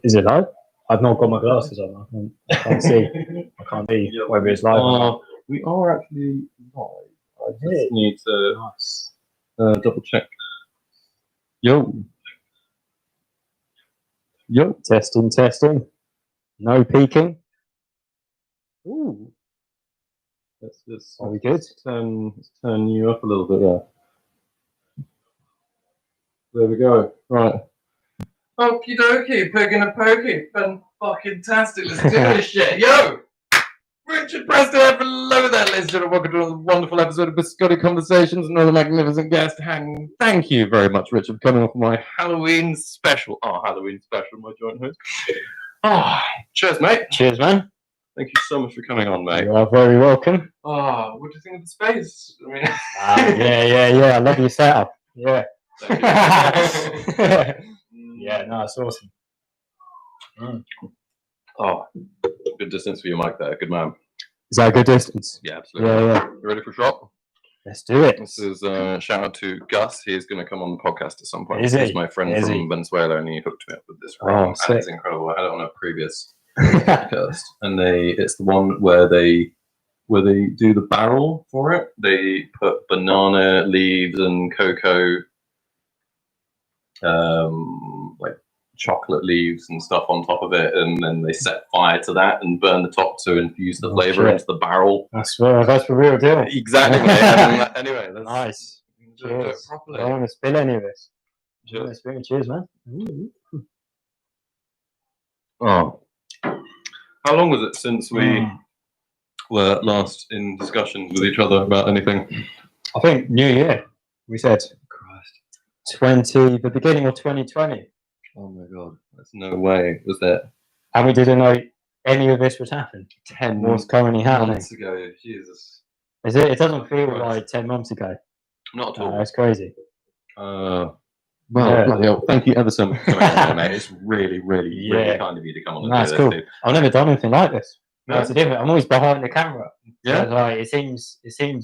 Is it live? I've not got my glasses on. I can't see. I can't see whether it's live or not. We are actually live. I just need to double check. Yo. Testing. No peeking. Ooh. Let's just. Are we good? Let's turn you up a little bit there. There we go. Right. Okie dokie, pig in a pokey. Fucking-tastic. Let's do this shit. Yo! Richard Preston, hello there, ladies and gentlemen. Welcome to a wonderful episode of Biscotti Conversations. Another magnificent guest. Thank you very much, Richard, for coming off my Halloween special. Halloween special, my joint host. Cheers, mate. Cheers, man. Thank you so much for coming on, mate. You are very welcome. What do you think of the space? I mean, yeah. I love your setup. Yeah. Thank you. Yeah, no, it's awesome. Good distance for your mic there. Good man. Is that a good distance? Yeah, absolutely. Yeah. You ready for a shot? Let's do it. This is a shout out to Gus. He's going to come on the podcast at some point. Is he? He's my friend from Venezuela, and he hooked me up with this Oh, and it's incredible. I had it on a previous podcast, and it's the one where they do the barrel for it. They put banana leaves and cocoa, like chocolate leaves and stuff on top of it, and then they set fire to that and burn the top to infuse the flavor into the barrel. That's the real deal. Exactly. Mate. Anyway, that's nice. Do it properly. I don't want to spill any of this. Cheers, man. Oh, how long was it since we were last in discussions with each other about anything? I think New Year. We said the beginning of 2020. Oh my god, there's no way. Was that? And we didn't know any of this would happen. 10 What's currently happening months ago. Jesus. Is it? It doesn't feel like 10 months ago. Not at all. That's crazy. Bloody hell. Thank you ever so much for coming on, mate. It's really kind of you to come on and do this. Cool. Dude. I've never done anything like this. No? That's different. I'm always behind the camera. Yeah. So, like, it seems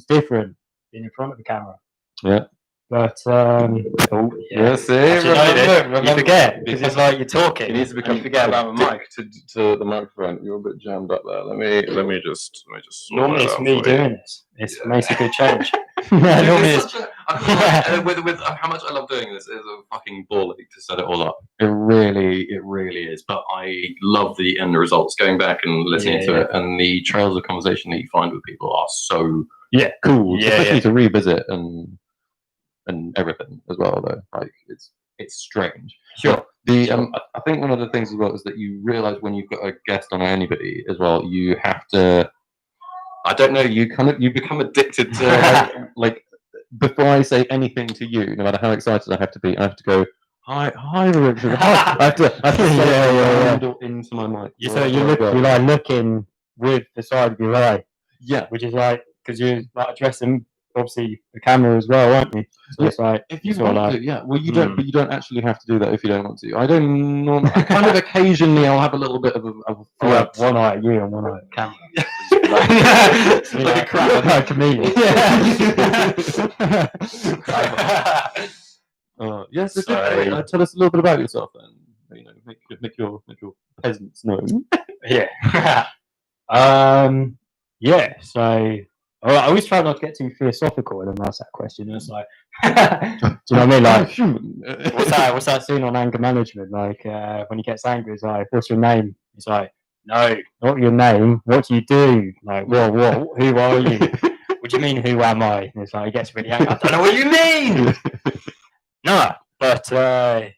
different being in front of the camera. Yeah. But see, remember, you forget because it's like you're talking. You need to become forget about the mic to the microphone. You're a bit jammed up there. Let me just. Normally it's me doing this. It makes a good change. Normally it's with how much I love doing this. Is a fucking ball ache to set it all up. It really is. But I love the end results. Going back and listening to it, and the trails of conversation that you find with people are so cool. Especially to revisit and everything as well, though. Like it's strange. Sure. I think one of the things as well is that you realise when you've got a guest on anybody as well, you have to. I don't know. You become addicted to like before I say anything to you, no matter how excited I have to be, I have to go. Hi, Richard. Hi. I have to into my mic. You're like looking with the side of your eye. Yeah, which is like because you're like addressing obviously the camera as well, aren't you? So it's like if you want to, yeah. Well, you don't, but you don't actually have to do that if you don't want to. I don't normally. Kind of occasionally, I'll have a little bit of a have one eye at you and one eye at the camera. like a crap like a comedian. Yes. Tell us a little bit about yourself, then. You know, make your peasants known. Yeah. So. I always try not to get too philosophical when I ask that question. It's like, do you know what I mean? Like, what's that scene on anger management? Like, when he gets angry, it's like, what's your name? It's like, no, not your name. What do you do? Like, what? Who are you? What do you mean, who am I? And it's like, he gets really angry. I don't know what you mean. No, but I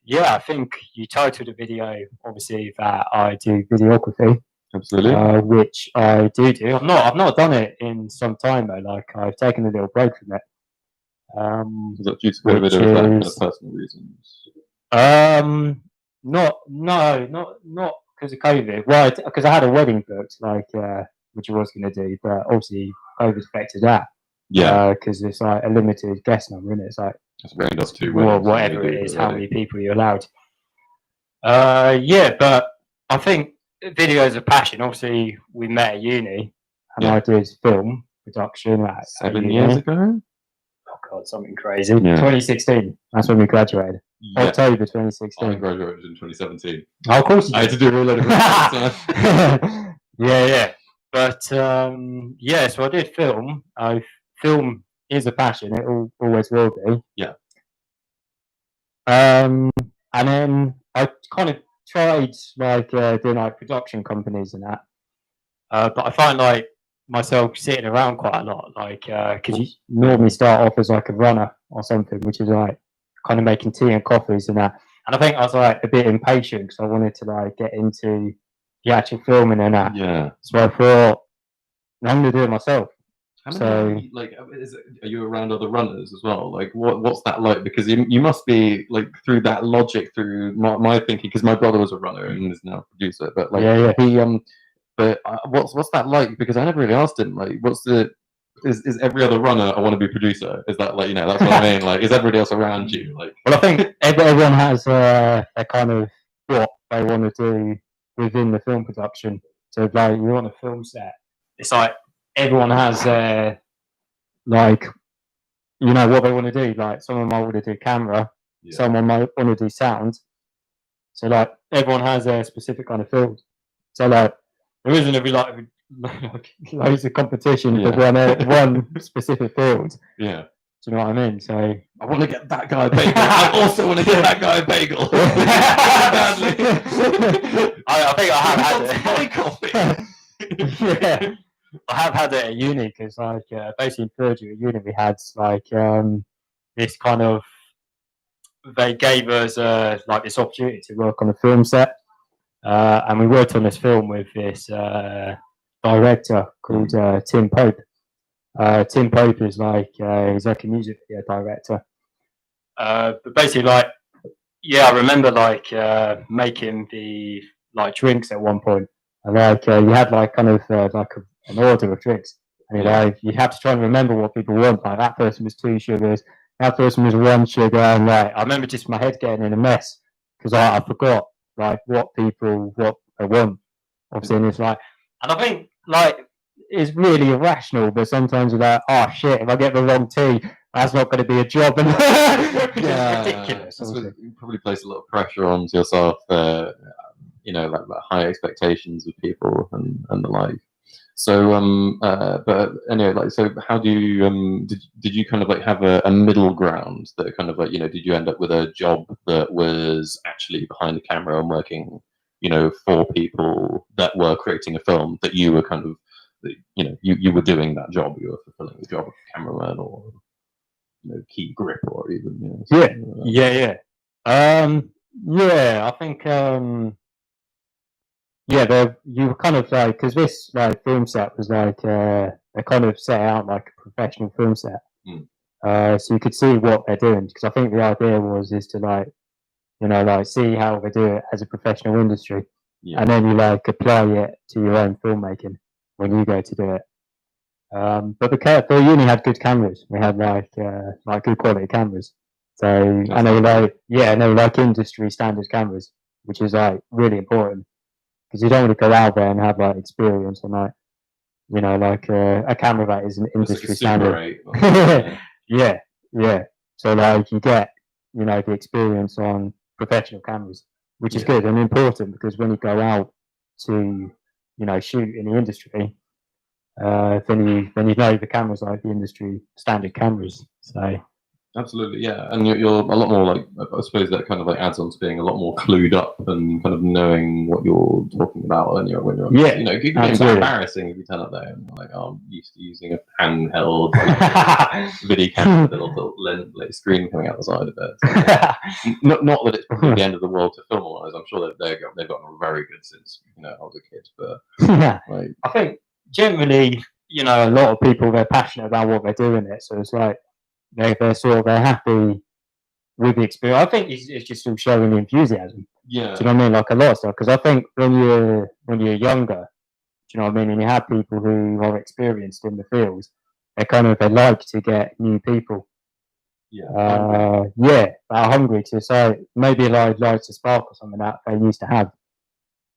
think you titled the video, obviously, that I do videography. Absolutely. Which I do. I've not done it in some time though. Like I've taken a little break from it. Was that due to COVID or kind of personal reasons? Not because of COVID. Well, because I had a wedding booked, like which I was going to do, but obviously COVID affected that. Yeah. Because it's like a limited guest number, and it's like it's very enough to whatever it is, how many people you're allowed. But I think. Video is a passion. Obviously, we met at uni, and I did film production at 7 years ago. Oh God, something crazy. 2016. That's when we graduated. October I 2016. graduated in 2017. Oh, of course you I had to do a load of yeah, yeah. But yeah, so I did film. Film is a passion. It always will be. Yeah. And then I kind of tried like doing like production companies and that. But I find like myself sitting around quite a lot, like because you normally start off as like a runner or something, which is like kind of making tea and coffees and that. And I think I was like a bit impatient because I wanted to like get into the actual filming and that. Yeah. So I thought I'm gonna do it myself. How many, like, are you around other runners as well? Like, what's that like? Because you must be like through that logic, through my thinking. Because my brother was a runner and is now a producer, but like he But what's that like? Because I never really asked him. Like, is every other runner I want to be producer? Is that like that's what I mean? Like, is everybody else around you? Like, well, I think everyone has a kind of what they want to do within the film production. So like you're on a film set, it's like everyone has like what they want to do. Like someone might want to do camera, someone might want to do sound. So like everyone has a specific kind of field. So like there isn't a like loads of competition for one specific field. Yeah. Do you know what I mean? So I want to get that guy a bagel. I also want to get that guy a bagel. I think I have had it. My coffee. Yeah, I have had it at uni because like basically in third year at uni we had like this kind of they gave us like this opportunity to work on a film set. And we worked on this film with this director called Tim Pope. Tim Pope is like he's like a music video director. But basically, like I remember like making the like drinks at one point, and like you had like kind of like an order of drinks, and you have to try and remember what people want. Like that person was 2 sugars, that person was 1 sugar, and like I remember just my head getting in a mess because I forgot like what they want. Obviously, and it's like, and I think like it's really irrational, but sometimes you're like, oh shit, if I get the wrong tea, that's not going to be a job, and it's ridiculous. You probably place a lot of pressure onto yourself, like high expectations of people and the like. So, but anyway, like, so how do you did you kind of like have a middle ground that kind of like did you end up with a job that was actually behind the camera and working for people that were creating a film that you were kind of you were doing that job, you were fulfilling the job of cameraman or key grip or even yeah I think you were kind of like because this like film set was like they kind of set out like a professional film set, so you could see what they're doing because I think the idea is to like like see how they do it as a professional industry, and then you like apply it to your own filmmaking when you go to do it. But the uni had good cameras. We had like good quality cameras. So and they were like industry standard cameras, which is like really important because you don't want to go out there and have like experience on like like a camera that is an industry standard. Yeah. So like you get the experience on professional cameras, which is good and important because when you go out to shoot in the industry, then you know the cameras like the industry standard cameras. So absolutely, yeah, and you're a lot more like I suppose that kind of like adds on to being a lot more clued up and kind of knowing what you're talking about when you're it could be embarrassing if you turn up there and you're like, oh, I'm used to using a handheld video camera with a little screen coming out the side of it. So, not that it's probably the end of the world to film wise. I'm sure that they've gotten very good since I was a kid, but like, I think generally a lot of people they're passionate about what they're doing it, so it's like they're happy with the experience. I think it's just all showing the enthusiasm. Yeah. Do you know what I mean? Like a lot of stuff. Because I think when you're younger, do you know what I mean? And you have people who are experienced in the field, they like to get new people. They're hungry to say maybe like to spark or something that they used to have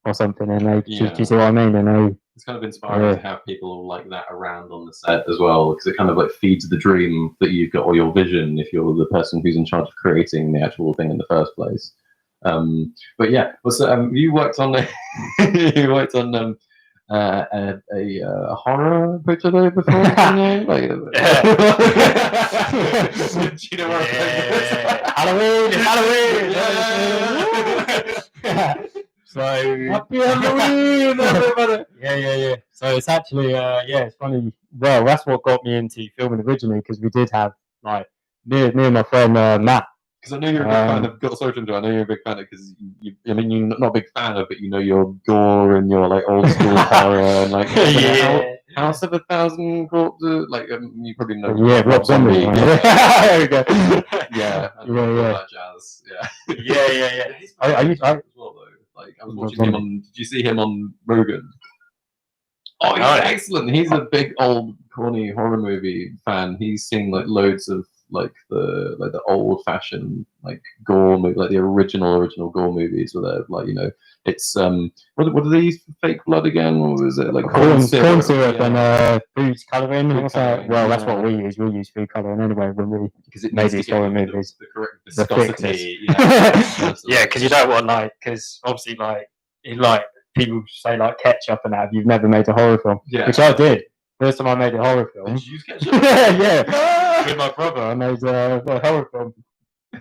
or something, and do you see what I mean? And it's kind of inspiring to have people like that around on the set as well, because it kind of like feeds the dream that you've got, or your vision, if you're the person who's in charge of creating the actual thing in the first place. But yeah, so you worked on you worked on a horror picture day before, didn't you? Like, do you know where Halloween, Halloween. So happy Halloween, everybody! Yeah. So it's actually it's funny. Well, that's what got me into filming originally, because we did have like me and my friend Matt. Because I know you're a big fan of. Sorry to interrupt. I know you're a big fan of, because I mean, you're not a big fan of, but you know your gore and your like old school horror and like House of 1,000 Corpses. Like you probably know. Yeah, Rob Zombie. There we go. Yeah. That jazz. Yeah. I used as well though. Like I was watching him on. Did you see him on Rogan? Oh, he's excellent. He's a big old corny horror movie fan. He's seen like loads of like the old fashioned like gore movie, like the original gore movies, where they're like, you know, it's what do they use for fake blood again? Or was it like corn syrup and food colouring? Well, that's what we use. We use food colouring anyway when we, because it made these horror movies. The correct viscosity. Yeah, because you don't want because obviously people say like ketchup and that. You've never made a horror film, which I did. First time I made a horror film. Did you use ketchup? Yeah, with my brother, I made a horror film,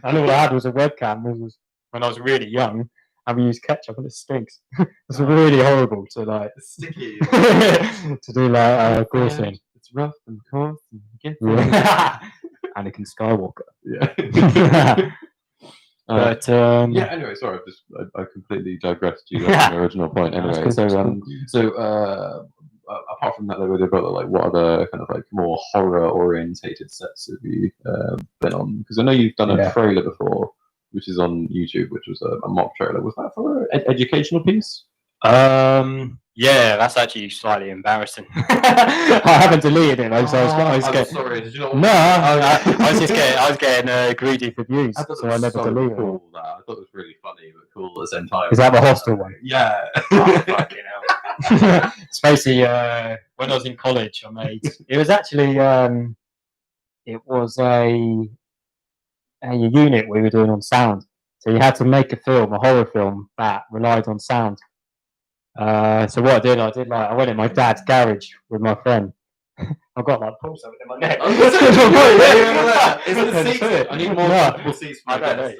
and all I had was a webcam. This was when I was really young, and we used ketchup, and it stinks. It's really horrible to like sticky to do like gore scene. It's rough and coarse. Anakin Skywalker. Yeah. But Anyway, sorry, I completely digressed you on the original point. Anyway, so apart from that, like what other kind of like more horror orientated sets have you been on? Because I know you've done a trailer before, which is on YouTube, which was a mock trailer. Was that for an educational piece? Yeah, that's actually slightly embarrassing. I haven't deleted it. I was sorry, did you not? No, I was getting greedy for views, so I never deleted it. I thought it was really funny, but cool at the same time. Is that the hostel one? Yeah. Oh, fucking hell. It's basically when I was in college, I made. It was actually it was a unit we were doing on sound. So you had to make a horror film that relied on sound. So what I did I went in my dad's garage with my friend. I've got like pulse over in my neck. Is it a secret? I need more comfortable seats for my desk.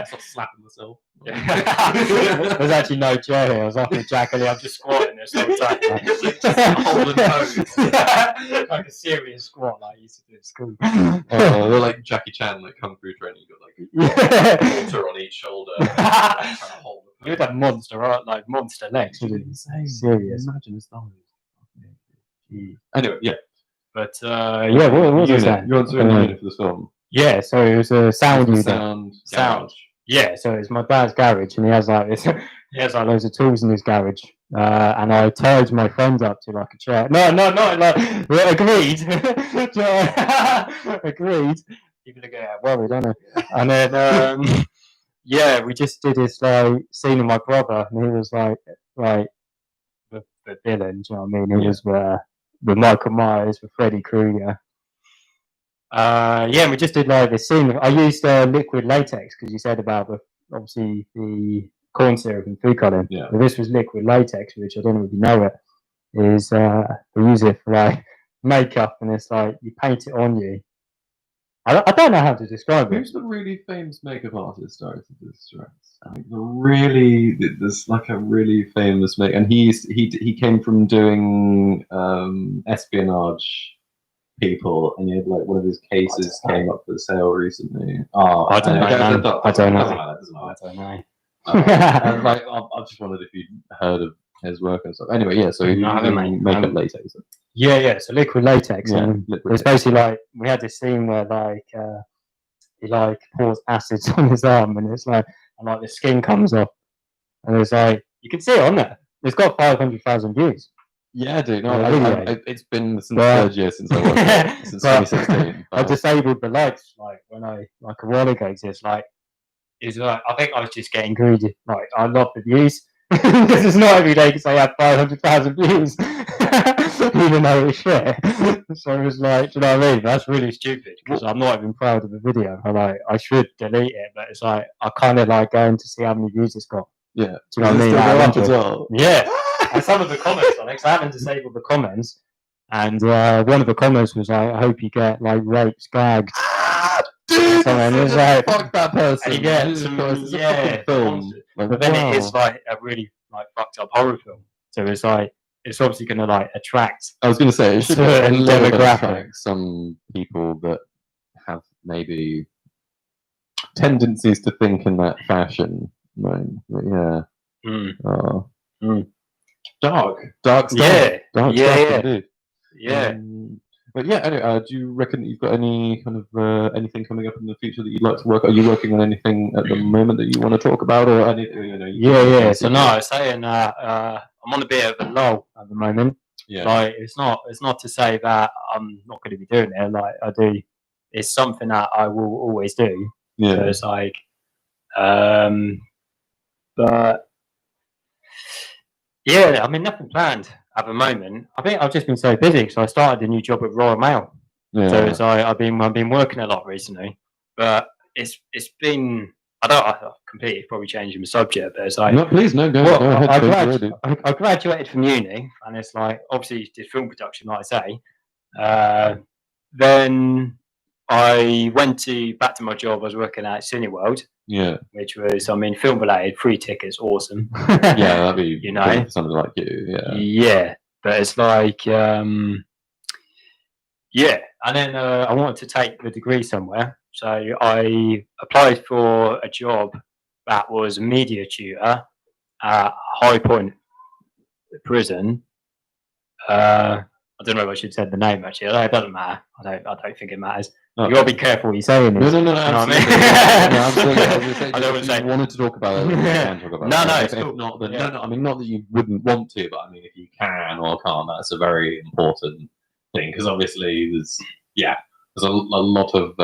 Stop slapping myself. There's actually no chair here. I was after Jack and I'm just squatting this whole time. Holding pose. Like a serious squat like I used to do at school. They're like Jackie Chan, like kung fu training. You got like a water on each shoulder. Trying to hold you would have monster legs. Serious. Imagine his thighs. Anyway, yeah. But what was that? You're doing a unit for this film. Yeah, so it was a sound unit. Sound. Yeah, so it's my dad's garage, and he has like this. He has like loads of tools in his garage, and I tied my friend up to like a chair. No, like we agreed. Agreed. People are getting worried, aren't they? And then we just did this like scene with my brother, and he was like the villain. Do you know what I mean? He was with Michael Myers, with Freddy Krueger. And we just did like this scene. I used liquid latex because you said about obviously the corn syrup and food colouring. Yeah. But this was liquid latex, which I don't know if you know it. Is we use it for like makeup, and it's like you paint it on you. I don't know how to describe it. Who's the really famous makeup artist directed this? There's like a really famous and he came from doing espionage people, and he had like one of his cases came up for sale recently. I don't know. I don't know. I just wondered if you'd heard of his work and stuff. Anyway, yeah. So you makeup latex. Yeah. So liquid latex. Yeah, and it's basically like we had this scene where like he like pours acid on his arm, and it's like the skin comes off, and it's like you can see it on there. It's got 500,000 views. Yeah, dude. No, it's been since the third year since I watched it, since 2016. I disabled the lights when I a while ago. It's like I think I was just getting greedy. Like I love the views, Because it's not every day because I have 500,000 views, even though it's shit. So it's like, do you know what I mean? That's really stupid because I'm not even proud of the video. I should delete it, but it's like I kind of like going to see how many views it's got. Yeah. Do you know what I mean? Still go up as well. Yeah. And some of the comments on it, 'cause I haven't disabled the comments, and one of the comments was like, "I hope you get like raped, gagged." Dude, It's like, fuck that person. and you get Jesus some, Christ, it's a yeah, fucking film. Like, but then wow. it is like a really like fucked up horror film. So it's like it's obviously going to like attract. I was going to say it should certain a little bit demographic. attract some people that have maybe tendencies to think in that fashion. Right? But yeah. Dark stuff. Yeah. Dark Yeah, stuff yeah. indeed. Yeah. But yeah, anyway, do you reckon that you've got any kind of anything coming up in the future that you'd like to work? Are you working on anything at the moment that you want to talk about, or anything? You know, yeah. So no, I was saying I'm on a bit of a lull at the moment. Yeah. Like it's not to say that I'm not going to be doing it. Like I do, it's something that I will always do. Yeah. So it's like, but yeah, I mean nothing planned at the moment. I think I've just been so busy. So I started a new job at Royal Mail. Yeah. So it's like I've been working a lot recently, but it's been I completely probably changing the subject, but it's like no, please no, go ahead. I graduated from uni, and it's like obviously did film production, like I say. Then I went back to my job. I was working at Cineworld. Yeah. Which was, I mean, film related, free tickets, awesome. Yeah, that'd be you know something like you. Yeah. Yeah, but it's like yeah, and then I wanted to take the degree somewhere, so I applied for a job that was a media tutor at High Point Prison. I don't know if I should say the name actually. It doesn't matter. I don't think it matters. You gotta be careful what you're saying. No. You know what I mean? Absolutely. I don't want to say. Wanted to talk about it. Can talk about No, it. it's cool. Not that, no. I mean, not that you wouldn't want to, but I mean, if you can or can't, that's a very important thing because obviously there's a lot of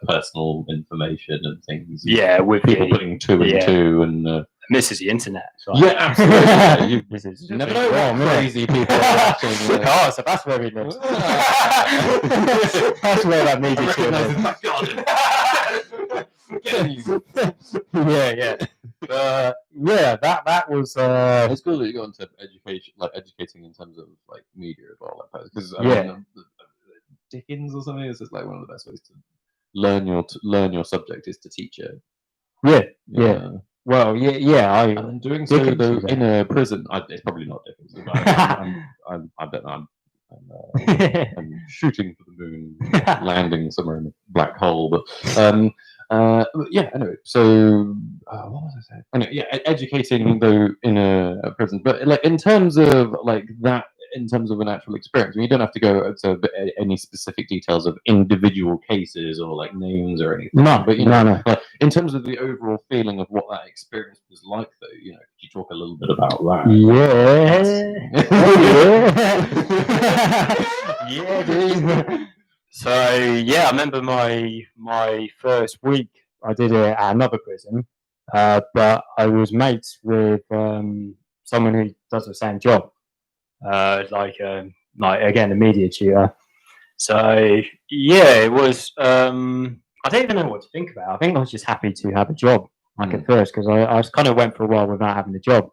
personal information and things. Yeah, with people putting two and two and. This is the internet. So yeah, absolutely. This is you never know what crazy people are watching. Oh, so that's where we live. That's where that media yeah. That was. It's cool that you got into education, like educating in terms of like media as well, because I mean, Dickens or something. It's just like one of the best ways to learn your subject is to teach it. Yeah. Well, I'm doing so though in a prison. It's probably not Dickens. I'm shooting for the moon, landing somewhere in a black hole. But anyway. So what was I saying? Anyway, educating though in a prison, but like in terms of like that. In terms of an actual experience, I mean, you don't have to go to any specific details of individual cases or like names or anything. No, but no. But in terms of the overall feeling of what that experience was like, though, could you talk a little bit about that? Yeah, dude. So I remember my first week. I did it at another prison, but I was mates with someone who does the same job. Like again, a media tutor. So it was. I don't even know what to think about. I think I was just happy to have a job, at first, because I kind of went for a while without having a job,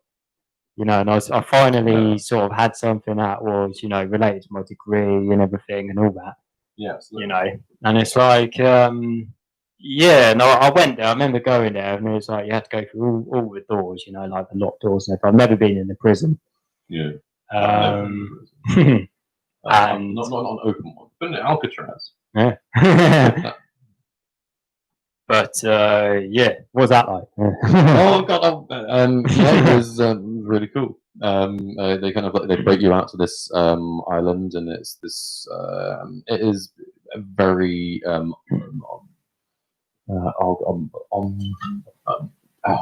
and I finally sort of had something that was related to my degree and everything and all that. Yes. And it's like I went there. I remember going there, and it was like you had to go through all the doors, like the locked doors and everything. I've never been in a prison. Yeah. And not on open one, but in Alcatraz. Yeah. But what was that like? Oh god, it was really cool. They kind of they break you out to this island, and it's this. It is a very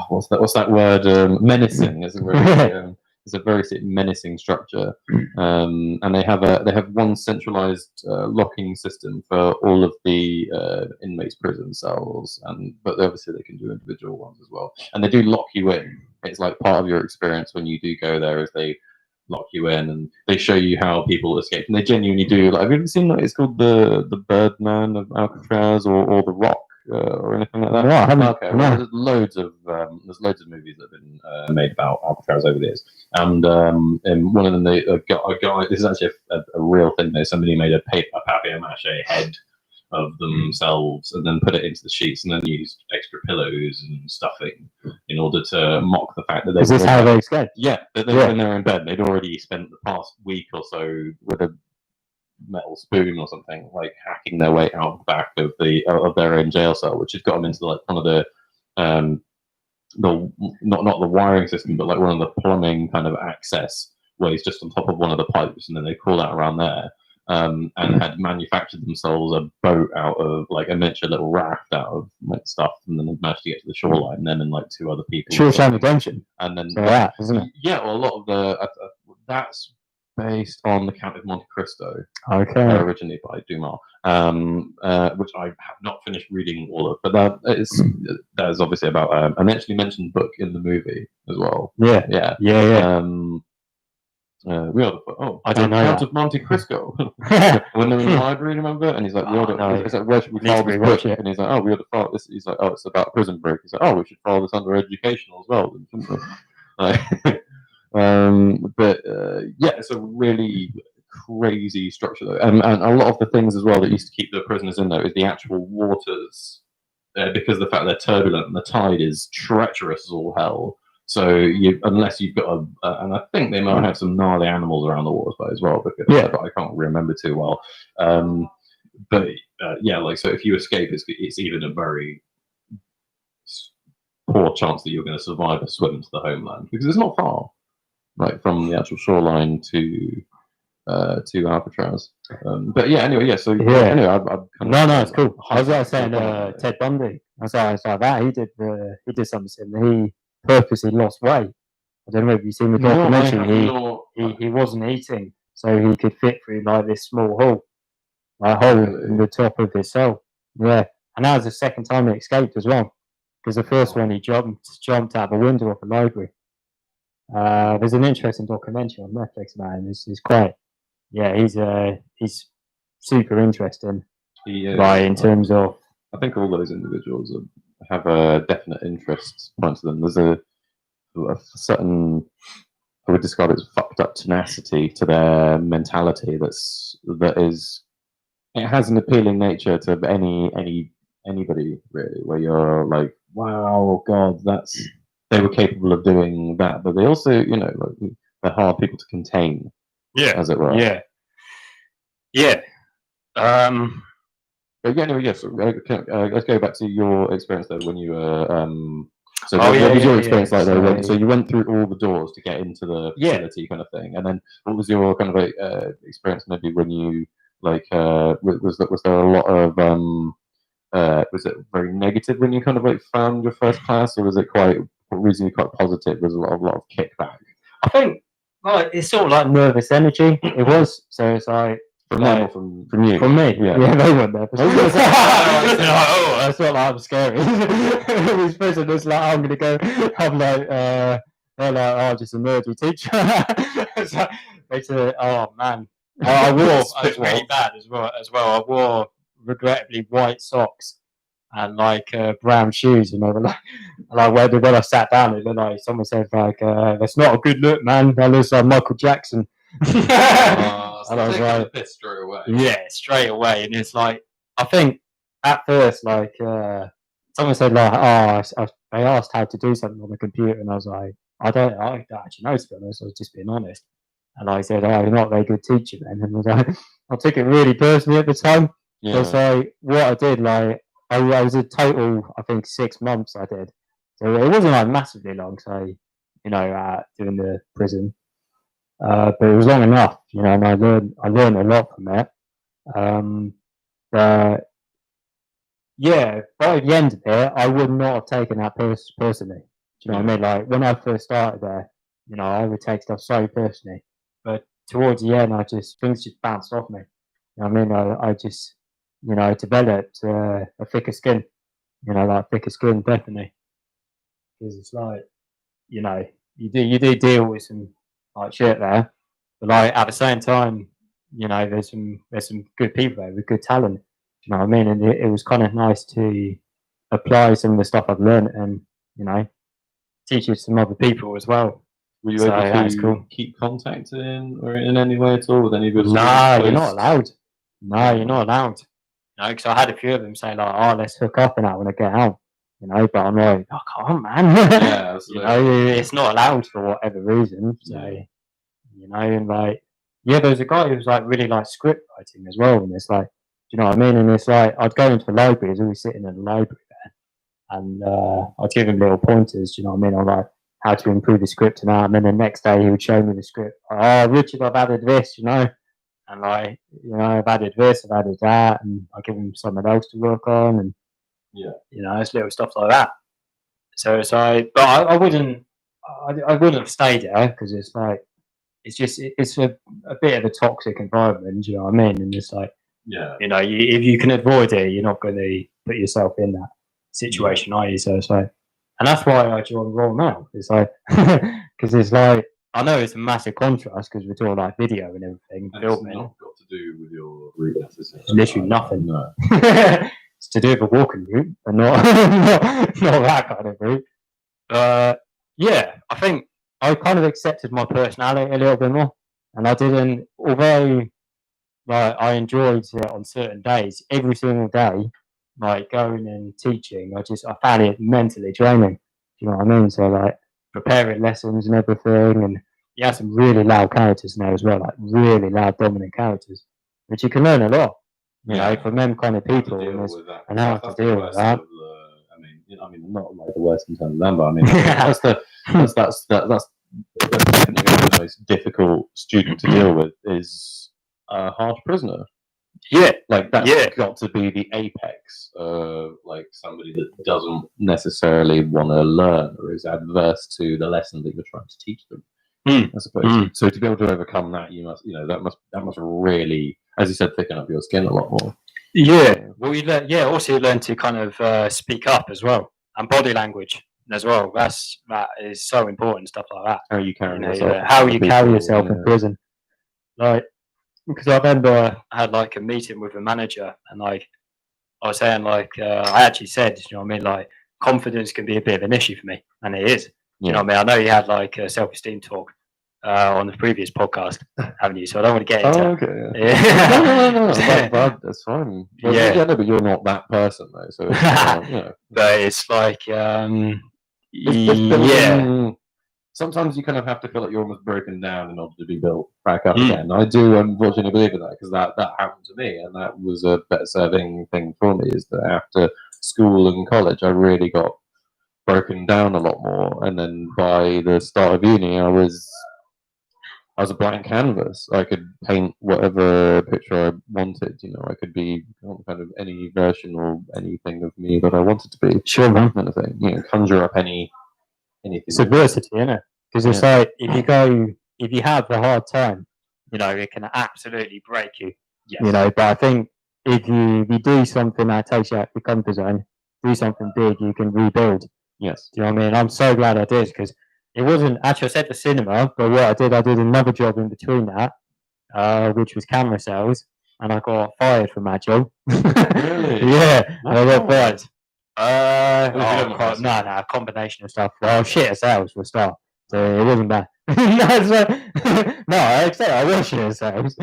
what's that word? Menacing, isn't it? it's a very menacing structure, and they have one centralized locking system for all of the inmates' prison cells, but obviously they can do individual ones as well, and they do lock you in. It's like part of your experience when you do go there is they lock you in and they show you how people escape, and they genuinely do. Like, have you ever seen it's called the Birdman of Alcatraz or the Rock? Or anything like that? No, I haven't. Okay, well, there's loads of movies that have been made about Alcatraz over the years, and one of them, a guy. This is actually a real thing. Though somebody made a papier-mâché head of themselves and then put it into the sheets and then used extra pillows and stuffing in order to mock the fact that they. Is this how they escaped? Yeah, when they were in bed, they'd already spent the past week or so with a metal spoon or something, like hacking their way out the back of their own jail cell, which had got them into like one of the not the wiring system, but like one of the plumbing kind of access ways just on top of one of the pipes, and then they crawl out around there, and had manufactured themselves a boat out of like a miniature little raft out of like stuff, and then they managed to get to the shoreline. Them and like two other people. Shawshank Redemption. And then isn't it? Yeah, well, a lot of the that's based on the Count of Monte Cristo, originally by Dumas, which I have not finished reading all of, but that is obviously about an actually mentioned book in the movie as well. Yeah. We are the I don't know Count that. of Monte Cristo. When they're in the library, remember? And he's like, it's like, where should we file this book? And he's like, oh, we ought to file this. He's like, oh, it's about prison break. He's like, oh, we should file this under educational as well. Yeah, it's a really crazy structure though, and a lot of the things as well that used to keep the prisoners in there is the actual waters, because the fact they're turbulent and the tide is treacherous as all hell. So unless you've got and I think they might have some gnarly animals around the waters as well, but I can't remember too well. So if you escape, it's even a very poor chance that you're going to survive a swim to the homeland, because it's not far. Like from the actual shoreline to Alcatraz, but yeah. Anyway, yeah. So anyway, it's cool. I was saying Ted Bundy. I was like that. He did something similar. He purposely lost weight. I don't know if you've seen the documentary. He wasn't eating, so he could fit through like this small hole in the top of his cell. Yeah, and that was the second time he escaped as well, because the first one he jumped out the window of the library. There's an interesting documentary on Netflix about him. He's quite, he's super interesting. He is, in terms of, I think all those individuals have a definite interest point to them. There's a certain, I would describe it as fucked up tenacity to their mentality. It has an appealing nature to anybody really, where you're like, wow, God, they were capable of doing that, but they also, they're hard people to contain, as it were. But anyway, so let's go back to your experience though when you were. What was your experience like though? So you went through all the doors to get into the facility, kind of thing, and then what was your kind of experience maybe when you was there a lot of was it very negative when you kind of found your first class, or was it reasonably quite positive? There's a lot of kickback. I think it's sort of like nervous energy. It was, so it's like from them or from you? From me, yeah, they weren't nervous. I felt like I'm scary. This person was like, I'm gonna go. I'm like, they're like, oh, just a nerdy teacher. So they said, oh man, I was really bad as well. I wore regrettably white socks and brown shoes, and I was when I sat down, and then someone said that's not a good look, man. That looks like Michael Jackson. And I was like, straight away. Yeah, straight away. And it's like, I think at first, someone said they asked how to do something on the computer, and I was like, I don't actually know, to be honest. I was just being honest. And I said, you're not a very good teacher then. And I was like, I took it really personally at the time. Yeah. So what I did, I was a total, I think 6 months I did. So it wasn't massively long, so, doing the prison. But it was long enough, and I learned a lot from it. By the end of it, I would not have taken that personally. Do you know what I mean? When I first started there, you know, I would take stuff so personally. But towards the end, things just bounced off me. You know what I mean? I just, you know, developed a thicker skin. You know, like thicker skin, definitely. Because it's like, you know, you do deal with some like shit there, but like at the same time, you know, there's some good people there with good talent. You know what I mean? And it was kind of nice to apply some of the stuff I've learned and, you know, teach it to some other people as well. Were you So able that's to cool. keep contact in any way at all with any of your Nah, students you're not post? allowed. No, you're not allowed. You know, because I had a few of them say like, "Oh, let's hook up and that when I get out." You know, but I'm like, I can't, man. Yeah, You absolutely. know, it's not allowed for whatever reason. So, Yeah. you know, and like, yeah, there was a guy who was like really like script writing as well, and it's like, do you know what I mean? And it's like, I'd go into the library, he's always sitting in the library there, and I'd give him little pointers, do you know what I mean, on like how to improve the script and that. And then the next day he would show me the script. Oh, Richard, I've added this, you know, and like, you know, I've added this, I've added that, and I give him something else to work on, and Yeah. you know, it's little stuff like that. So it's like, but I wouldn't have stayed there because it's like, it's a bit of a toxic environment. Do you know what I mean? And it's like, Yeah. you know, if you can avoid it, you're not going to put yourself in that situation, are you? So it's like, and that's why I joined Raw now. It's like, because it's like, I know it's a massive contrast because we're doing like video and everything, And it's filming. not got to do with your route necessarily. It's literally nothing. No. It's to do with a walking route, but not not that kind of route. Yeah, I think I kind of accepted my personality a little bit more, and I didn't. Although, like, I enjoyed it on certain days, every single day, like going and teaching. I found it mentally draining. Do you know what I mean? So like preparing lessons and everything, and you have some really loud characters now as well, like really loud dominant characters, which you can learn a lot. You know, from them kind of people, and how to deal with that. I mean, not like the worst in terms of them, but I mean, that's definitely the most difficult student to deal with is a harsh prisoner. Yeah, like that's got to be the apex of like somebody that doesn't necessarily want to learn or is adverse to the lesson that you're trying to teach them. I suppose. So to be able to overcome that, you must, you know, that must really, as you said, thicken up your skin a lot more. Yeah. Well, also you learn to kind of speak up as well, and body language as well. That is so important. Stuff like that. How you carry yourself. How you carry yourself in prison. Like, because I remember I had like a meeting with a manager, and like I was saying, like I actually said, you know what I mean, like confidence can be a bit of an issue for me, and it is. You know what I mean? I know you had like a self-esteem talk on the previous podcast, haven't you? So I don't want to get into. Oh, okay. Yeah. No, that's fine. Well, yeah, no, but you're not that person though, so it's you know. But it's like, sometimes you kind of have to feel like you're almost broken down in order to be built back up again. I do unfortunately believe in that because that happened to me, and that was a better serving thing for me. Is that after school and college, I really got broken down a lot more, and then by the start of uni, I was a blank canvas. I could paint whatever picture I wanted. You know, I could be kind of any version or anything of me that I wanted to be. Sure, man. Kind of thing. You know, conjure up anything. It's adversity, isn't it? Because it's like if you have a hard time, you know, it can absolutely break you. Yes. You know, but I think if you do something that takes you out of your comfort zone, do something big, you can rebuild. Yes. Do you know what I mean? I'm so glad I did because it wasn't actually I said the cinema, but what I did another job in between that, which was camera sales, and I got fired from that job. Really? Yeah, I got fired. No, a combination of stuff. Well, shit at sales for a start, so it wasn't bad. No, I accept I was shit at sales. I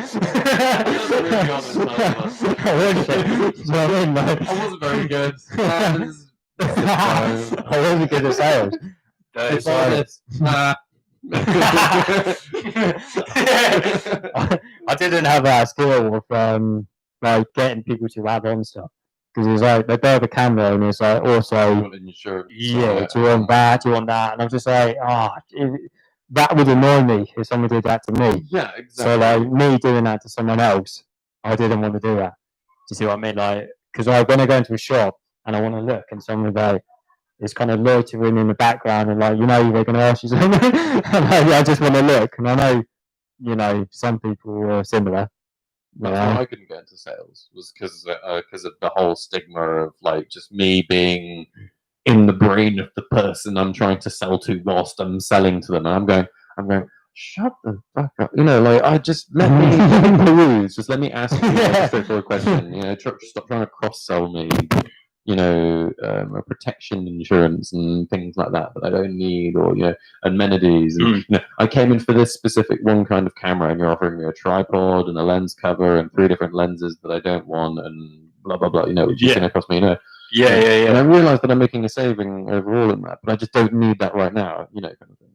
wasn't very good. I wasn't good at sales. It's honest. I didn't have that skill of like getting people to add on stuff because it's like they build a camera and it's like also do you want that, do you want that, and I'm just like that would annoy me if someone did that to me. Yeah, exactly. So like me doing that to someone else, I didn't want to do that. Do you see what I mean? Like because when I go into a shop and I want to look and someone's like, is kind of loitering in the background and like, they're going to ask you something. And I just want to look. And I know, some people are similar. That's why I couldn't get into sales, was because of the whole stigma of like just me being in the brain of the person I'm trying to sell to whilst I'm selling to them. And I'm going, shut the fuck up. Like, I just let me peruse. Just let me ask you a straightforward question. Stop trying to cross sell me, a protection insurance and things like that I don't need, or amenities. And I came in for this specific one kind of camera, and you're offering me a tripod and a lens cover and 3 different lenses that I don't want, and blah blah blah. Which is going to cost me, Yeah. And I realise that I'm making a saving overall in that, but I just don't need that right now, kind of thing.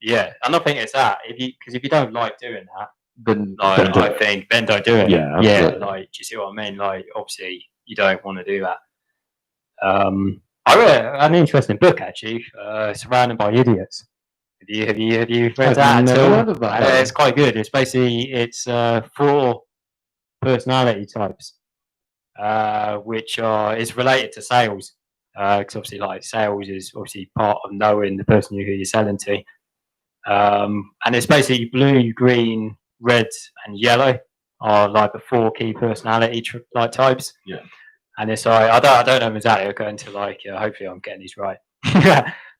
Yeah. And I think it's that because if you don't like doing that, then I think then don't do it. Yeah, absolutely. Like, do you see what I mean? Like, obviously, you don't want to do that. I read an interesting book actually, Surrounded by Idiots. Have you read that? I've never heard of that. It's quite good. It's basically 4 personality types, which is related to sales. Because obviously, like, sales is obviously part of knowing the person who you're selling to. And it's basically blue, green, red, and yellow are like the 4 key personality types. Yeah. And it's like, I don't know exactly. I'll go into like, hopefully I'm getting these right.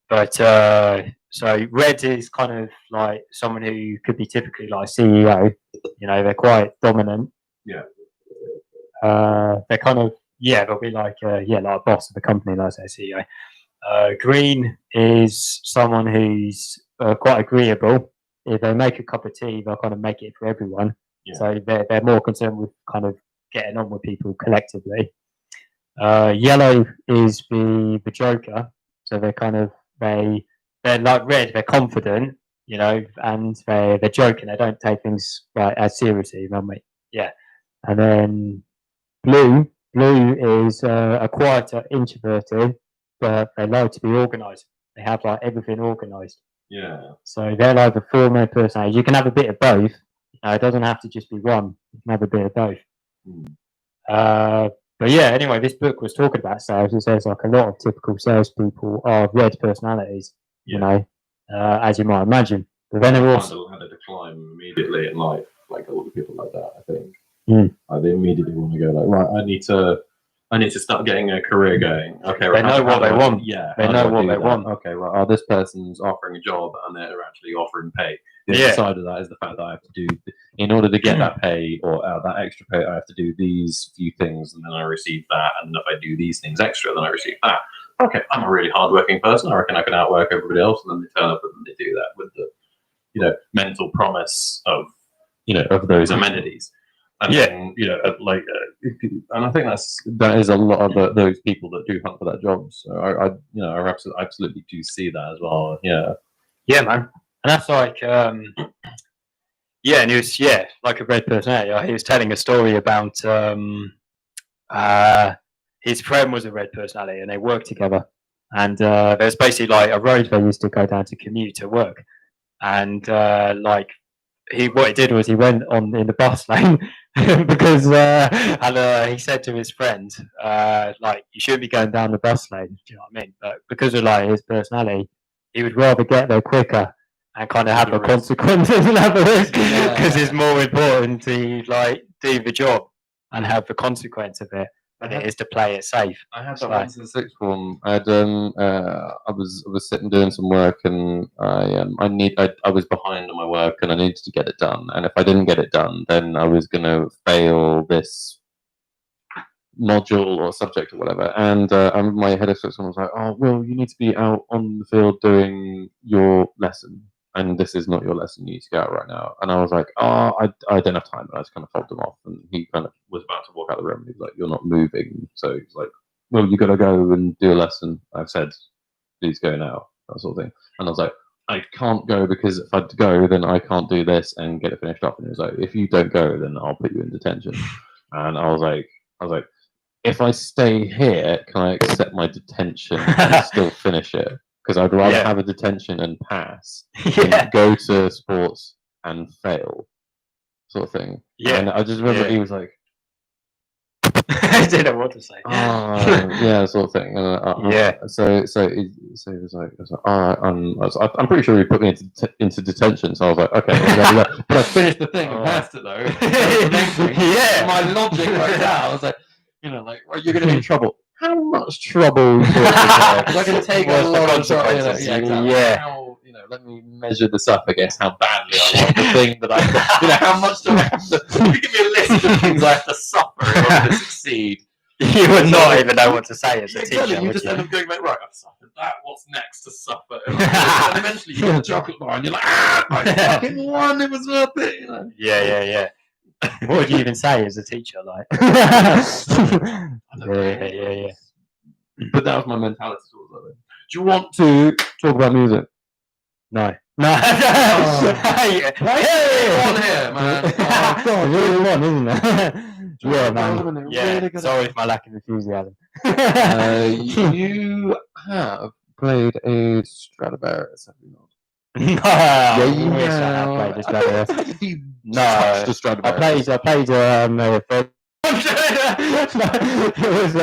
But so red is kind of like someone who could be typically like CEO. They're quite dominant. Yeah. They're kind of, they'll be like like a boss of the company, like I say, CEO. Green is someone who's quite agreeable. If they make a cup of tea, they'll kind of make it for everyone. Yeah. So they're more concerned with kind of getting on with people collectively. Yellow is the joker. So they're like red. They're confident, and they're joking. They don't take things as seriously. Yeah. And then blue is a quieter, introverted, but they like to be organised. They have like everything organised. Yeah. So they're like the 4 main personalities. You can have a bit of both. It doesn't have to just be one. You can have a bit of both. But yeah, anyway, this book was talking about sales. It says like a lot of typical salespeople are red personalities, as you might imagine. But then it also had a decline immediately in life, like a lot of people like that, I think. They immediately want to go like, right, I need to start getting a career going. Okay, right. They know what they want. Yeah, they know what they want. Okay, right. This person's offering a job and they're actually offering pay. The other side of that is the fact that I have to do, in order to get that pay or that extra pay, I have to do these few things, and then I receive that. And if I do these things extra, then I receive that. Okay, I'm a really hardworking person. I reckon I can outwork everybody else, and then they turn up and they do that with the, mental promise of, of those amenities. And then, and I think that is a lot of those people that do hunt for that job. So I absolutely do see that as well. Yeah, man. And that's like, and he was, like a red personality. He was telling a story about his friend was a red personality, and they worked together. And there's basically like a road they used to go down to commute to work, and what he did was he went in the bus lane because and he said to his friend you shouldn't be going down the bus lane. Do you know what I mean? But because of like his personality, he would rather get there quicker and kind of have the consequences and have a risk, because it's more important to like do the job and have the consequence of it than it is to play it safe. I had that once in the 6th form. I was sitting doing some work, and I was behind on my work, and I needed to get it done. And if I didn't get it done, then I was going to fail this module or subject or whatever. And my head of 6th form was like, "Oh, well, you need to be out on the field doing your lesson. And this is not your lesson. You need to go out right now." And I was like, "Oh, I don't have time." And I just kind of fobbed him off. And he kind of was about to walk out of the room. And he was like, "You're not moving." So he's like, "Well, you got to go and do a lesson." I've said, "Please go now." That sort of thing. And I was like, "I can't go, because if I go, then I can't do this and get it finished up." And he was like, "If you don't go, then I'll put you in detention." And I was like, "If I stay here, can I accept my detention and still finish it? Because I'd rather have a detention and pass than go to sports and fail," sort of thing. And I just remember he was like, I didn't know what to say. Yeah, sort of thing. Yeah. So he was like, all right, I'm pretty sure he put me into detention. So I was like, okay, well, there we go. But I finished the thing and passed it though. Yeah. My logic right now, I was like, right, you're going to be in trouble. How much trouble? Because I can take What's a the lot of trouble. consequences? Exactly. Yeah. How, let me measure this up against how badly I want the thing that I, how much do I have to? You give me a list of things I have to suffer in order to succeed. You would not even know what to say as a teacher. You Would just you? end up going, right, I've suffered that. What's next to suffer? And eventually you get a chocolate bar and you're like, I fucking won. It was worth it. Yeah. What would you even say as a teacher? Like, yeah. But that was my mentality towards it. Do you want to talk about music? No. Hey, one here, man. God, really one, isn't it? Yeah, man. Yeah. Really sorry for my lack of enthusiasm. You have played a Stradivarius, have you not? No, Yeah, you wish I had have. played a Stradivarius. No, touched a Stradivarius. I played it was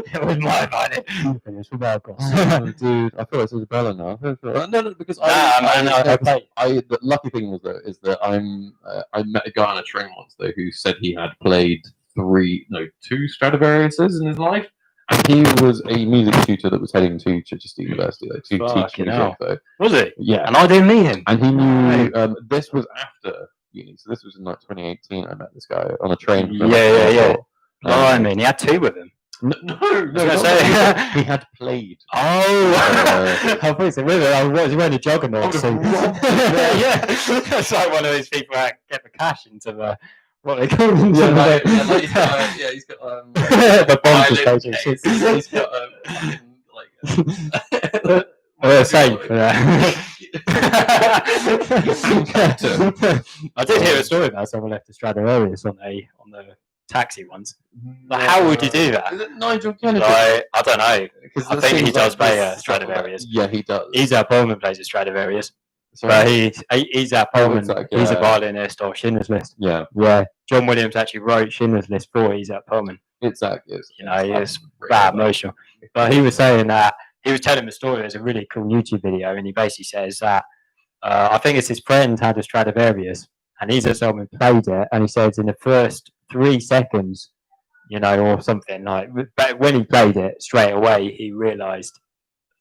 it was my money. Finish with our boss. Dude, I thought it was Isabella now. No, because I played. The lucky thing was though is that I met a guy on a train once though who said he had played two Stradivariuses in his life. And he was a music tutor that was heading to Chichester University to teach music though. Was it? Yeah. And I didn't meet him. And he knew this was after uni, so this was in like 2018. I met this guy on a train. Yeah. I mean, he had two with him. No. He had played. Oh, I thought so. I was wearing a juggernaut. So. Yeah, that's like one of those people that get the cash into the what they call them. He's got the bomb disposal. He's got safe. I did hear a story about someone left the Stradivarius on the taxi once. But how would you do that? Is it Nigel Kennedy? I don't know. I think he does play a Stradivarius. Yeah, he does. Isaac Pullman plays a Stradivarius. Sorry? But Isaac Pullman, he's a violinist of Schindler's List. Yeah. John Williams actually wrote Schindler's List for Isaac Pullman. Exactly. It's that emotional. But he was saying that he was telling the story. There's a really cool YouTube video, and he basically says that I think it's his friend had a Stradivarius, and Isaac Pullman played it, and he says in the first 3 seconds, or something like. But when he played it straight away, he realised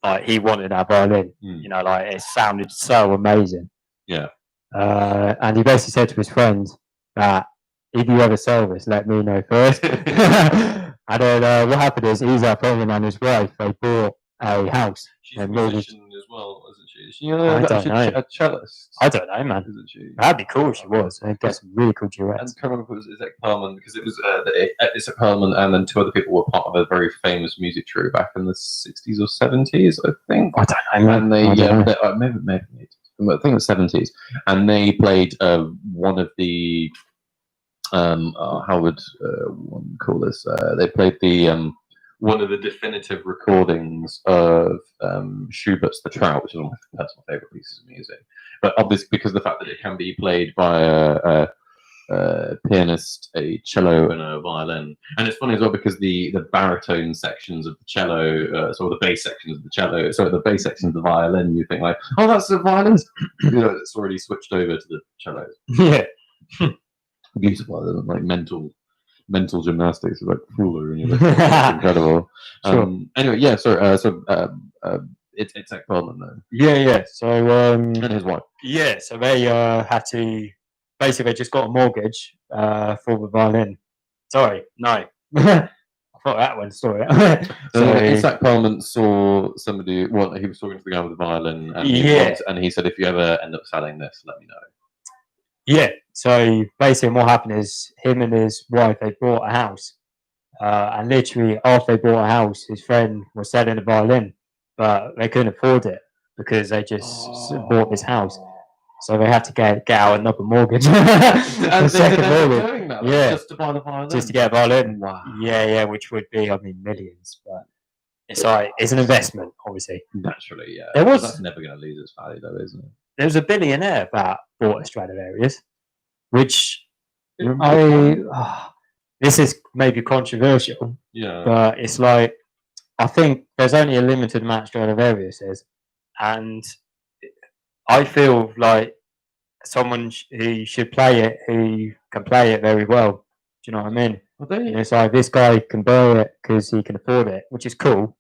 like he wanted that violin. Like it sounded so amazing. Yeah. And he basically said to his friend that if you ever sell this, let me know first. And then what happened is Isaac Pullman and his wife, they bought a house. She's a musician as well, isn't she? Is she I don't know. a cellist? I don't know, man. Isn't she? That'd be cool if she was. I'd get some really cool duets. And I can't remember if it was Isaac Perlman, because it was Isaac Perlman and then two other people were part of a very famous music trio back in the 60s or 70s, I think. I don't know, man. And they, maybe I think it was 70s. And they played one of the, how would one call this? They played the, one of the definitive recordings of Schubert's The Trout, which is one of my personal favourite pieces of music. But obviously, because of the fact that it can be played by a pianist, a cello, and a violin. And it's funny as well because the baritone sections of the cello, the bass sections of the cello, the bass sections of the violin, you think like, oh, that's the violins. It's already switched over to the cello. Yeah. Beautiful, like mental gymnastics, like Fuller, and you're like, it's incredible. Sure. Anyway, yeah. It's Zach Perlman though. Yeah. So and his wife. Yeah. So they had to basically just got a mortgage for the violin. Sorry, no. I thought that one story. So Zach Perlman saw somebody. Well, he was talking to the guy with the violin, and he said, "If you ever end up selling this, let me know." Yeah. So basically, what happened is him and his wife, they bought a house, and literally after they bought a house, his friend was selling a violin, but they couldn't afford it because they just bought this house, so they had to get out another mortgage, and second mortgage. Doing that, just to buy the violin, just to get a violin. Wow. Yeah, which would be, millions, but it's like it's an investment, obviously. Naturally, yeah. That's never going to lose its value, though, isn't it? There was a billionaire that bought a Stradivarius, which This is maybe controversial, Yeah. but it's like I think there's only a limited amount of Stradivarius is, and I feel like someone who should play it who can play it very well. Do you know what I mean? And it's like this guy can buy it because he can afford it, which is cool.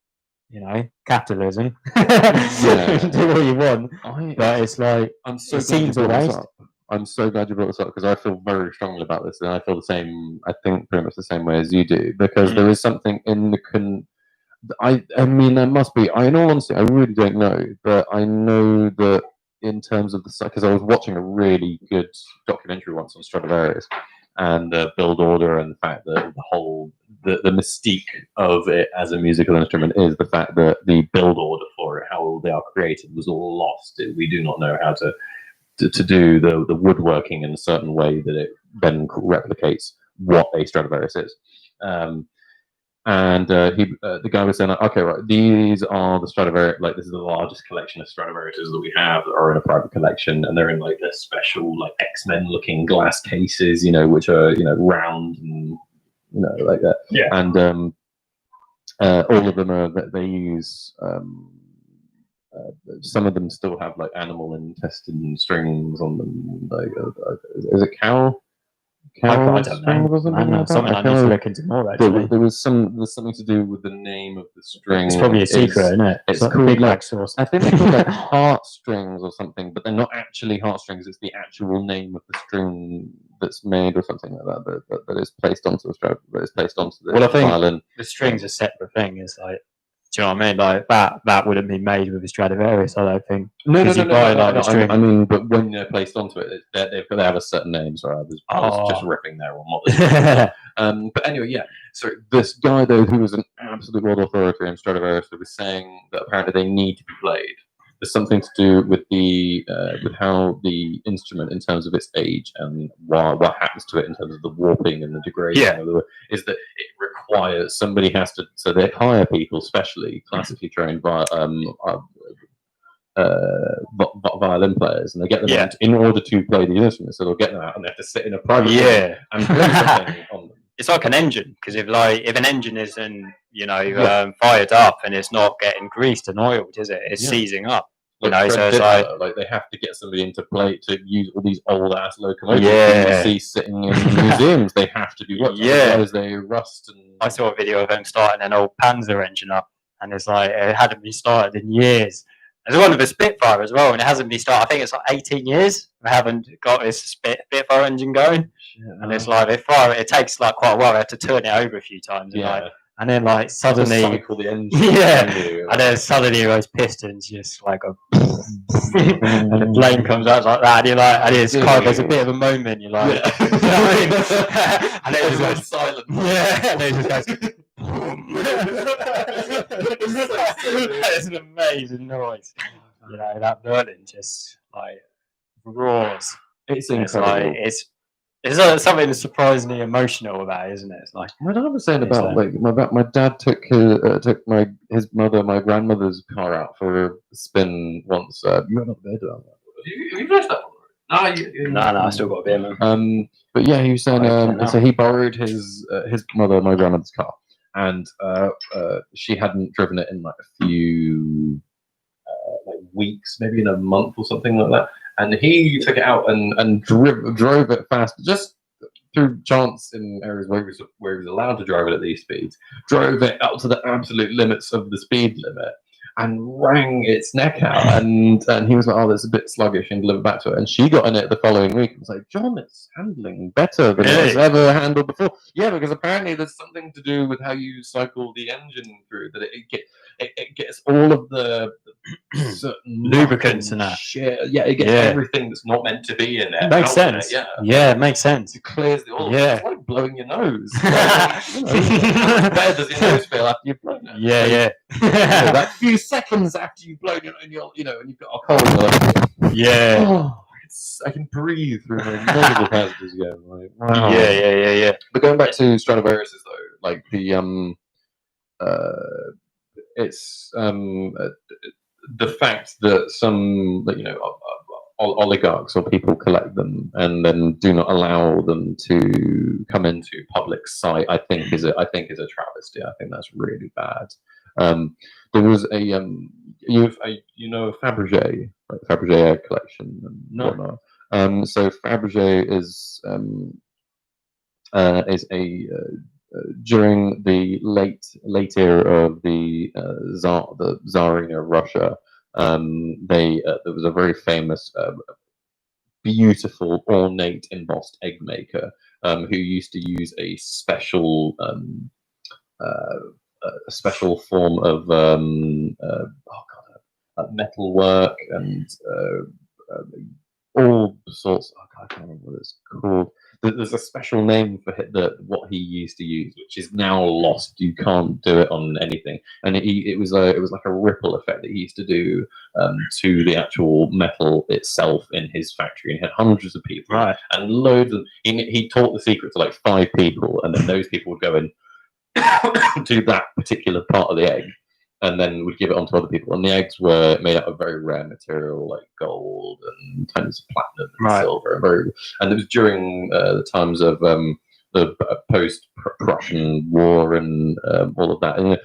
You know, capitalism. Do what you want, but it's like I'm so it glad you seems a brought this waste. up. I'm so glad you brought this up because I feel very strongly about this, and I feel the same. I think pretty much the same way as you do, because there is something in the I mean, there must be. In all honesty, I really don't know, but I know that in terms of the because I was watching a really good documentary once on Stradivarius and build order, and the fact that the whole the mystique of it as a musical instrument is the fact that the build order for it, how they are created, was all lost. We do not know how to do the woodworking in a certain way that it then replicates what a Stradivarius is. The guy was saying, okay, right, these are the Stradivarius, like this is the largest collection of Stradivariuses that we have that are in a private collection, and they're in like their special like X-Men looking glass cases, which are round and like that. Yeah. And all of them are they use. Some of them still have like animal intestine strings on them. Like, is it cow? I don't know. Something I need to look into more. Actually, there's something to do with the name of the string. It's probably a secret, isn't it? It's like called big like source. I think they're called like heartstrings or something, but they're not actually heartstrings. It's the actual name of the string that's made or something like that. That is placed onto the string. That is placed onto the violin. The string's a separate thing. It's like. Do you know what I mean? Like that wouldn't be made with a Stradivarius, I don't think. No. I mean, but when they're placed onto it, they have a certain name. Sorry, I was just ripping there on what. But anyway, yeah. So this guy though, who was an absolute world authority in Stradivarius, was saying that apparently they need to be played. There's something to do with the with how the instrument, in terms of its age, and what happens to it in terms of the warping and the degrading. Yeah. Is that it requires somebody has to. So they hire people, specially classically trained violin players, and they get them in order to play the instrument. So they'll get them out, and they have to sit in a private room and play something on them. It's like an engine, because if an engine isn't fired up and it's not getting greased and oiled, is it? It's seizing up. So it's like they have to get somebody into play to use all these old ass locomotives you see sitting in museums. They have to do work, otherwise they rust. And I saw a video of them starting an old Panzer engine up, and it's like it hadn't been started in years. There's one of a Spitfire as well, and it hasn't been started. I think it's like 18 years. We haven't got this Spitfire engine going, and it's like it takes like quite a while. They have to turn it over a few times, and then like suddenly, cycle the engine, and then suddenly those pistons just like and the flame comes out like that, and you're like, and it's kind of, there's a bit of a moment, you're like, and then it just goes silent, and then it just goes. It's an amazing noise. That burning just like roars. It's incredible. It's something surprisingly emotional about it, isn't it? It's like my dad was saying about like my dad took his my grandmother's car out for a spin once. You went up there, done that? You finished that one? No, I still got a bit, man. But yeah, he was saying so he borrowed his mother, my grandmother's car, and she hadn't driven it in like a few like weeks, maybe in a month or something like that. And he took it out and drove it fast, just through chance in areas where he was allowed to drive it at these speeds. Drove it up to the absolute limits of the speed limit and wrang its neck out. And he was like, "Oh, that's a bit sluggish," and delivered back to her. And she got in it the following week and was like, "John, it's handling better than it's ever handled before." Yeah, because apparently there's something to do with how you cycle the engine through, that it gets all of the certain lubricants and that. Yeah, it gets everything that's not meant to be in there. Makes sense. It makes sense. It clears the oil. Yeah. It's like blowing your nose. How bad does your nose feel after you've blown it? Yeah. That few seconds after you've blown it, and you've got a cold. I can breathe through multiple passages again. Like, wow. Yeah. But going back to Stradivarius's though, like the it's the fact that some oligarchs or people collect them and then do not allow them to come into public sight, I think is a travesty. I think that's really bad. There was a Fabergé, like Fabergé egg collection and whatnot. So Fabergé is during the late era of the Tsarina Russia. There was a very famous, beautiful, ornate, embossed egg maker who used to use a special form of metal work and all sorts. I can't remember what it's called. There's a special name for what he used to use, which is now lost. You can't do it on anything. And it was like a ripple effect that he used to do to the actual metal itself in his factory. And he had hundreds of people, and loads of. He taught the secret to like 5 people, and then those people would go and do that particular part of the egg, and then would give it on to other people. And the eggs were made out of very rare material, like gold and tons of platinum and silver. And it was during the times of the post-Prussian War and all of that. And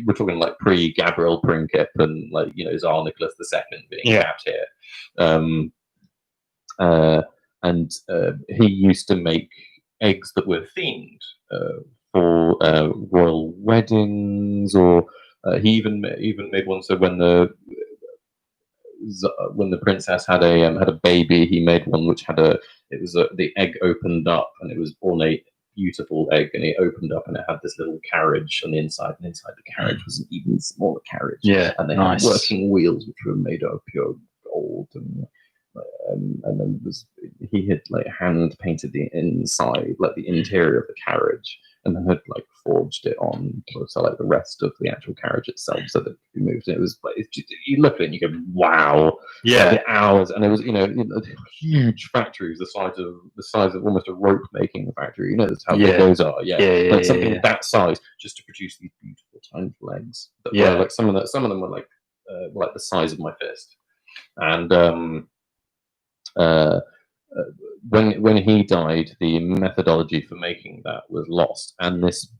we're talking like pre-Gabriel Princip and like Tsar Nicholas II being capped here. And he used to make eggs that were themed for royal weddings, or he even made one. So when the princess had a baby, he made one which had the egg opened up, and it was ornate, beautiful egg, and it opened up and it had this little carriage on the inside, and inside the carriage was an even smaller carriage. And they had working wheels which were made of pure gold, and then he had like hand painted the inside, like the interior of the carriage, and then had like forged it on so like the rest of the actual carriage itself so that it could be moved. And it was like, you look at it and you go, wow, the hours. And it was huge factories the size of almost a rope making factory. That's how big those are. Like something that size just to produce these beautiful tiny eggs that were like some of them were like the size of my fist. And when he died, the methodology for making that was lost, and this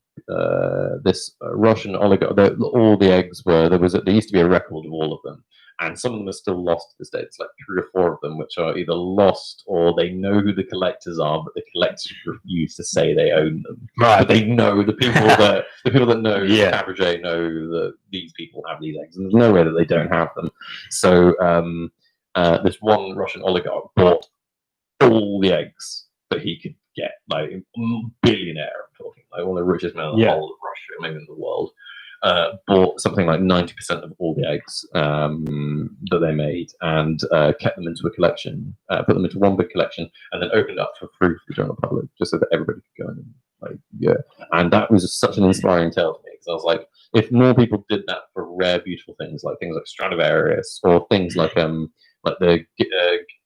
Russian oligarch, all the eggs were there used to be a record of all of them, and some of them are still lost to this day. It's like 3 or 4 of them which are either lost or they know who the collectors are, but the collectors refuse to say they own them. But they know the people that know Fabergé know that these people have these eggs, and there's no way that they don't have them. So this one Russian oligarch bought all the eggs that he could get, like billionaire, I'm talking, like one of the richest men in the whole of Russia, maybe in the world, bought something like 90% of all the eggs that they made, and kept them into a collection, put them into one big collection, and then opened up for free for the general public, just so that everybody could go in and and that was just such an inspiring tale to me, because I was like, if more people did that for rare, beautiful things like Stradivarius, or things like the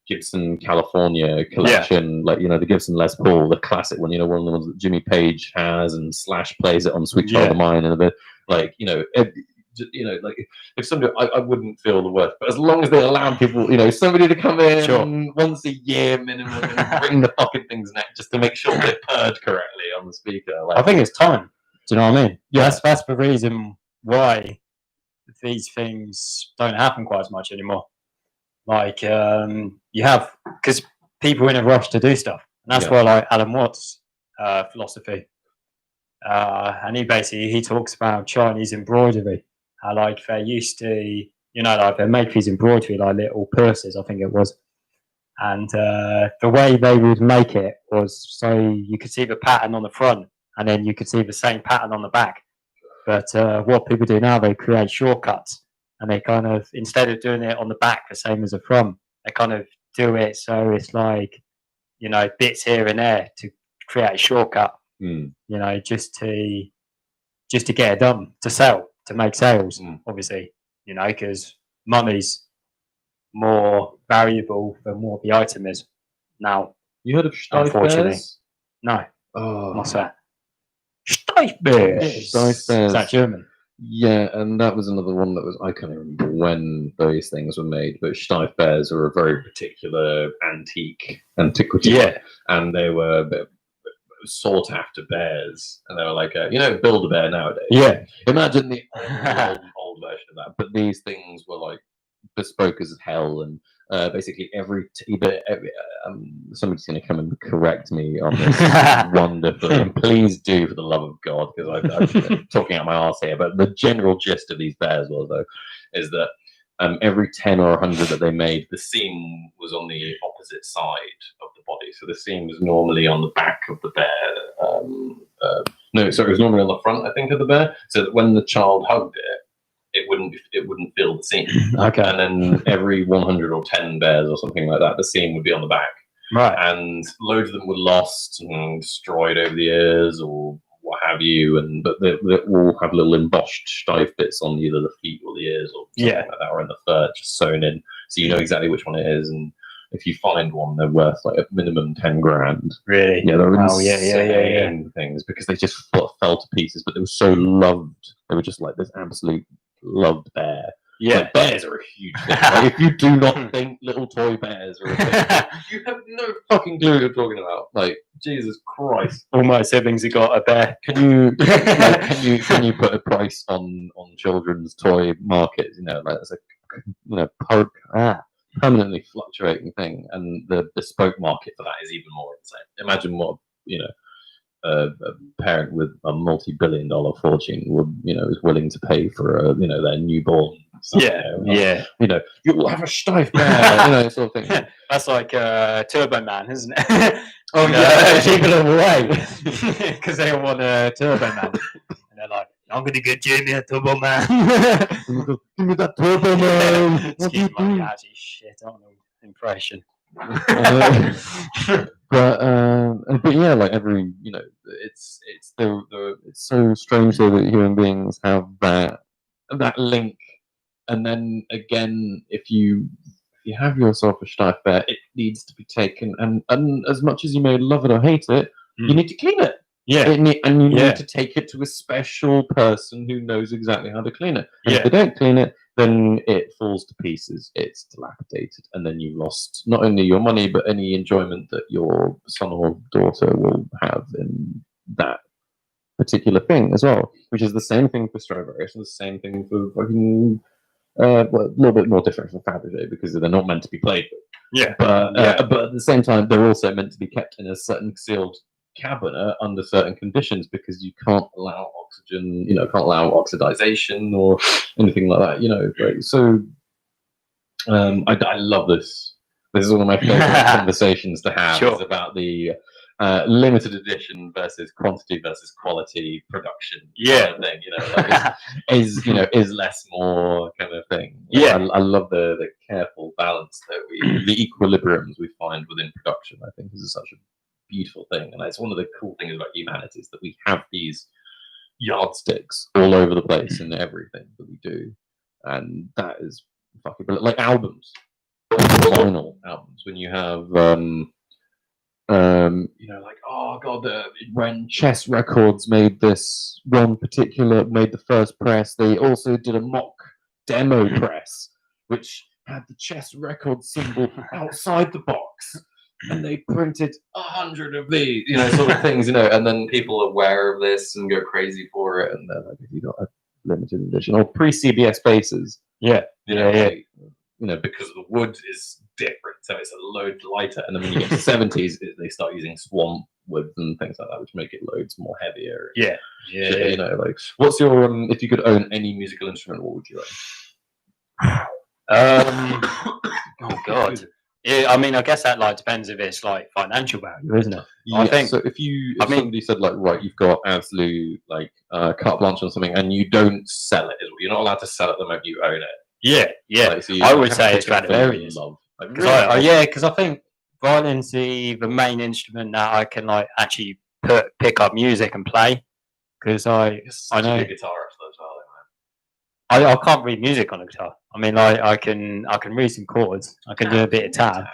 Gibson California collection, like the Gibson Les Paul, the classic one, one of the ones that Jimmy Page has, and Slash plays it on Sweet Child of Mine, and a bit like like if somebody, I wouldn't feel the worst, but as long as they allow people, somebody to come in once a year minimum and bring the fucking things next, just to make sure they're purred correctly on the speaker. I think it's time. Do you know what I mean? That's the reason why these things don't happen quite as much anymore. Like you have, because people are in a rush to do stuff, and that's why like Alan Watts' philosophy, and he talks about Chinese embroidery, how like they used to, like they make these embroidery like little purses, I think it was, and the way they would make it was so you could see the pattern on the front, and then you could see the same pattern on the back. But what people do now, they create shortcuts. And they kind of, instead of doing it on the back the same as the front, they kind of do it so it's like, bits here and there to create a shortcut. Just to get it done, to sell, to make sales, obviously. Because money's more valuable than what the item is now. You heard of unfortunately? No. Oh, What's that? Steiffbeers. Is that German? Yeah, and that was another one that was, I can't remember when those things were made, but Steiff bears are a very particular antiquity. Yeah. And they were sought after bears, and they were like, Build a Bear nowadays. Yeah. Imagine the old version of that. But these things were like bespoke as hell, and basically somebody's going to come and correct me on this wonderfully, and please do, for the love of God, because I'm talking out my arse here. But the general gist of these bears is that every 10 or 100 that they made, the seam was on the opposite side of the body. So the seam was normally on the back of the bear. It was normally on the front, I think, of the bear, so that when the child hugged it wouldn't feel the seam. Okay. And then every 100 or 10 bears or something like that, the seam would be on the back. Right. And loads of them were lost and destroyed over the years, or what have you, but they all have little embossed Steiff bits on either the feet or the ears or something like that, or in the fur, just sewn in, so you know exactly which one it is. And if you find one, they're worth like a minimum 10 grand. Really? Yeah, they're insane things, because they just fell to pieces, but they were so loved. They were just like this absolute loved bear. Yeah. Like, bears are a huge thing. Like, if you do not think little toy bears are a thing, you have no fucking clue what you're talking about. Like, Jesus Christ. All my siblings have got a bear. Can you put a price on children's toy markets? It's a permanently fluctuating thing, and the bespoke market for that is even more insane. Imagine what a parent with a multi-billion-dollar fortune is willing to pay for their newborn son. You will have a Steiff bear, sort of thing. That's like Turbo Man, isn't it? Keep it away, because they all want a Turbo Man, and they're like, I'm gonna get Jamie a Turbo Man. Give me that Turbo Man. Excuse my actually shit on the impression. But yeah, like every it's so strange though that human beings have that link, and then again, if you have yourself a Steiff bear, it needs to be taken, and as much as you may love it or hate it, you need to clean it. Yeah, and you need to take it to a special person who knows exactly how to clean it. And if they don't clean it, then it falls to pieces. It's dilapidated, and then you've lost not only your money but any enjoyment that your son or daughter will have in that particular thing as well. Which is the same thing for Stradivarius, and the same thing for fucking a little bit more different from Fabergé, because they're not meant to be played with. Yeah, but at the same time, they're also meant to be kept in a certain sealed cabinet under certain conditions, because you can't allow oxygen, can't allow oxidization or anything like that, right? So I love this. This is one of my favorite conversations to have. Sure. Is about the limited edition versus quantity versus quality production kind of thing, is less more kind of thing. I love the careful balance that the equilibriums we find within production. I think this is such a beautiful thing, and it's one of the cool things about humanity is that we have these yardsticks all over the place in everything that we do, and that is fucking brilliant. Like albums, vinyl albums, when you have oh god, when Chess Records made this one made the first press, they also did a mock demo press which had the Chess Records symbol outside the box. And they printed 100 of these, sort of things, and then people are aware of this and go crazy for it, and they're like, "Have you got a limited edition or pre-CBS bases?" Because the wood is different, so it's a load lighter. And then when you get to the 70s, they start using swamp wood and things like that, which make it loads more heavier. What's your if you could own any musical instrument, what would you own? Oh God. Yeah, I mean, I guess that depends if it's financial value, isn't it? I think so. If somebody said right, you've got absolute carte blanche on something, and you don't sell it, you're not allowed to sell it the moment you own it. So I would say it's Stradivarius. Because I think violin's the main instrument that I can actually pick up music and play. Because I know guitarist as well. I can't read music on a guitar. I mean, I can read some chords. I can do a bit of tab.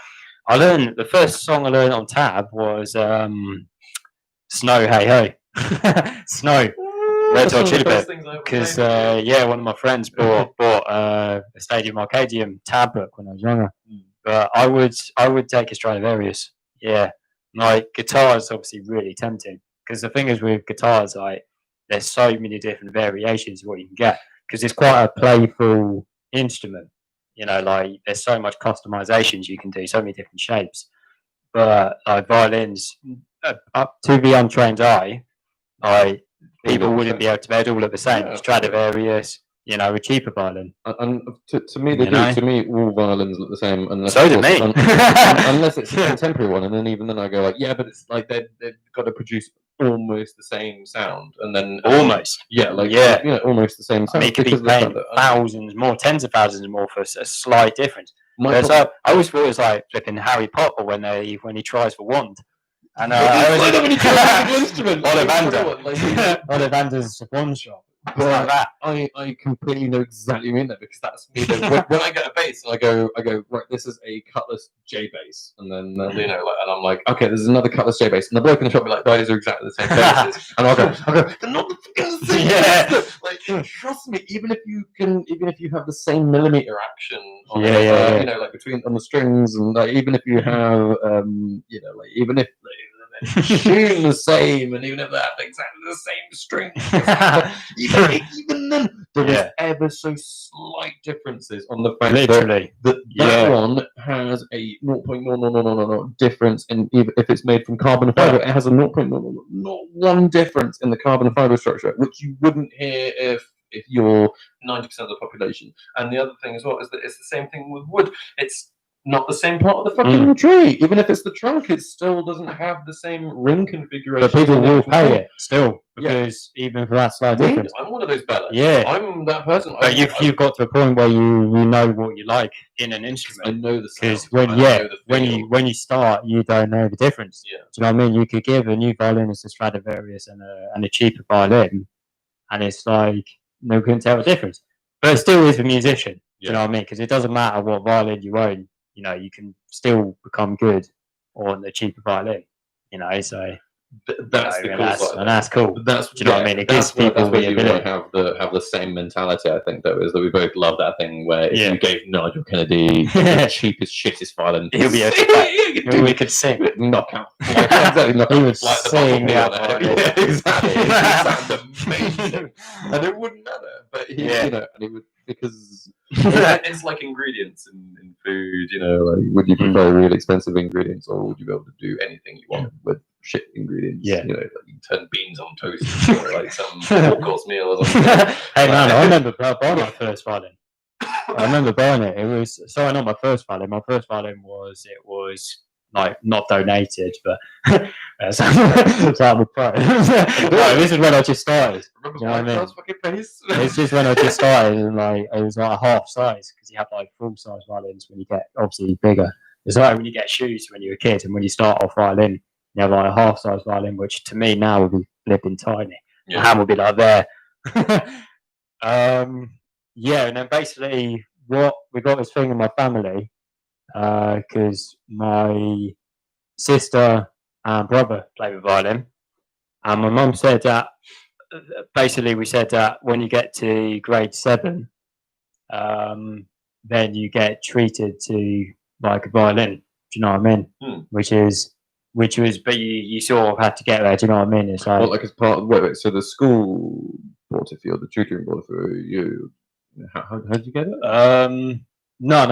The first song I learned on tab was Snow Hey Ho. Snow. Red Hot That's Chili one of the Peppers. best things I ever Because played. yeah, one of my friends bought a Stadium Arcadium tab book when I was younger. But I would take a Stradivarius. Yeah, like guitars, obviously really tempting. Because the thing is with guitars, like there's so many different variations of what you can get. Because it's quite a playful instrument. You know, like there's so much customizations you can do, so many different shapes. But like violins, up to the untrained eye, like people wouldn't be able to. They'd all look the same. Yeah, Stradivarius, you know, a cheaper violin. And to me, they You do. know? To me, all violins look the same, unless So of do course, me. unless it's a contemporary one, and then even then I go like, yeah, but it's like they've got to produce almost the same sound, and then Almost. yeah, like Yeah. almost the same I sound. mean, it could be because of the fact paying that, thousands more, tens of thousands more for a slight difference. my Whereas problem- I always thought it was like flipping Harry Potter when he tries for wand. And It's like that when you try a musical instrument, Ollivander. like, Ollivander's one shot. It's But like that. I completely know exactly what you mean there, because that's me. When I get a bass, I go right. This is a Cutlass J bass, and then you know, like, and I'm like, okay, there's another Cutlass J bass, and the bloke in the shop will be like, those are exactly the same basses, and I'll go, they're not the fucking same. Yeah. Like, trust me, even if you have the same millimeter action on Yeah, it, yeah. you know, like between on the strings, and like, even if you have, you know, like even if tune the same, and even if they have exactly the same string, even then, there is ever so slight differences on the fact Literally. that one has a 0.000 difference in, if it's made from carbon fiber, it has a 0.001 difference in the carbon fiber structure, which you wouldn't hear if you're 90% of the population. And the other thing as well is that it's the same thing with wood. It's not the same part of the fucking tree. Even if it's the trunk, it still doesn't have the same ring configuration. But people will pay it still, because even for that slight difference. I'm one of those bellas. Yeah. I'm that person. But you've got to a point where you know what you like in an instrument. I know the sound. Because when you start, you don't know the difference. Yeah. Do you know what I mean? You could give a new violinist a Stradivarius and a cheaper violin, and it's like no couldn't tell the difference. But it still is a musician. Do you know what I mean? Because it doesn't matter what violin you own. You know, you can still become good on the cheaper violin. You know, so that's the cool side. And that's cool. Do you know what I mean? It gives people the ability. Have the same mentality. I think though is that we both love that thing where if you gave Nigel Kennedy the cheapest, shittest violin, he'll be okay. We could sing, knock out. He would sing that. Exactly. It would sound amazing, and it wouldn't matter. But you know, and it would, because it's like ingredients in food. You know, like, would you prefer really expensive ingredients, or would you be able to do anything you want with shit ingredients? Yeah. You know, like you turn beans on toast, or like some four-course meal or something. Hey man, I remember buying my first violin. I remember buying it. It was not my first violin. My first violin was like not donated, but so I'm a pro. No, this is when I just started. You know what I mean? It's just when I just started, and like it was like a half size, because you have like full size violins when you get obviously bigger. It's like when you get shoes when you're a kid, and when you start off violin, you have like a half size violin, which to me now would be flipping tiny. My hand would be like there. Yeah, and then basically what we got this thing in my family, because my sister and brother play the violin, and my mum said that basically we said that when you get to grade 7, then you get treated to like a violin. Do you know what I mean? Which was, but you sort of had to get there. Do you know what I mean? It's like, well, like as part of wait, so the school bought it for you, or the tutoring bought it for you. How did you get it? No,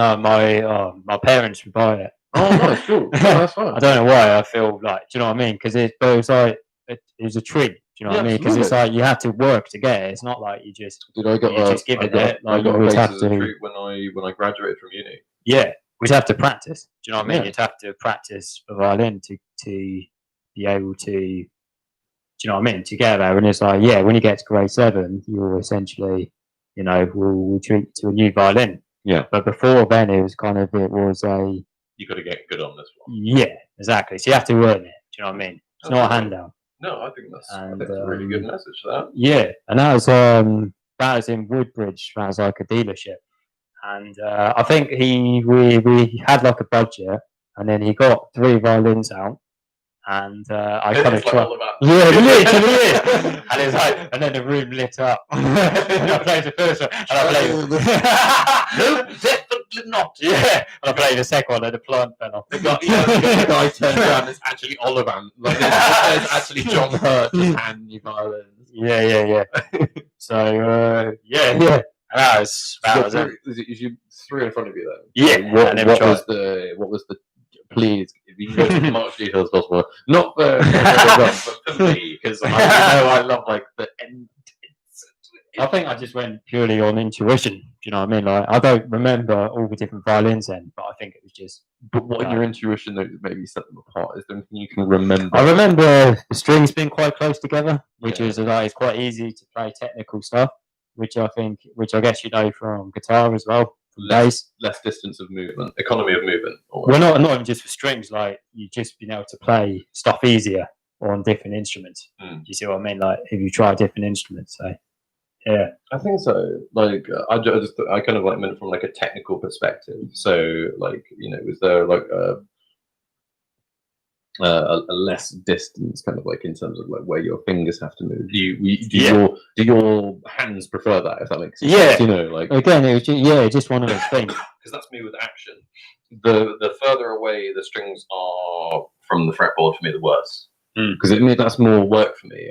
my parents would buy it. Oh, nice, cool. Oh, that's fine. I don't know why I feel like, do you know what I mean? Because it was like it was a treat. Do you know what I mean? Because it's like you have to work to get it. It's not like you just just give it. Like you always have to. Treat when I graduated from uni. Yeah, we'd have to practice. Do you know what I mean? You'd have to practice the violin to be able to. Do you know what I mean? To get there, and it's like, yeah, when you get to grade 7, you're essentially, you know, we'll treat you to a new violin. Yeah. But before then, it was you got to get good on this one. Yeah, exactly. So you have to earn it. Do you know what I mean? It's not a handout. No, I think that's a really good message for that. Yeah, and that was in Woodbridge. That was like a dealership, and I think we had like a budget, and then he got 3 violins out, and I kind of It's like tried. all about. Yeah, literally is. And it's like, and then the room lit up. And I played the first one, and I played. No, definitely not. Yeah, and I played the second one, and the plant fell off. The guy turns around. It's actually Oliver. Like there's actually John Hurt just handing you violins. Yeah. So yeah. That was Is you three in front of you then? Yeah, So I never tried. what was the? Please, if you can go into as much detail as possible. Not for everyone else, but for me, because I love like the end. I think I just went purely on intuition. Do you know what I mean? Like I don't remember all the different violins then, but I think it was just. But what in your intuition that maybe set them apart? Is there anything you can remember? I remember the strings being quite close together, which is like it's quite easy to play technical stuff, which I guess you know from guitar as well, from bass. Less distance of movement, economy of movement. Well, not even just for strings. Like you just being able to play stuff easier on different instruments. You see what I mean? Like if you try different instruments, so. Yeah, I think so. Like, I kind of like meant from like a technical perspective. So, like, you know, was there like a less distance, kind of like in terms of like where your fingers have to move? Do your hands prefer that? If that makes sense. Yeah, you know, like again, it was just one of those things. Because that's me with action. The further away the strings are from the fretboard, for me, the worse. Because that's more work for me.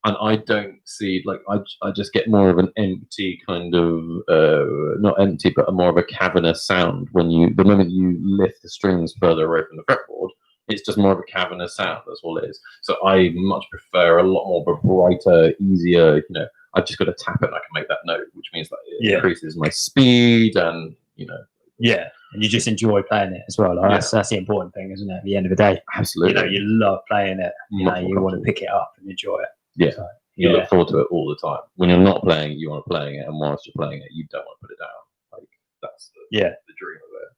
I don't see, like, I just get more of an empty kind of, not empty, but more of a cavernous sound the moment you lift the strings further away from the fretboard, it's just more of a cavernous sound, that's all it is. So I much prefer a lot more of a brighter, easier, you know, I've just got to tap it and I can make that note, which means that it increases my speed and, you know. Yeah, and you just enjoy playing it as well. Like, that's the important thing, isn't it, at the end of the day? Absolutely. You know, you love playing it, you want to pick it up and enjoy it. Yeah. So, you look forward to it all the time. When you're not playing, you want to playing it, and whilst you're playing it, you don't want to put it down. Like that's the dream of it.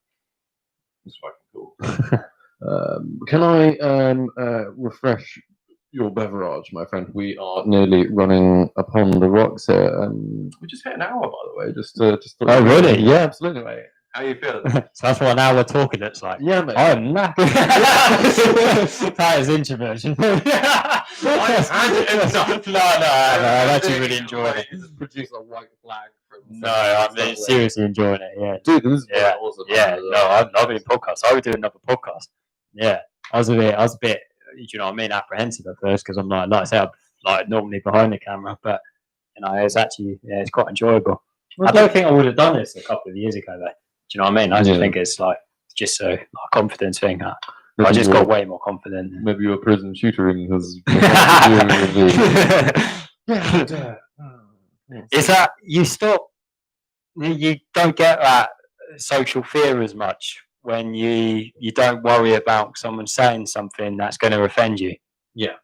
It's fucking cool. Can I refresh your beverage, my friend? We are nearly running upon the rocks here. We just hit an hour, by the way. Oh, really? Yeah, absolutely, mate. How are you feeling? So that's what an hour talking looks like. Yeah, mate. I'm knackered. That is introversion. No, I'm actually really enjoying it. Produce a white flag from. No, I'm seriously enjoying it. Yeah, dude, this is awesome. Yeah, no, I'm doing podcasts. I would do another podcast. Yeah, I was a bit, you know what I mean, apprehensive at first because I'm like I say, I'm like normally behind the camera, but you know, it's actually it's quite enjoyable. I don't think I would have done this a couple of years ago, though. Do you know what I mean? I just think it's like just a confidence thing. I just got way more confident. Maybe your prison tutoring has. Is that you stop? You don't get that social fear as much when you don't worry about someone saying something that's going to offend you. Yeah,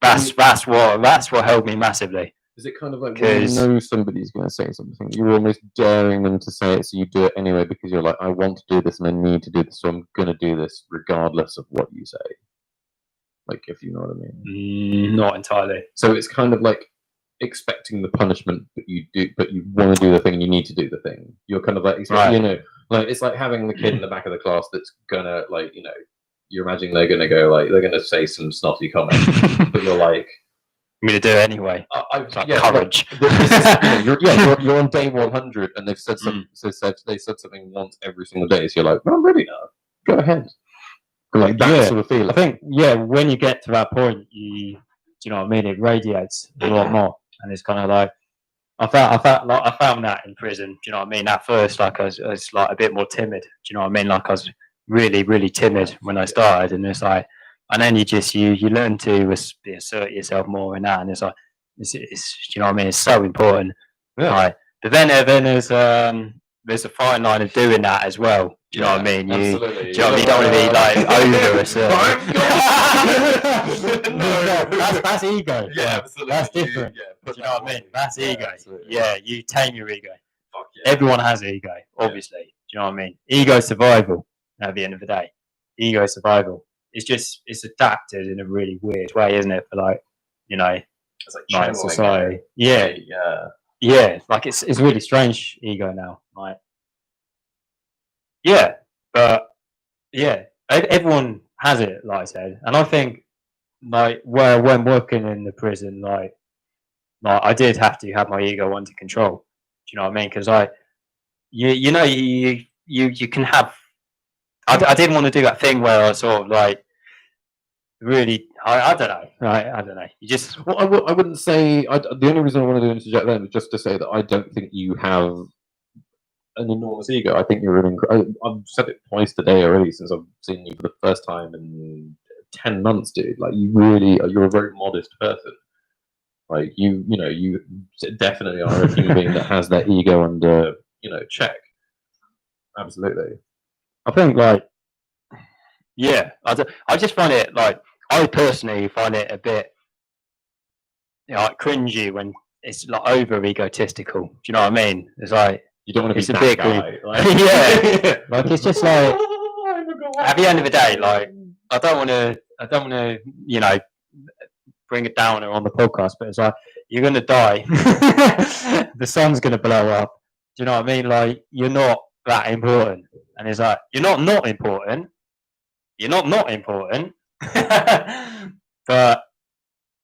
that's what helped me massively. Is it kind of like when you know somebody's going to say something, you're almost daring them to say it, so you do it anyway because you're like, I want to do this and I need to do this, so I'm going to do this regardless of what you say. Like, if you know what I mean. Not entirely. So it's kind of like expecting the punishment, but you want to do the thing and you need to do the thing. You're kind of like, you know, like it's like having the kid in the back of the class that's gonna, like, you know, you're imagining they're going to go, like, they're going to say some snotty comment, but you're like, I'm going to do it anyway. Courage. You're on day 100, and they've said something. They said something once every single day. So you're like, well, I'm ready now. Go ahead. Like that sort of feeling. I think, when you get to that point, do you know what I mean? It radiates a lot more, and it's kind of like I found that in prison. Do you know what I mean? At first, like I was like a bit more timid. Do you know what I mean? Like I was really, really timid when I started, and it's like. And then you learn to assert yourself more in that, and it's like it's you know what I mean. It's so important. Yeah. Right. But then there's a fine line of doing that as well. Do you know what I mean? Absolutely. Do you know what I mean? You don't want to be like over assertive. That's ego. Yeah, absolutely. That's different. Do you know what I mean? That's ego. Absolutely. Yeah, you tame your ego. Fuck yeah. Everyone has ego, obviously. Do you know what I mean? Ego survival. At the end of the day, ego survival. It's adapted in a really weird way, isn't it? For like, you know, it's like society. Yeah. Like it's really strange ego now. Like, but everyone has it, like I said. And I think, like, when working in the prison, like I did have to have my ego under control. Do you know what I mean? Because you can have. I didn't want to do that thing where I sort of like really. I don't know. Right? I don't know. You just. Well, I wouldn't say. The only reason I wanted to interject then was just to say that I don't think you have an enormous ego. I think you're I've said it twice today already since I've seen you for the first time in 10 months, dude. Like you're a very modest person. Like you definitely are a human being that has that ego under check. Absolutely. I think like. Yeah, I just find it like I personally find it a bit like cringy when it's like over egotistical. Do you know what I mean? It's like you don't want to be it's a that bit guy. Like, yeah, like it's just like at the end of the day, like I don't want to bring it down on the podcast, but it's like you're gonna die, the sun's gonna blow up. Do you know what I mean? Like you're not that important, and it's like you're not important. You're not important, but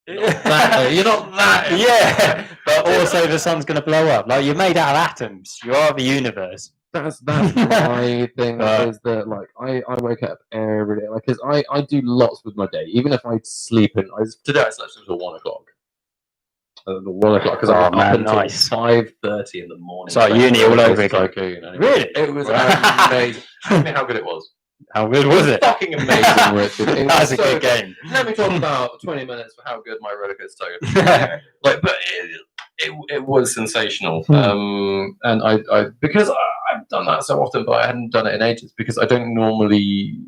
you're not that. Yeah, but also the sun's going to blow up. Like you're made out of atoms. You are the universe. That's my thing. Is that like I wake up every day, like because I do lots with my day. Even if I sleep today I slept until 1 o'clock. 1 o'clock because I was up until 5:30 in the morning. It's like uni all over again. Really, it was amazing. Tell me how good it was. How good was it? Fucking amazing, Richard. That's a good game. Let me talk about 20 minutes for how good my roller coaster is. But it was sensational. And I because I've done that so often, but I hadn't done it in ages because I don't normally,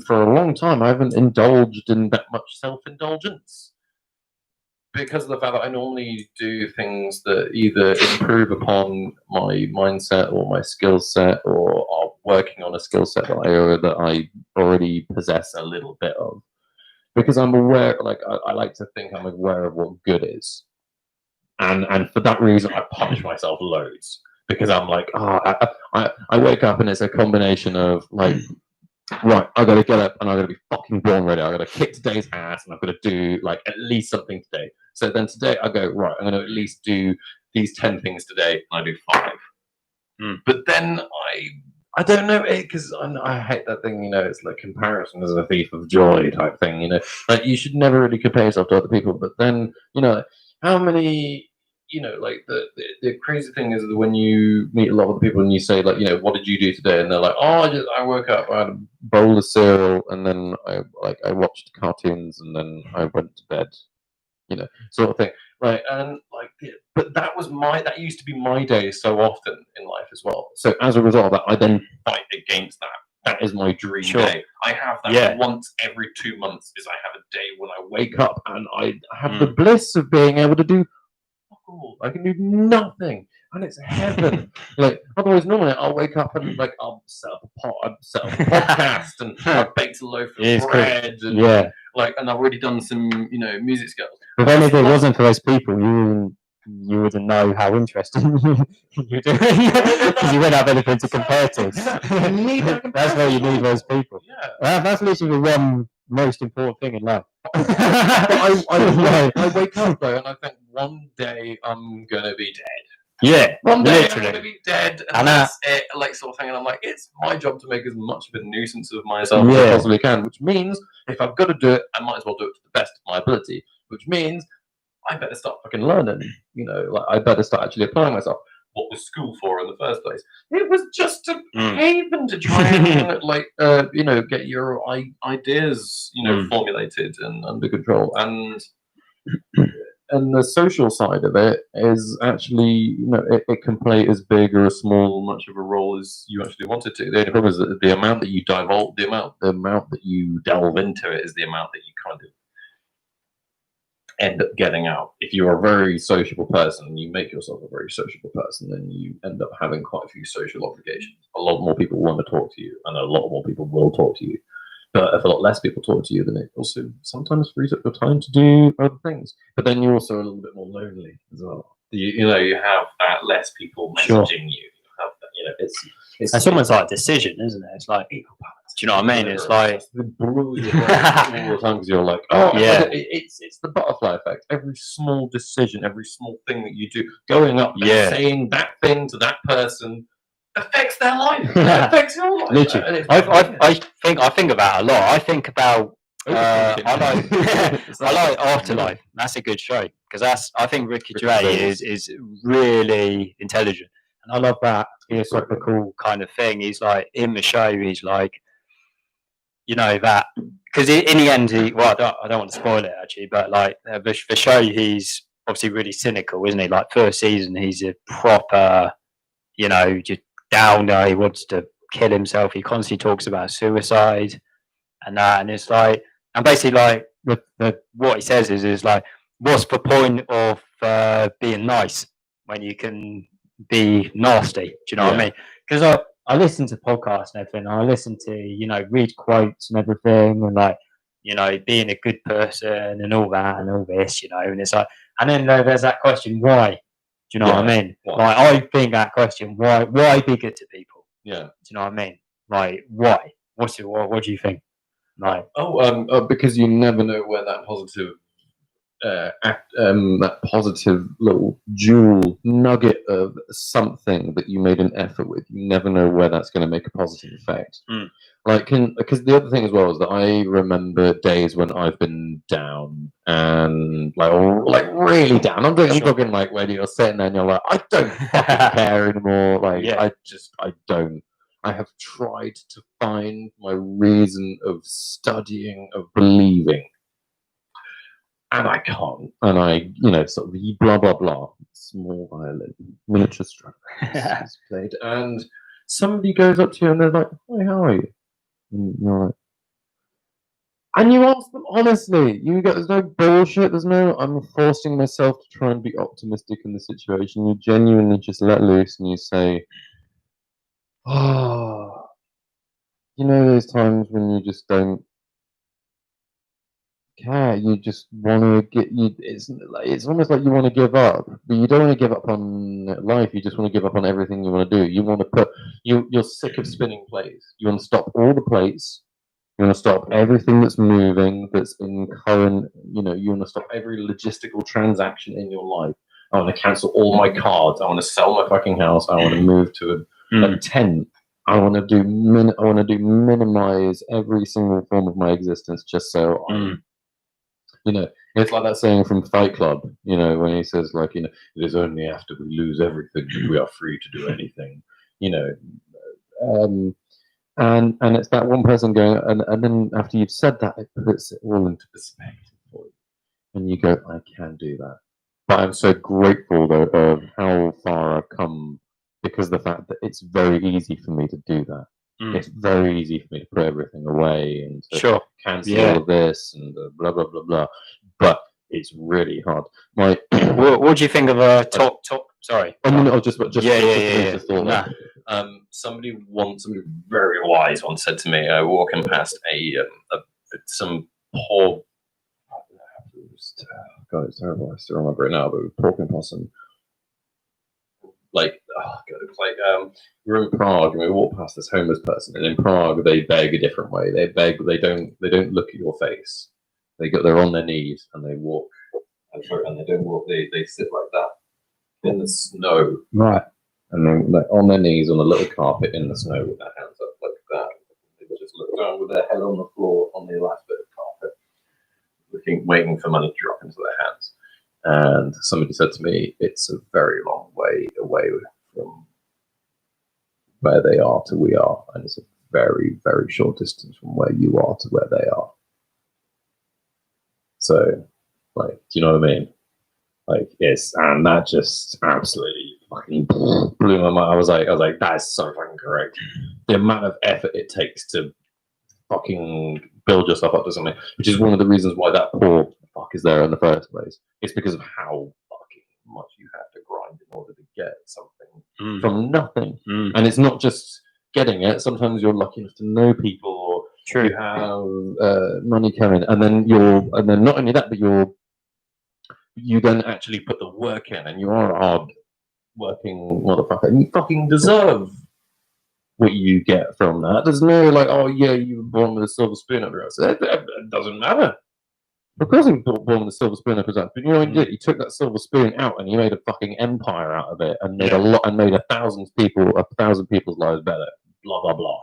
for a long time, I haven't indulged in that much self-indulgence. Because of the fact that I normally do things that either improve upon my mindset or my skill set or are working on a skill set that I already possess a little bit of. Because I'm aware, like, I like to think I'm aware of what good is. And for that reason, I punish myself loads. Because I'm like, I wake up and it's a combination of, like, right, I gotta get up and I gotta be fucking born ready. I gotta kick today's ass and I've gotta do like at least something today. So then today I go, right, I'm gonna at least do these 10 things today and I do 5. But then I don't know it because I hate that thing, it's like comparison is a thief of joy type thing, like you should never really compare yourself to other people. But then, how many like the crazy thing is that when you meet a lot of people and you say like, what did you do today? And they're like, oh, I woke up, I had a bowl of cereal, and then I watched cartoons, and then I went to bed, sort of thing. Right, and like, but that used to be my day so often in life as well. So as a result of that, I then fight against that. That is my dream day. I have that once every 2 months. Is I have a day when I wake up and I have the bliss of being able to do. I can do nothing, and it's heaven. Like otherwise, normally I'll wake up and like I'll set up a podcast, and I've baked a loaf of bread, and and I've already done some music skills. But then if it wasn't for those people, you wouldn't know how interesting you're doing because you wouldn't have anything to compare to. That's why you need those people. Yeah, that's literally the one most important thing in life. I wake up though, and I think one day I'm gonna be dead. Yeah, one day literally. I'm gonna be dead, and that's it, like sort of thing. And I'm like, it's my job to make as much of a nuisance of myself as I possibly can. Which means if I've got to do it, I might as well do it to the best of my ability. Which means I better start fucking learning. Like I better start actually applying myself. What was school for in the first place? It was just a haven to try and get your ideas, formulated and under control. And the social side of it is actually, it can play as big or as small, much of a role as you actually want it to. The only problem is that the amount that you divulge, the amount that you delve into it is the amount that you kind of end up getting out. If you're a very sociable person and you make yourself a very sociable person, then you end up having quite a few social obligations. A lot more people want to talk to you, and a lot more people will talk to you. But if a lot less people talk to you, then it also sometimes frees up your time to do other things. But then you're also a little bit more lonely as well. You have that less people messaging you. You have that, it's almost like a decision, isn't it? It's like equal balance. you know what I mean? It's like the bruise all the time because you're like, oh Yeah. it's the butterfly effect. Every small decision, every small thing that you do, going up and Yeah. saying that thing to that person affects their life. It affects your life. literally. And it's I think about it a lot. I think about Overthinking. I like Afterlife. That's a good show because I think Ricky Ricky Gervais Gervais. is really intelligent, and I love that philosophical kind of thing. He's like in the show. He's like, you know, that because in the end, I don't want to spoil it actually, but like the show, he's obviously really cynical, isn't he? Like first season, he's a proper, you know, just downer. He wants to kill himself. He constantly talks about suicide and that, and it's like, and basically like what he says is like, what's the point of being nice when you can be nasty? Do you know what I mean? Because I listen to podcasts and everything. And I listen to, you know, read quotes and everything, and like, you know, being a good person and all that and all this, you know. And it's like, and then there's that question, why? Do you know what I mean? Why? Like, I think that question, why be good to people? Yeah. Do you know what I mean? Like, why? What do you think? Like, because you never know where that positive that positive little jewel nugget of something that you made an effort with, you never know where that's going to make a positive effect. Like, because the other thing as well is that I remember days when I've been down and like really down. I'm talking like when you're sitting there and you're like, I don't fucking care anymore. Like, I don't. I have tried to find my reason of studying, of believing. And I can't. And I, you know, sort of blah, blah, blah. Small violin, miniature Stradivarius is played. And somebody goes up to you and they're like, hey, how are you? And you're like, and you ask them honestly. There's no bullshit. There's no, I'm forcing myself to try and be optimistic in the situation. You genuinely just let loose and you say, oh, you know, those times when you just don't care, you just want to it's almost like you want to give up, but you don't want to give up on life. You just want to give up on everything you want to do. You want to put you're sick of spinning plates. You want to stop all the plates. You want to stop everything that's moving, that's in current, you know, you want to stop every logistical transaction in your life. I want to cancel all my cards. I want to sell my fucking house. I want to move to a tent. I want to minimize every single form of my existence just so you know, it's like that saying from Fight Club, you know, when he says, like, you know, it is only after we lose everything that we are free to do anything, you know. And it's that one person going, and then after you've said that, it puts it all into perspective for you. And you go, I can do that. But I'm so grateful, though, of how far I've come because of the fact that it's very easy for me to do that. It's very easy for me to put everything away and to cancel all of this and blah blah blah blah. But it's really hard. What do you think of top? Sorry, I mean, I'll just finish this thought. Nah. Somebody very wise once said to me, walking past some poor. God, it's terrible. I still remember it now. But we were talking about some. Like, oh god, it was like we were in Prague and we walked past this homeless person, and in Prague they beg a different way. They beg. They don't look at your face. They're on their knees and they walk. And they don't walk. They sit like that in the snow. Right. And then like on their knees on a little carpet in the snow with their hands up like that. They just look down with their head on the floor on the last bit of carpet, waiting for money to drop into their hands. And somebody said to me, it's a very long way away from where they are to we are. And it's a very, very short distance from where you are to where they are. So, like, do you know what I mean? Like, and that just absolutely fucking blew my mind. I was like, that is so fucking correct. The amount of effort it takes to fucking build yourself up to something, which is one of the reasons why that poor fuck is there in the first place. It's because of how fucking much you have to grind in order to get something from nothing. And it's not just getting it. Sometimes you're lucky enough to know people, or you have money coming, and then not only that, but you then actually put the work in, and you are a hard working motherfucker, and you fucking deserve what you get from that. There's no like, oh yeah, you were born with a silver spoon up your ass. It doesn't matter. Of course, he was born with a silver spoon up his ass. But you know what he did? He took that silver spoon out and he made a fucking empire out of it, and made made 1,000 people's lives better. Blah blah blah.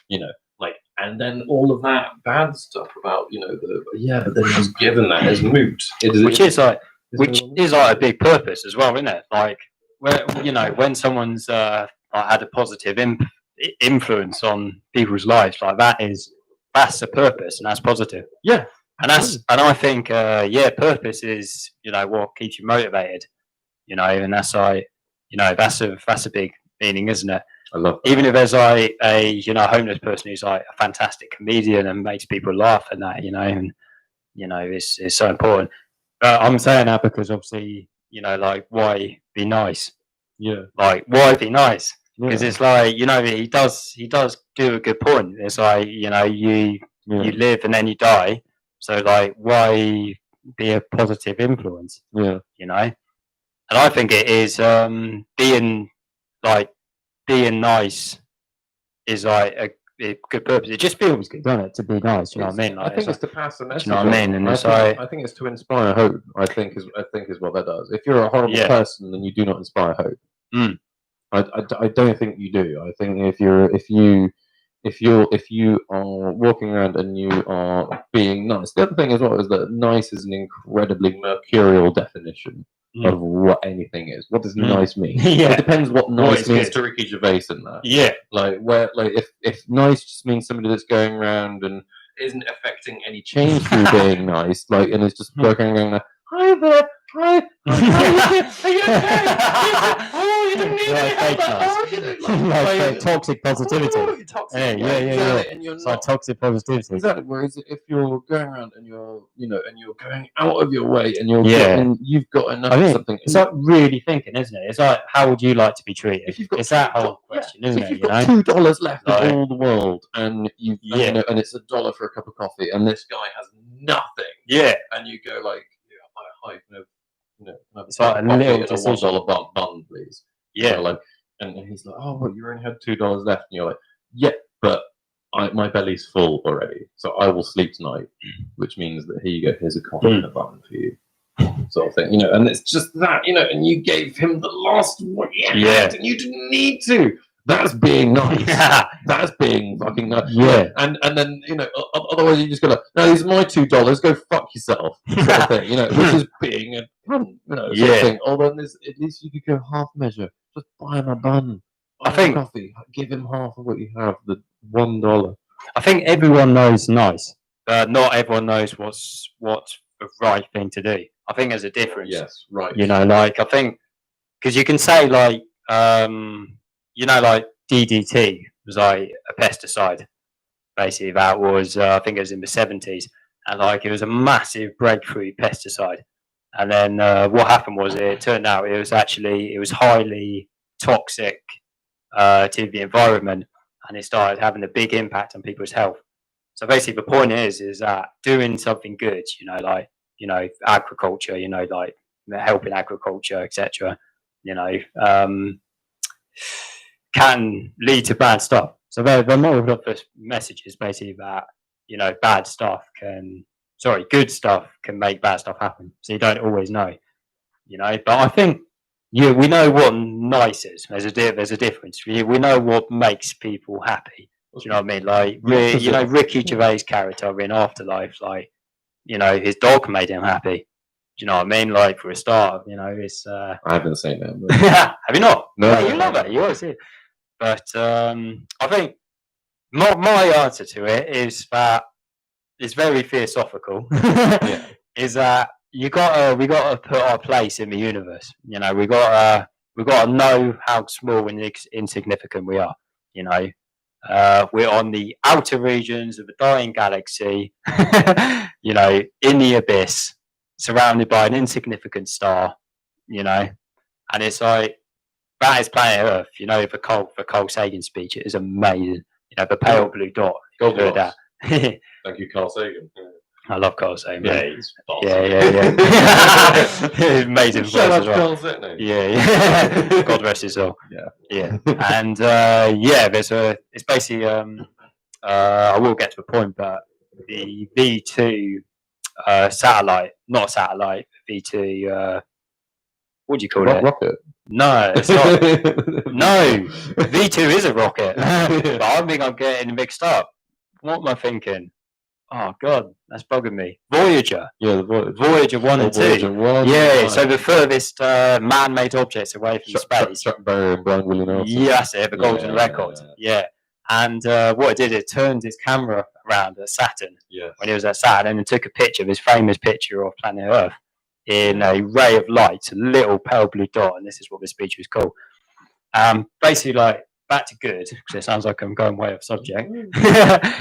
You know, like, and then all of that bad stuff about, you know, but then he was given that as moot. Which is like a big purpose as well, isn't it? Like, where, you know, when someone's had a positive influence on people's lives, like that's the purpose, and that's positive. Yeah. And I think purpose is, you know, what keeps you motivated, you know, and that's like, you know, that's a big meaning, isn't it? I love that. Even if there's like a, you know, homeless person who's like a fantastic comedian and makes people laugh and that, you know, and you know, it's so important. I'm saying that because obviously, you know, like, why be nice? Yeah. Like, why be nice? Because it's like, you know, he does do a good point. It's like, you know, you live and then you die. So like, why be a positive influence? Yeah. You know? And I think it is being nice is like a good purpose. It just feels good, doesn't it, to be nice? You know what I mean? Like, I think it's to pass a message. You know what I mean? And I think it's to inspire hope. I think is what that does. If you're a horrible person, then you do not inspire hope. I don't think you do. I think if you are walking around and you are being nice. The other thing as well is that nice is an incredibly mercurial definition of what anything is. What does nice mean? It depends what nice means to Ricky Gervais in that. Yeah. Like, where, like, if nice just means somebody that's going around and isn't affecting any change through being nice, like, and it's just going around, hi there, hi, are you okay? Oh, you didn't need like toxic positivity. Toxic, and you're it's not like toxic positivity. exactly. Whereas if you're going around and you're, you know, and you're going out of your way and you're getting, you've got enough of something. It's like really thinking, isn't it? It's like, how would you like to be treated? If you've got it's that whole question, isn't it? If you've got $2 left in all the world, and you know, and it's $1 for a cup of coffee, and this guy has nothing, and you go like, hi, it's like a little decision. $1 bun, please. Yeah, so like, and he's like, oh, well, you only had $2 left, and you're like, yeah, but my belly's full already, so I will sleep tonight, which means that here you go, here's a coffee and a bun for you, sort of thing, you know. And it's just that, you know, and you gave him the last one, and you didn't need to. That's being nice. That's being fucking nice. Yeah. And then, you know, otherwise you just go like, no, these are my $2. Go fuck yourself, sort of thing. You know, which is being a cunt, you know, sort of thing. Although at least you could go half measure. Just buy him a bun. I think coffee. Give him half of what you have. The $1. I think everyone knows nice, but not everyone knows what's the right thing to do. I think there's a difference. Yes, right. You know, like, I think because you can say like, you know, like DDT was like a pesticide. Basically, that was I think it was in the 70s, and like it was a massive breakthrough pesticide. And then what happened was it turned out it was highly toxic to the environment, and it started having a big impact on people's health. So basically, the point is that doing something good, you know, like, you know, agriculture, you know, like helping agriculture, etc. You know, can lead to bad stuff. So the moral of the message is basically that, you know, good stuff can make bad stuff happen. So you don't always know, you know. But I think we know what nice is. There's a difference. We know what makes people happy. Do you know what I mean? Like, you know, Ricky Gervais' character in Afterlife, like, you know, his dog made him happy. Do you know what I mean? Like, for a start, you know, it's. I haven't seen that. But... Have you not? No, you love it. You always see it. But I think my answer to it is that it's very philosophical. Is that we gotta put our place in the universe. You know, we gotta know how small and insignificant we are. You know, we're on the outer regions of a dying galaxy. You know, in the abyss, surrounded by an insignificant star. You know, and it's like. That is planet Earth, you know, for Carl Sagan speech. It is amazing. You know, the pale blue dot. God heard that. Thank you, Carl Sagan. I love Carl Say, Yeah, mate. he's Yeah. Amazing voice Shout out as to well. Carl Zetno. Yeah. God rest his soul. Yeah. And it's basically I will get to a point, but the V2 satellite, not satellite, V2 what do you call it? Rocket. No, it's not. No, V2 is a rocket. But I think I'm getting mixed up. What am I thinking? Oh God, that's bugging me. Voyager. Yeah, the Voyager. Voyager 1 and 2. Voyager 1. Yeah, so the furthest man-made objects away from space. Chuck Berry and Brian Willie Nelson. Yes, it, the golden Yeah, record. Yeah. And what it did, it turned his camera around at Saturn when he was at Saturn and took a picture of his famous picture of planet Earth in a ray of light, a little pale blue dot, and this is what the speech was called. Basically, like, back to good, because it sounds like I'm going way off subject,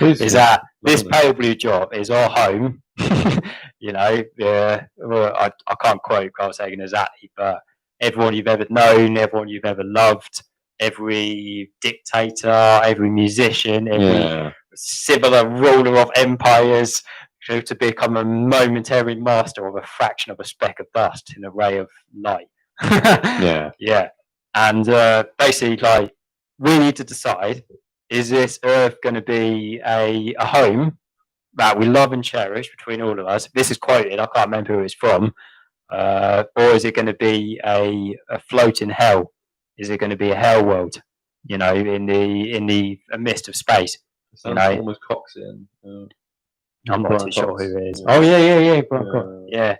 is that this pale blue dot is our home. You know, well, I can't quote Carl Sagan exactly, but everyone you've ever known, everyone you've ever loved, every dictator, every musician, every similar ruler of empires, to become a momentary master of a fraction of a speck of dust in a ray of light. Yeah. And basically, like, we need to decide, is this Earth going to be a home that we love and cherish between all of us? This is quoted, I can't remember who it's from. Or is it going to be a floating hell? Is it going to be a hell world, you know, in the midst of space? You know, almost Coxian. I'm not Brian too sure Cox. who it is. Oh yeah, Brian Cox. Yeah,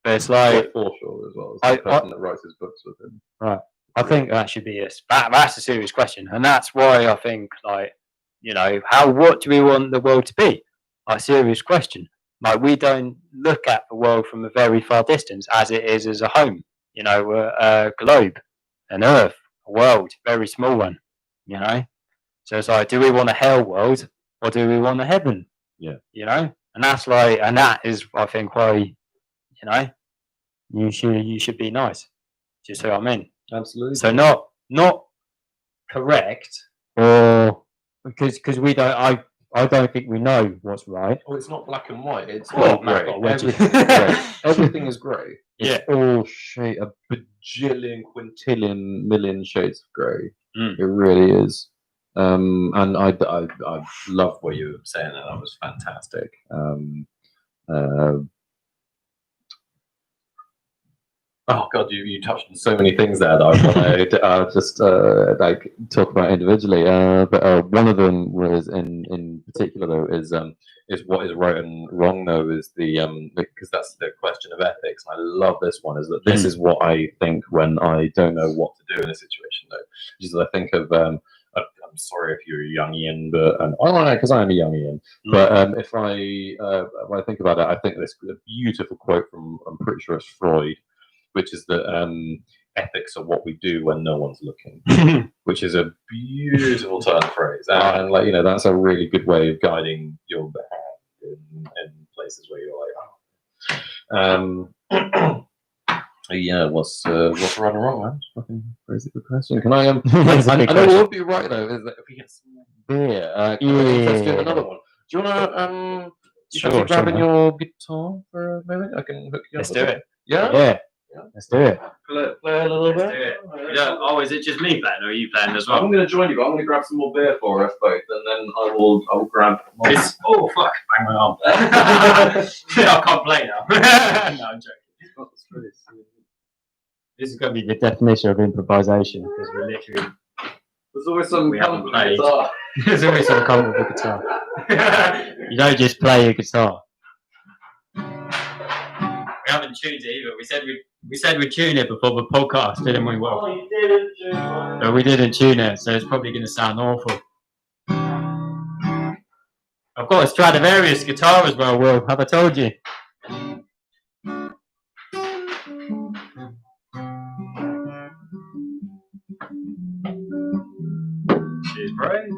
but it's like Forshaw as well. It's the person that writes his books with him. Right. I think that should be that's a serious question, and that's why I think, like, you know, what do we want the world to be? A serious question. Like, we don't look at the world from a very far distance as it is as a home. You know, a globe, an Earth, a world, very small one. You know, so it's like, do we want a hell world or do we want a heaven? Yeah. You know, and that's like, and that is, I think, why, you know, you should be nice. Do you see what I mean? Absolutely. So not correct, or because we don't. I don't think we know what's right. Oh, it's not black and white. It's Well, grey. Everything is grey. It's all shade, a bajillion, quintillion, million shades of grey. It really is. And I love what you were saying. That was fantastic. Oh God, you touched on so many things there that I want to just like talk about individually. But one of them was in particular though is what is right and wrong though, is the because that's the question of ethics. And I love this one, is that this is what I think when I don't know what to do in a situation though. Just I think of I'm sorry if you're a youngian, but because I am a youngian. But if when I think about it, I think this a beautiful quote from, I'm pretty sure it's Freud, which is that ethics are what we do when no one's looking, which is a beautiful turn of phrase, and like, you know, that's a really good way of guiding your behavior in places where you're like, yeah, what's right or wrong, man? Fucking crazy good question. Can I I know what would be right though is that if we get some beer, let's do another one. Do you wanna Sure, grabbing your guitar for a moment? I can hook you up. Let's do it. Yeah. Let's do it. Play a little bit. Let's do it. Yeah. Oh, is it just me playing, or are you playing as well? I'm going to join you, but I'm going to grab some more beer for us both, and then I will grab. Oh fuck! Bang my arm. I can't play now. No, I'm joking. This is going to be the definition of improvisation, because we're literally. There's always some haven't played. There's always some come with a guitar. You don't just play a guitar. We haven't tuned it either. We said we'd tune it before the podcast, didn't we? Well, you didn't tune it. No, we didn't tune it, so it's probably going to sound awful. I've got a Stradivarius guitar as well, Will. Have I told you? Cheers, bro.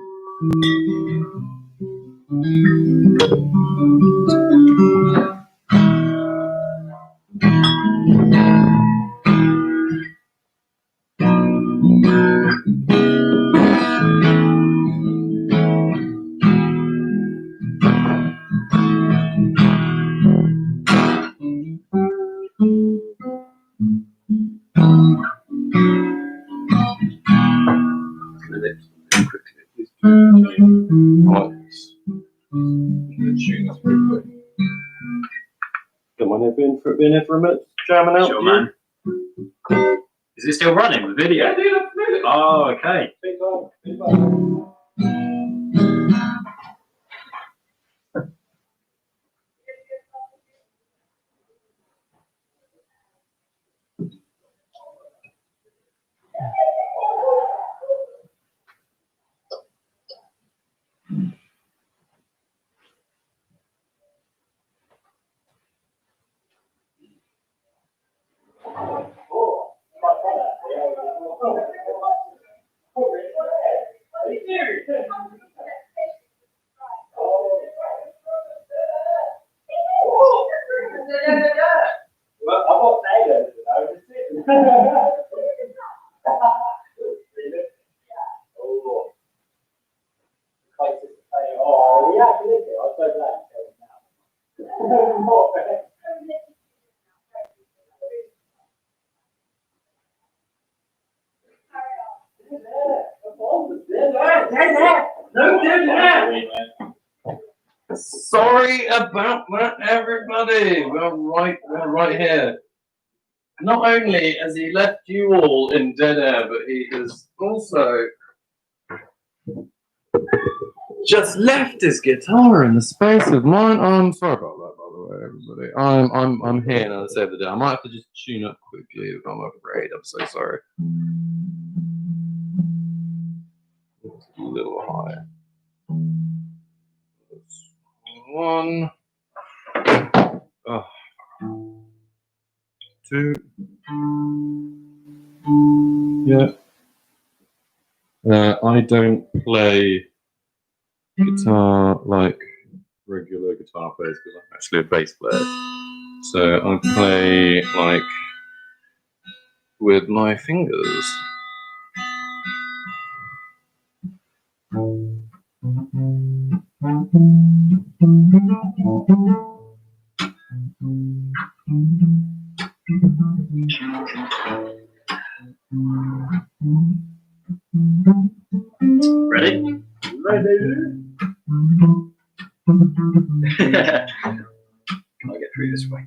for being here for a minute, jamming out. Sure, man. Is it still running, the video? Yeah, dude, absolutely. Oh, okay. Big time, big time. Sorry about that, everybody. We're right here. Not only has he left you all in dead air, but he has also just left his guitar in the space of mine. I'm sorry about that, by the way, everybody. I'm here now to save the day. I might have to just tune up quickly if I'm afraid. I'm so sorry. A little higher. One. Oh. Two. Yeah. I don't play guitar like regular guitar players because I'm actually a bass player. So I play like with my fingers. Ready? Can I get through this way?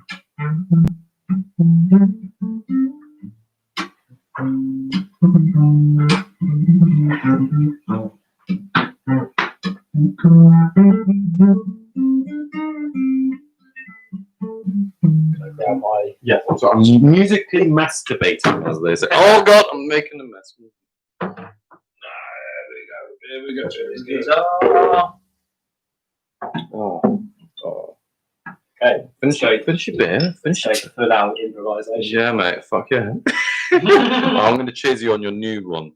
Yeah, so I'm musically masturbating, as they say. Oh God, I'm making a mess. There we go. Oh. Okay, finish your beer. Finish Take the full out improvisation. Yeah, mate. Fuck yeah. I'm going to cheers you on your new one.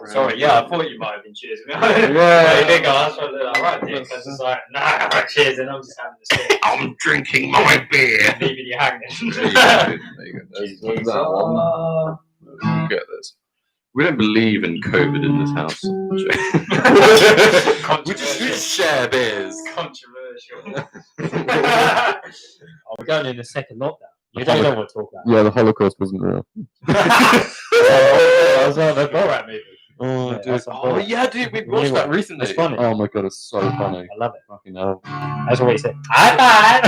Sorry, yeah, I thought you might have been cheers me. Yeah. You did go, that's what I was right, Dick. I was just like, nah, cheers, and I'm just having a sip. I'm drinking my beer. Leaving you hanging. There you go. There's that one. We'll get this. We don't believe in COVID in this house. We just share beers. Controversial. We're going in the second lockdown. You don't know what to talk about. Yeah, the Holocaust wasn't real. That was the Borat movie. Oh, Yeah, dude. that's a Oh yeah, dude, we watched that recently. It's funny. Oh my god, it's so funny. I love it. Fucking hell. That's what he said. Hi,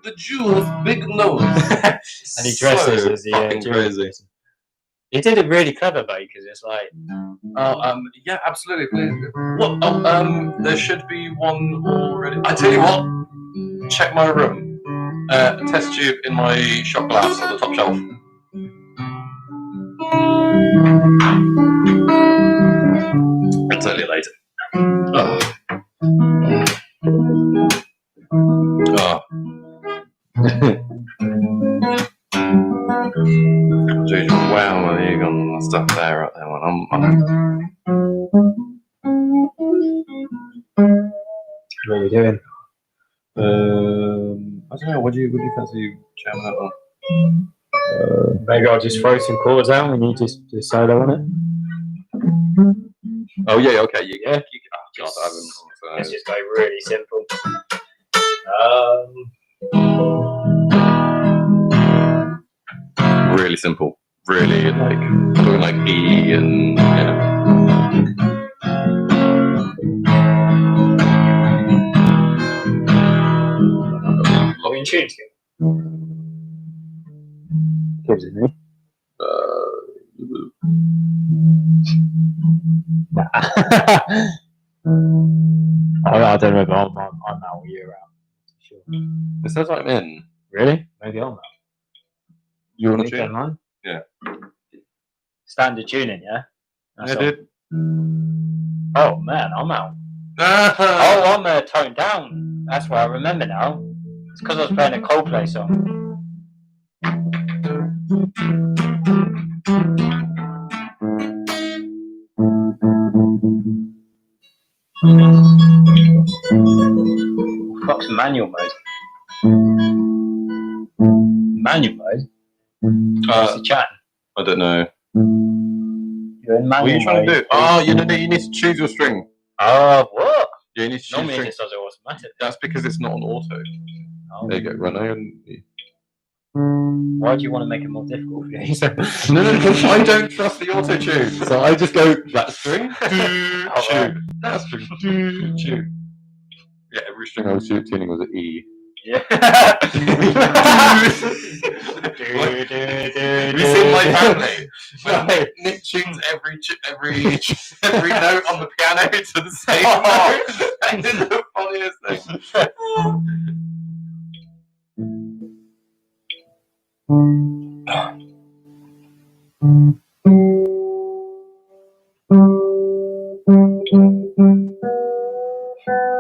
The Jew's big nose. And he dresses as the fucking Jewish crazy. person. He did it really clever though, because it's like, Yeah, absolutely. What? Oh, there should be one already. I tell you what, check my room. A test tube in my shot glass on the top shelf. I'll tell you later. Oh. Oh. Dude, wow, you got stuff there right there. what are we doing? I don't know. What do you fancy jamming that on? Maybe I'll just throw some chords out and you just do a solo on it. Oh yeah, okay, yeah. Oh God, I haven't. Let's just go really simple. Really simple. Really talking like E and tune together? Gives it me. Nah. I don't know if I'm out or you're out. Sure. It says I'm in. Really? Maybe I'm out. You want to Don't tune? mind? Yeah. Standard tuning, yeah? That's I all. did. Oh man, I'm out. Oh, Oh, I'm toned down. That's what I remember now. It's because I was playing a Coldplay song. Fuck's manual mode? Manual mode? What's the chat? I don't know. You're in manual What are you trying to mode. do? Oh, you need to choose your string. Oh, what? Yeah, you need to choose Normally string. it just does it automatic. That's because it's not on auto. Oh. There you go. Run. Why do you want to make it more difficult for you? No, I don't trust the auto tune. So I just go that string, Alright. that string, tune. Yeah, every string I was tuning was an E. Yeah. We see my family. When Nick tunes every note on the piano to the same note. That is the funniest thing.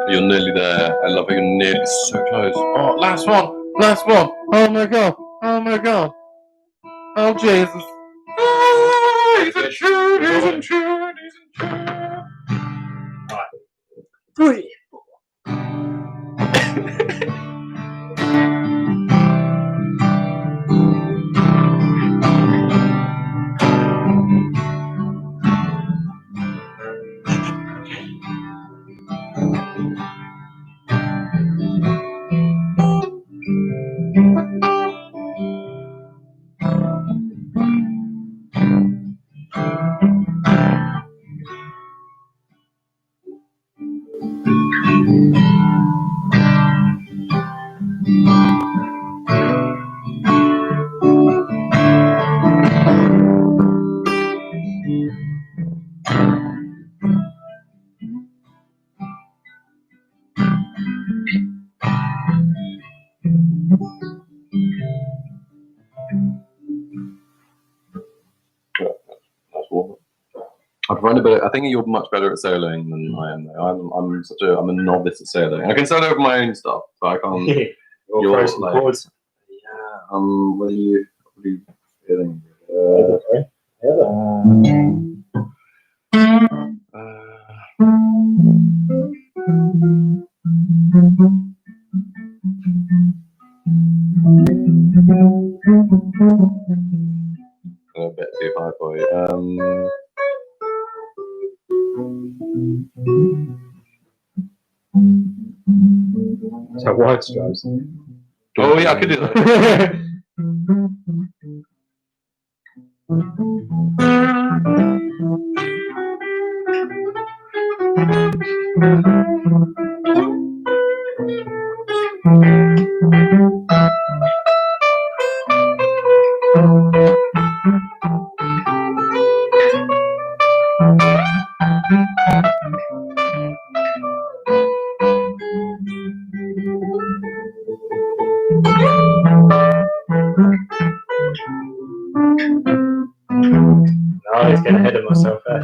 You're nearly there. I love it. You're nearly so close. Oh, last one. Oh my god. Oh Jesus. Oh, he's a true. Alright. 3. I think you're much better at soloing than I am. Though. I'm a novice at soloing. I can solo over my own stuff, but I can't. You're like, chords. Yeah. What are you feeling? A bit too high for you. So wide stripes. Oh yeah, I could do that. No, he's getting ahead of myself there.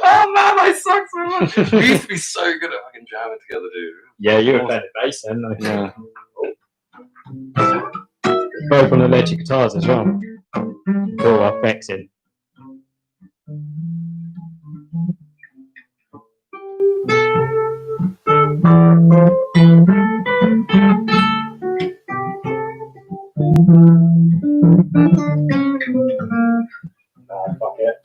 Oh man, I suck so much. We used to be so good at fucking jamming together, dude. Yeah, you were playing the bass then. Yeah. Both on electric guitars as well. All effects in. Fuck it.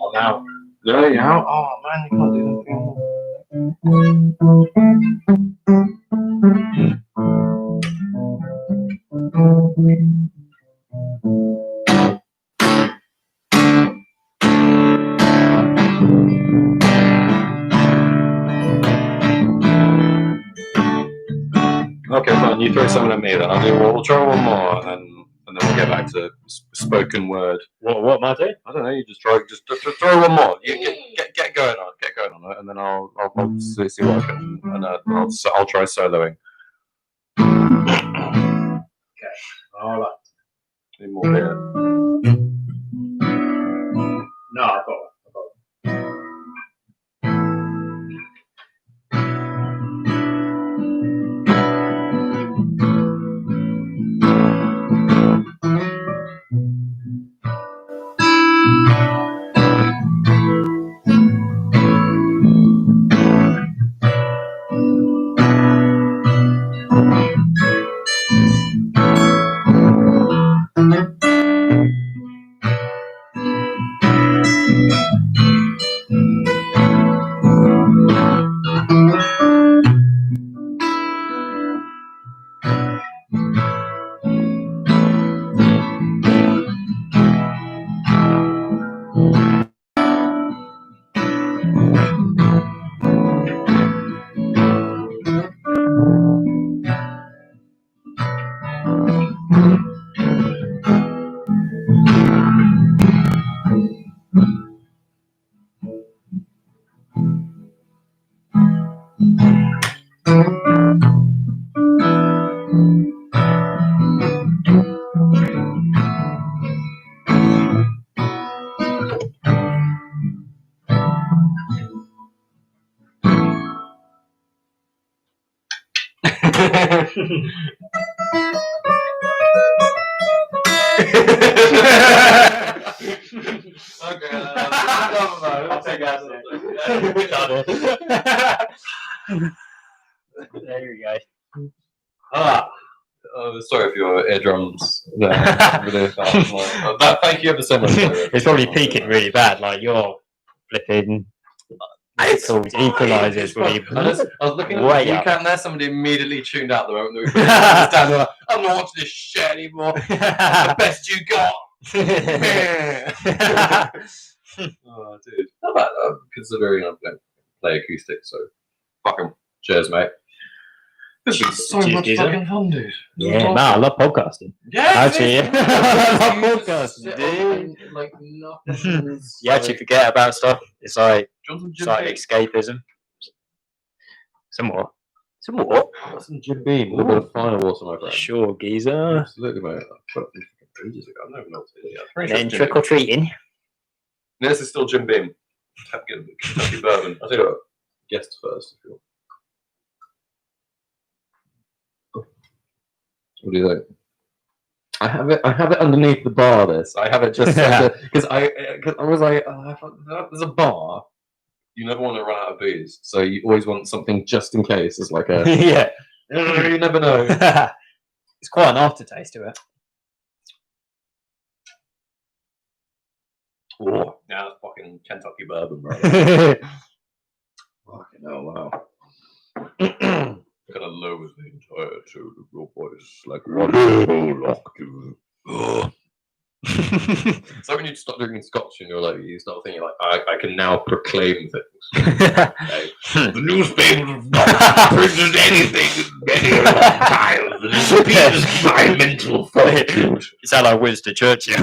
I'm out. Yeah, you out? Oh man, you can't do Okay, fine. You throw someone at me, then we'll try one more, and then we'll get back to spoken word. What am I doing? I don't know. You just throw one more. You get going on it, and then I'll see what I can, and I'll try soloing. Okay. All right. Need more beer. No, I've got one. Okay, I'll take that. There we go. Ah, Sorry for your eardrums. Thank you ever so much. It's probably peaking really bad. Like you're flipping. Equalizers will be. I was looking at way the up. cam there. Somebody immediately tuned out the moment that we put it down. They're like, I'm not watching this shit anymore. That's the best you got. Oh, dude. How about considering I'm going to play acoustic, so fucking cheers, mate. This is so Cheers, much geezer. fucking fun, dude. Yeah, man, I love podcasting. Yeah, Actually, I love podcasting, dude. Like nothing. You actually forget about stuff. It's like Johnson escapism. Some more. Some more. Some Jim Beam. A little bit of firewater, my friend. Sure, geezer. Absolutely, mate. I put up these ages ago. I don't even know what it is yet. And then trick or treating. This is still Jim Beam. Kentucky bourbon. I'll tell you what. Guest first, if you want. What do you think? I have it underneath the bar. I have it just because I was like, I thought there's a bar. You never want to run out of booze, so you always want something just in case. It's like a Yeah. You never know. It's quite an aftertaste to it. Oh, yeah, that's fucking Kentucky bourbon, bro. Fucking hell, wow. Kind of lowers the entire tone of your voice, like one whole octave. So when you start drinking scotch and you start thinking like, I can now proclaim things. Okay? The newspapers have not printed anything in many a long time. This is my mental fortitude. You sound like Winston Churchill.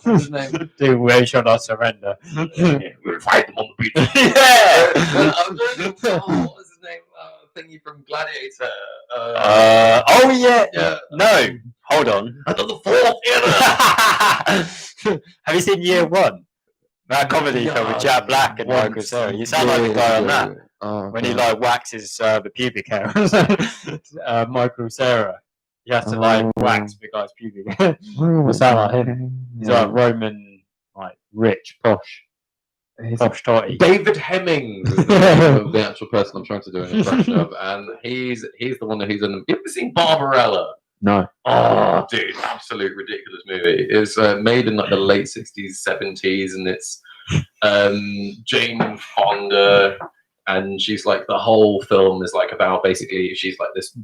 What's his name? Do we shall not surrender. We'll fight them on the beach. Yeah. What was his name? Thingy from Gladiator. Oh yeah. Yeah. No. Hold on. Another fourth Have you seen Year One? That comedy film with Jack Black and Michael Cera. You sound like the guy on that. When he like waxes the pubic hair. Michael Cera. He has to like wax the guy's pubic hair. You sound like him. He's like Roman, like rich, posh totty. David Hemming is the name of the actual person I'm trying to do an impression of, and he's the one that he's in. You ever seen Barbarella? No. Oh, dude, absolute ridiculous movie. It's made in like the late 60s, 70s, and it's Jane Fonda, and she's like the whole film is like about basically she's like this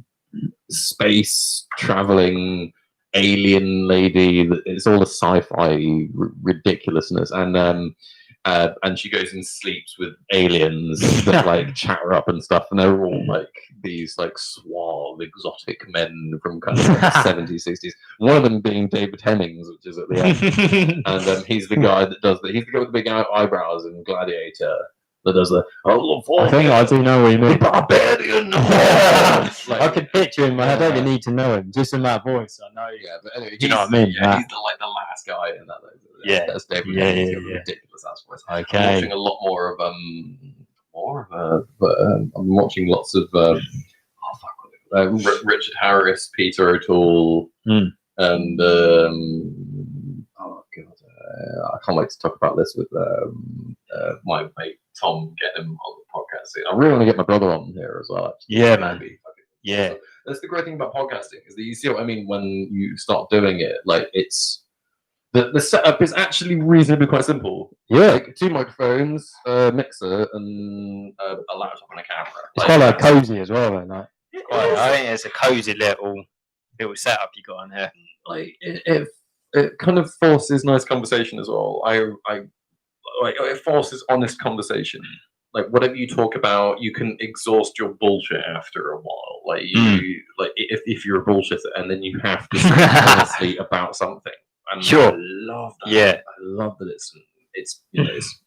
space traveling alien lady. It's all a sci-fi ridiculousness, and she goes and sleeps with aliens that like chat her up and stuff, and they're all like these like suave, exotic men from kind of like 70s, 60s. One of them being David Hemmings, which is at the end, and he's the guy that does he's the guy with the big eyebrows in Gladiator. That does the I think I do know what you mean. Barbarian. Like, I could picture him. I don't even need to know him. Just in that voice, I know. Yeah, but anyway, do you know what I mean? Yeah, he's the last guy in that. Yeah, that's David. Yeah, Ridiculous ass voice. Okay. I'm watching a lot more of I'm watching lots of Richard Harris, Peter O'Toole, and oh god, I can't wait to talk about this with my mate Tom, get him on the podcast soon. I really want to get my brother on here as well. Actually. Yeah, man. Yeah, so that's the great thing about podcasting is that you see what I mean when you start doing it. Like it's the setup is actually reasonably quite simple. Yeah, like 2 microphones, a mixer, and a laptop and a camera. It's quite like cozy as well, though. Like, I think it's a cozy little setup you got on here. Like it kind of forces nice conversation as well. It forces honest conversation. Like whatever you talk about, you can exhaust your bullshit after a while. Like if you're a bullshitter, and then you have to speak honestly about something. And sure. I love that. Yeah, I love that it's it's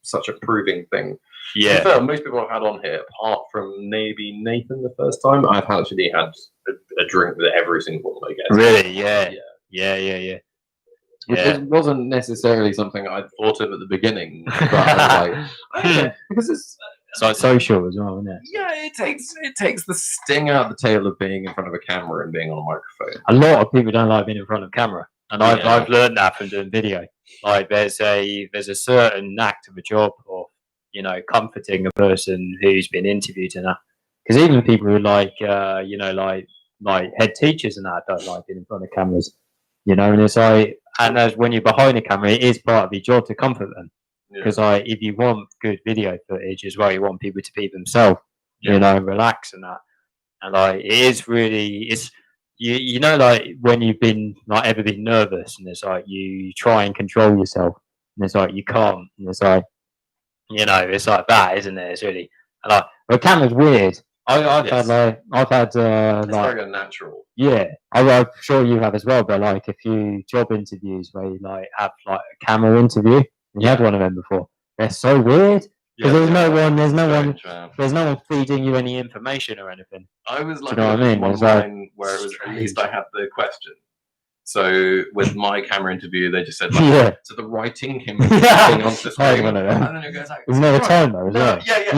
such a proving thing. Yeah. Fair, most people I've had on here, apart from maybe Nathan the first time, I've actually had a drink with every single one of my guests. Really? Yeah. Which wasn't necessarily something I'd thought of at the beginning, but I was like, because it's like social as well, isn't it? Yeah, it takes the sting out of the tail of being in front of a camera and being on a microphone. A lot of people don't like being in front of camera, and I've learned that from doing video. Like there's a certain act of a job of comforting a person who's been interviewed and that, because even people who like head teachers and that don't like being in front of cameras. And it's like, and as when you're behind the camera, it is part of your job to comfort them. Because if you want good video footage as well, you want people to be themselves, relax and that. And like, it is really, like when you've been ever been nervous, and it's like you try and control yourself, and it's like you can't, and it's like, it's like that, isn't it? It's really, and like, the camera's weird. I've had it's very unnatural. Yeah, I'm sure you have as well. But like a few job interviews where you have a camera interview. And you had one of them before. They're so weird because there's no one feeding you any information or anything. I was like, one where it was at least I had the question. So with my camera interview, they just said, so the writing him thing onto the screen. And then it goes like, there's no time though, is there? Yeah.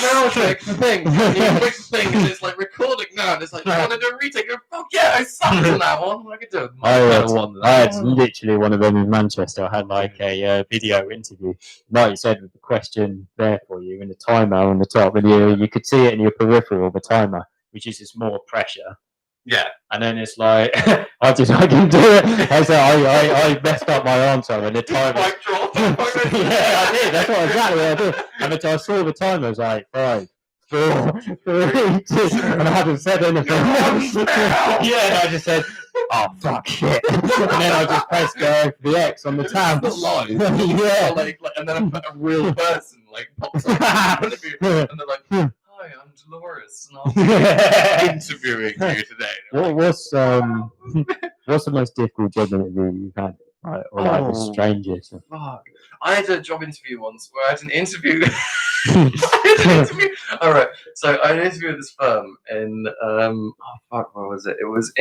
Now click the thing. And you click the thing, and it's like recording now. And it's like, I want to do a retake. Fuck yeah, I sucked on that one. I could do it. I had literally one of them in Manchester. I had like a video interview. Like you said, with the question there for you and the timer on the top, and you could see it in your peripheral, the timer, which is just more pressure. Yeah, and then it's like I can do it. I messed up my answer and the timer. Yeah, I did. That's exactly what I did. And I saw the timer. I was like 5, 4, 3, 2, and I hadn't said anything. Yeah, and I just said, "Oh fuck shit," and then I just pressed go for the X on the tab. Live. And then a real person pops up in front of you, and they're like. Hi, I'm Dolores, and I'll be interviewing you today. What's the most difficult job interview you've had? Or the strangest? Fuck. I had a job interview once where I had an interview. All right, so I had an interview with this firm in where was it? It was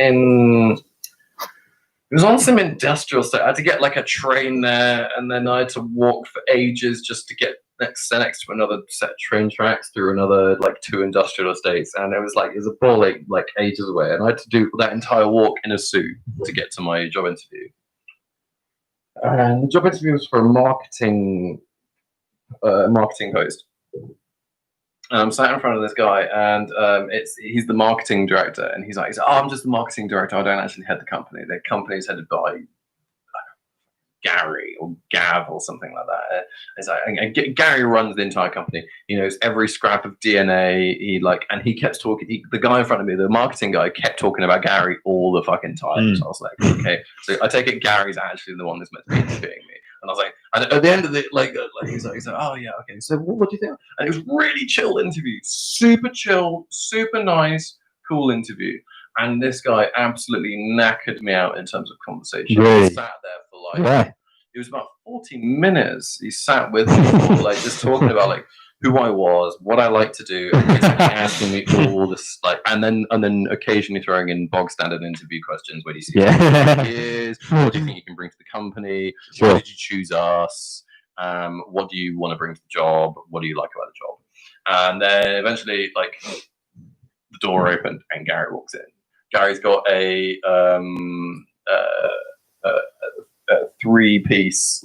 on some industrial site. I had to get a train there, and then I had to walk for ages just to get next to another set of train tracks through another 2 industrial estates, and it was a ball ages away, and I had to do that entire walk in a suit to get to my job interview. And the job interview was for a marketing post. And I'm sat in front of this guy, and he's the marketing director, and he's like, "Oh, I'm just the marketing director. I don't actually head the company. The company's headed by Gary or Gav or something like that. It's like, and Gary runs the entire company. He knows every scrap of DNA. And he kept talking. The guy in front of me, the marketing guy, kept talking about Gary all the fucking time. So I was like, okay. So I take it Gary's actually the one that's meant to be interviewing me. And I was like, and at the end of it, he's like, oh yeah, okay. So what do you think? And it was really chill interview, super chill, super nice, cool interview. And this guy absolutely knackered me out in terms of conversation. Really? He sat there for it was about 40 minutes. He sat with me, just talking about who I was, what I like to do, and basically asking me all this, and then occasionally throwing in bog standard interview questions. Where do you see years? What do you think you can bring to the company? Sure. Why did you choose us? What do you want to bring to the job? What do you like about the job? And then eventually, the door opened and Gary walks in. Gary's got a 3-piece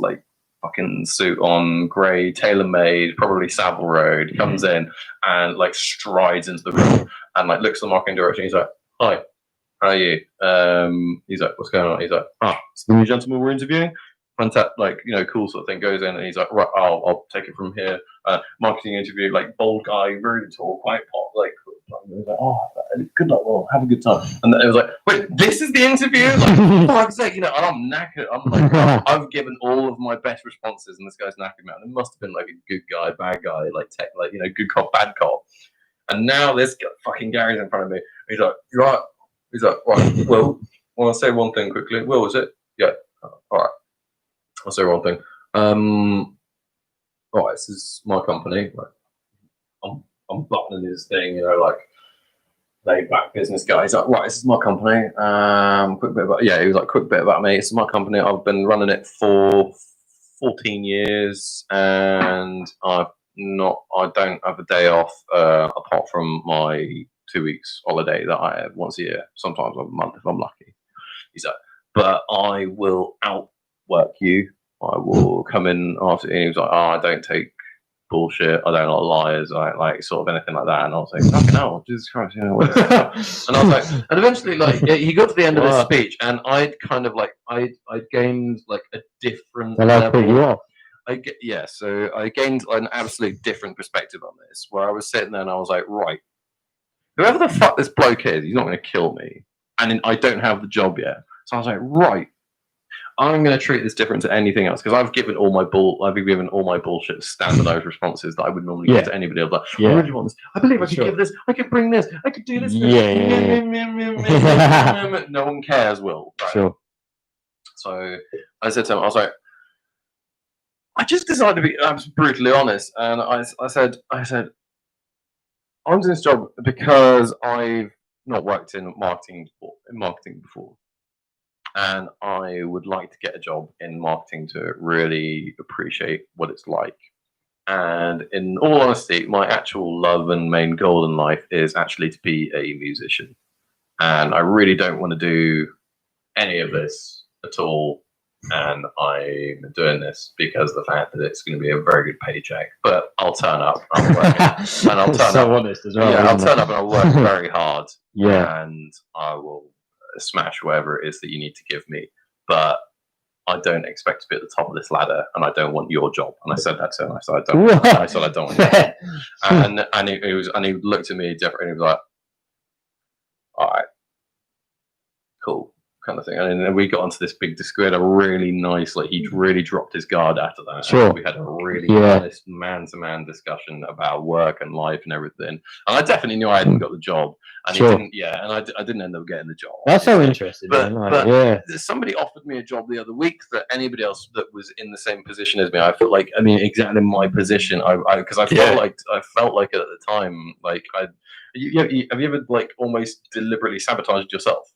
fucking suit on, grey, tailor-made, probably Savile Road. Comes in and strides into the room and looks at the marketing director. He's like, "Hi, how are you?" He's like, "What's going on?" He's like, "It's the new gentleman we're interviewing." Fantastic, cool sort of thing. Goes in and he's like, "Right, I'll take it from here." Marketing interview, bold guy, really tall, quite pop, he's like, "Oh, good luck, well, have a good time." And then it was like, "Wait, this is the interview?" For fuck's sake, and I'm knackered. I'm I've given all of my best responses, and this guy's knackered me out. It must have been a good guy, bad guy, good cop, bad cop. And now this guy, fucking Gary's in front of me. He's like, "You're right." He's like, "Right, Will, I want to say one thing quickly." "Will, is it?" "Yeah." "All right. I'll say one thing. All right, this is my company." I'm buttoning his thing, laid back business guy. He's like, "Right, this is my company. Quick bit about he was like, quick bit about me. This is my company. I've been running it for 14 years, and I don't have a day off apart from my 2 weeks holiday that I have once a year, sometimes a month if I'm lucky." He's like, "But I will outwork you. I will come in after." And he was like, "Oh, I don't take bullshit. I don't like liars. I don't like sort of anything like that." And I was like, "Fucking hell, Jesus Christ!" And I was like, and eventually, he got to the end of his speech, and I'd kind of I'd gained a different level. So I gained an absolutely different perspective on this, where I was sitting there and I was like, right, whoever the fuck this bloke is, he's not going to kill me, and I don't have the job yet. So I was like, right, I'm going to treat this different to anything else, because I've given all my bullshit standardized responses that I would normally give to anybody else. I really want this. I believe I could give this. I could bring this. I could do this. No one cares, Will. Right? Sure. So I said to him, I was like, I just decided to be brutally honest, and I said, I'm doing this job because I've not worked in marketing before. And I would like to get a job in marketing to really appreciate what it's like. And in all honesty, my actual love and main goal in life is actually to be a musician. And I really don't want to do any of this at all. And I'm doing this because of the fact that it's going to be a very good paycheck. But I'll turn up. I'm working, and I'll turn up. Honest as well. Yeah, I'll turn up and I'll work very hard. Yeah. And I will smash whatever it is that you need to give me, but I don't expect to be at the top of this ladder, and I don't want your job. And I said that to him. I said I don't want your job. and he looked at me different, and he was like, "All right, cool," kind of thing. And then we got onto this big discussion. We had a really nice, he really dropped his guard after that. Sure. We had a really honest man-to-man discussion about work and life and everything. And I definitely knew I hadn't got the job. And he didn't, and I didn't end up getting the job. That's so interesting. But somebody offered me a job the other week that anybody else that was in the same position as me, I felt exactly my position. Because I felt like at the time, have you ever almost deliberately sabotaged yourself?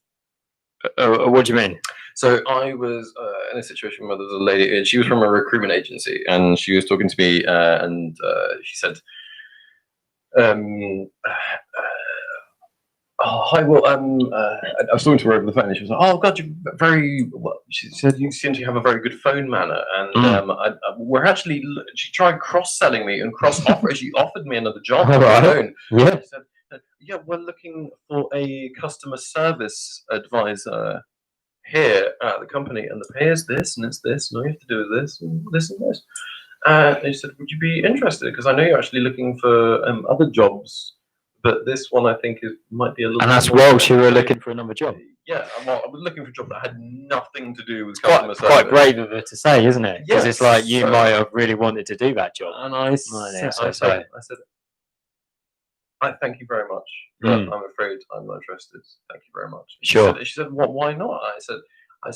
What do you mean? So I was in a situation where there was a lady, and she was from a recruitment agency, and she was talking to me, and she said, "Oh, hi, Will. I was talking to her over the phone, and she was like, 'Oh God, you're very well.' She said, 'You seem to have a very good phone manner.' And we're actually." She tried cross-selling me and cross-offer. She offered me another job on her own. Yeah. She said, "Yeah, we're looking for a customer service advisor here at the company, and the pay is this, and it's this, and all you have to do is this, and this, and this. And he said, would you be interested? Because I know you're actually looking for other jobs, but this one I think might be a little. And that's whilst you were looking for another job. Yeah, I was looking for a job that had nothing to do with It's customer service. quite brave of her to say, isn't it? Because it's like you so- might have really wanted to do that job. And I said, I thank you very much, but I'm afraid I'm not interested. Thank you very much. Sure. She said, "What? Why not?" I said, I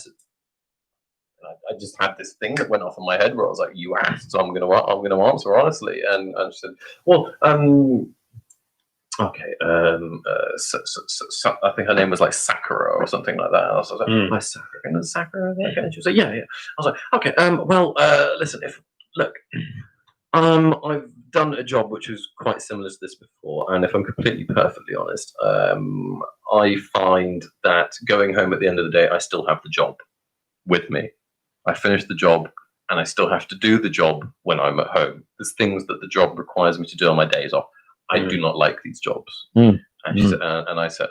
just had this thing that went off in my head where I was like, "You asked, so I'm gonna answer honestly." And she said, "Well, okay, I think her name was like Sakura or something like that." And I was like, "My Sakura, and Sakura." Okay. And she was like, "Yeah, yeah." I was like, "Okay, well, listen, I've done a job which was quite similar to this before, and if I'm completely perfectly honest, I find that going home at the end of the day, I still have the job with me. I finish the job, and I still have to do the job when I'm at home. There's things that the job requires me to do on my days off. I do not like these jobs." And she said, and I said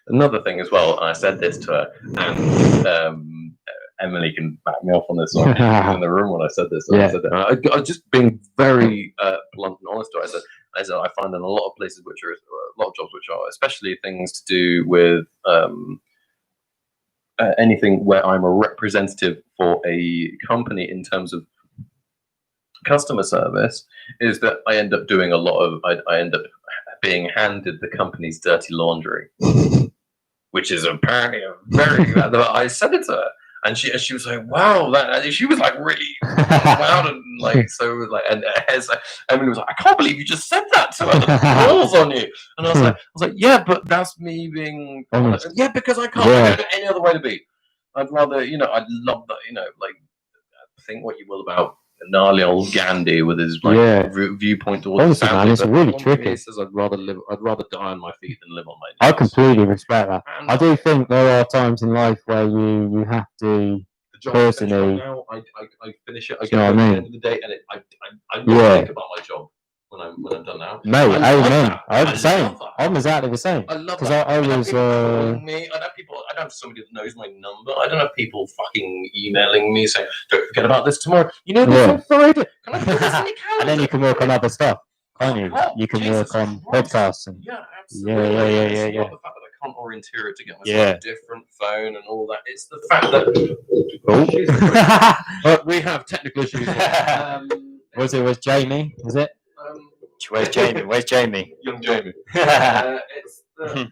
another thing as well. And I said this to her, and Emily can back me off on this one. She was in the room when I said this. I said that. I was just being very blunt and honest to her. I said I find in a lot of places which are a lot of jobs which are, especially things to do with anything where I'm a representative for a company in terms of customer service, is that I end up doing a lot of I end up being handed the company's dirty laundry, which is apparently a very I said it to her, and she was like, "Wow," she was like really loud and like so like, and Emily was like, "I can't believe you just said that to her. The balls on you." And I was like, "Yeah, but that's me being honest. Yeah, because I can't I don't know any other way to be. I'd rather, I'd love that, like think what you will about gnarly old Gandhi with his viewpoint towards honestly, man, it's really tricky. He says, I'd rather die on my feet than live on my knees." I completely respect that. And I do think there are times in life where you have to personally. Now, I finish it. I go at the end of the day, and I don't think about my job when I'm done now. Mate, amen. I'm the same. I'm exactly the same. I love because that. I was. Calling me. I don't have somebody that knows my number. I don't have people fucking emailing me saying, "Don't forget about this tomorrow." This on Friday. Can I put this in your calendar? And then you can work on other stuff, can't you? You can work on podcasts and. Yeah, absolutely. Yeah. The fact that I can't orienteer it to get myself a different phone and all that. It's the fact that but we have technical issues. Was Jamie? Is it? Where's Jamie? Where's Jamie? Young Jamie. It's the,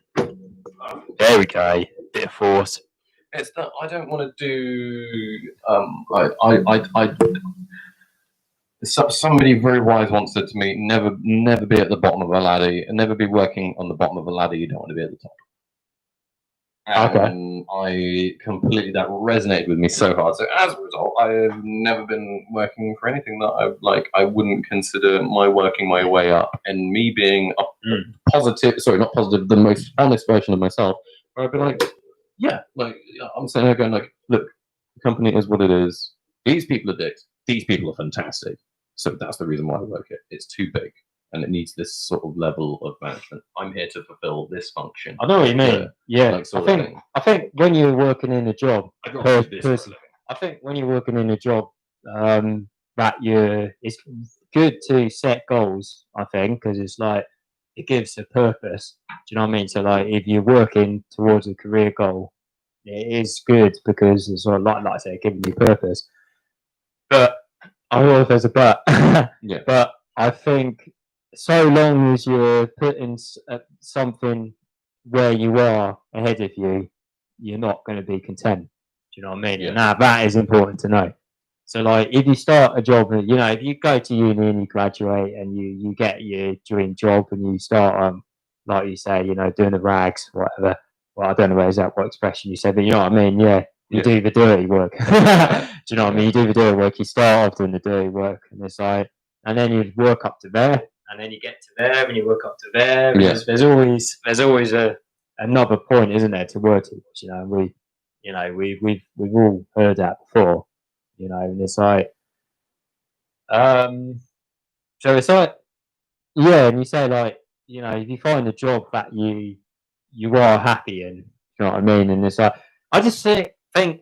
there we go. Bit of force. It's that I don't want to do. Somebody very wise once said to me, "Never be at the bottom of a ladder, and never be working on the bottom of a ladder. You don't want to be at the top." And I completely, that resonated with me so hard. So as a result, I have never been working for anything that I wouldn't consider working my way up, and me being a not positive, the most honest version of myself. Where I'd be like, yeah, like I'm sitting there going like, look, the company is what it is. These people are dicks. These people are fantastic. So that's the reason why I work it. It's too big. And it needs this sort of level of management. I'm here to fulfill this function. I know what you mean. Yeah. I think when you're working in a job, I think when you're working in a job, it's good to set goals. I think because it's like it gives a purpose. Do you know what I mean? So like if you're working towards a career goal, it is good because it's sort of like I say, giving you purpose. But I don't know if there's a but. But I think. So long as you're putting something where you are ahead of you, you're not going to be content. Do you know what I mean? And that is important to know. So, like, if you start a job, if you go to uni and you graduate and you get your dream job and you start, like you say, doing the rags, whatever. Well, I don't know what expression you said, but you know what I mean? Yeah, you do the dirty work. Do you know what I mean? You do the dirty work. You start off doing the dirty work, and it's like, and then you work up to there. And then you get to there, and you work up to there. There's always another point, isn't there, to work towards? We've all heard that before. And it's like, so it's like, and you say like, if you find a job that you are happy in, you know what I mean? And it's like, I just think think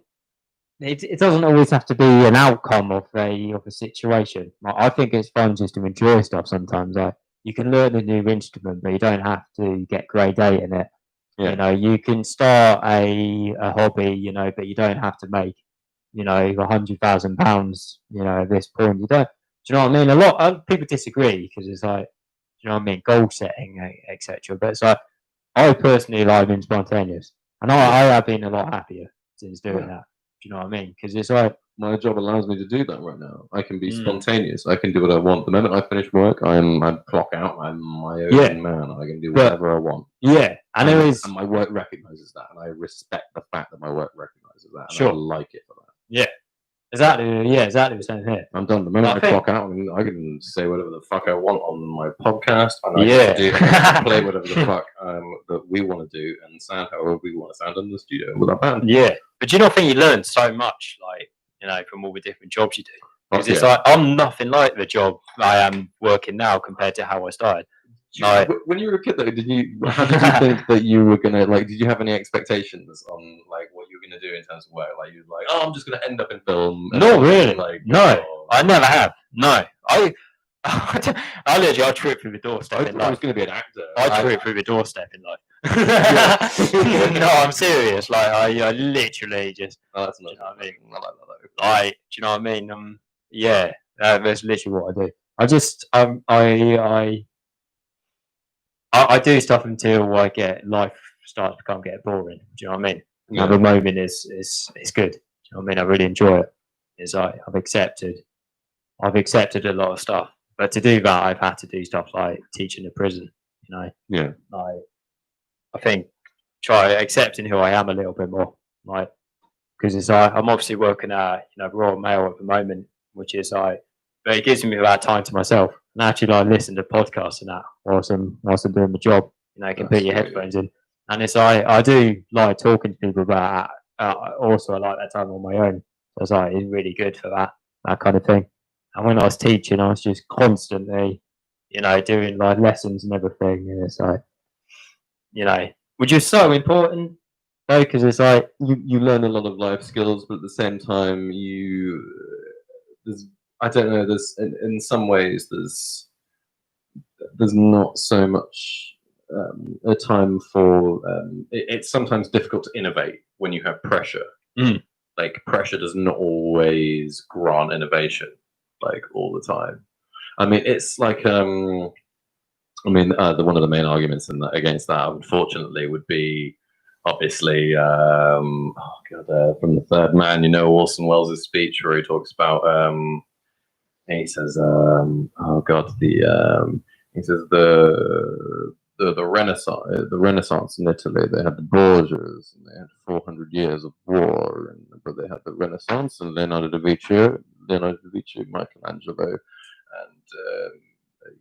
it doesn't always have to be an outcome of a situation. Like, I think it's fun just to enjoy stuff sometimes. Like, you can learn a new instrument, but you don't have to get grade 8 in it. Yeah. You know, you can start a hobby, you know, but you don't have to make, you know, £100,000. You know, at this point, you don't. Do you know what I mean? A lot of people disagree because it's like, do you know what I mean, goal setting, etc. But it's like, I personally like being spontaneous, and I have been a lot happier since doing that. Do you know what I mean? Because it's like, my job allows me to do that right now. I can be Mm. spontaneous. I can do what I want. The moment I finish work, I clock out. I'm my own man. I can do whatever I want. Yeah, and and my work recognizes that, and I respect the fact that my work recognizes that, and Sure. I like it for that. Yeah, exactly. Yeah, exactly the same here. I'm done. The moment I clock out, I can say whatever the fuck I want on my podcast, and I can play whatever the fuck that we want to do, and sound however we want to sound in the studio with our band. Yeah, but do you not think you learn so much, like, you know, from all the different jobs you do? Because it's yeah. like, I'm nothing like the job I am working now compared to how I started. Like, When you were a kid, though, how did you think that you were gonna, like? Did you have any expectations on like what you were gonna do in terms of work? Like, you were like, oh, I'm just gonna end up in film. Not really. Like, No, I never have. No, I literally, I trip through the doorstep in I was life. gonna be an actor. I trip through the doorstep in life. No, I'm serious. Like, I literally just. Oh, that's not. Do you know what I mean? I like that. Like, do you know what I mean? Yeah, that's literally what I do. I just, I do stuff until life starts to get boring. Do you know what I mean? Yeah. At the moment is good. Do you know what I mean? I really enjoy it. It's like I've accepted a lot of stuff, but to do that, I've had to do stuff like teaching in prison. You know? Yeah. Like, I think try accepting who I am a little bit more. Like, because it's like I'm obviously working at, you know, Royal Mail at the moment, which is like, but it gives me that time to myself and actually like listen to podcasts and that whilst I'm doing the job. You know, you can put your headphones in, and it's like I do like talking to people about. Also, I like that time on my own. So it's like it's really good for that kind of thing. And when I was teaching, I was just constantly, you know, doing like lessons and everything. And it's like, you know, which is so important. No, because it's like you learn a lot of life skills, but at the same time, there's, I don't know, there's in some ways there's not so much a time for it's sometimes difficult to innovate when you have pressure. Like, pressure does not always grant innovation, like, all the time. I mean, it's like one of the main arguments against that, unfortunately, would be obviously from The Third Man, you know, Orson Welles' speech where he talks about he says he says the Renaissance in Italy, they had the Borgias and they had 400 years of war, but they had the Renaissance and Leonardo da Vinci, Michelangelo, and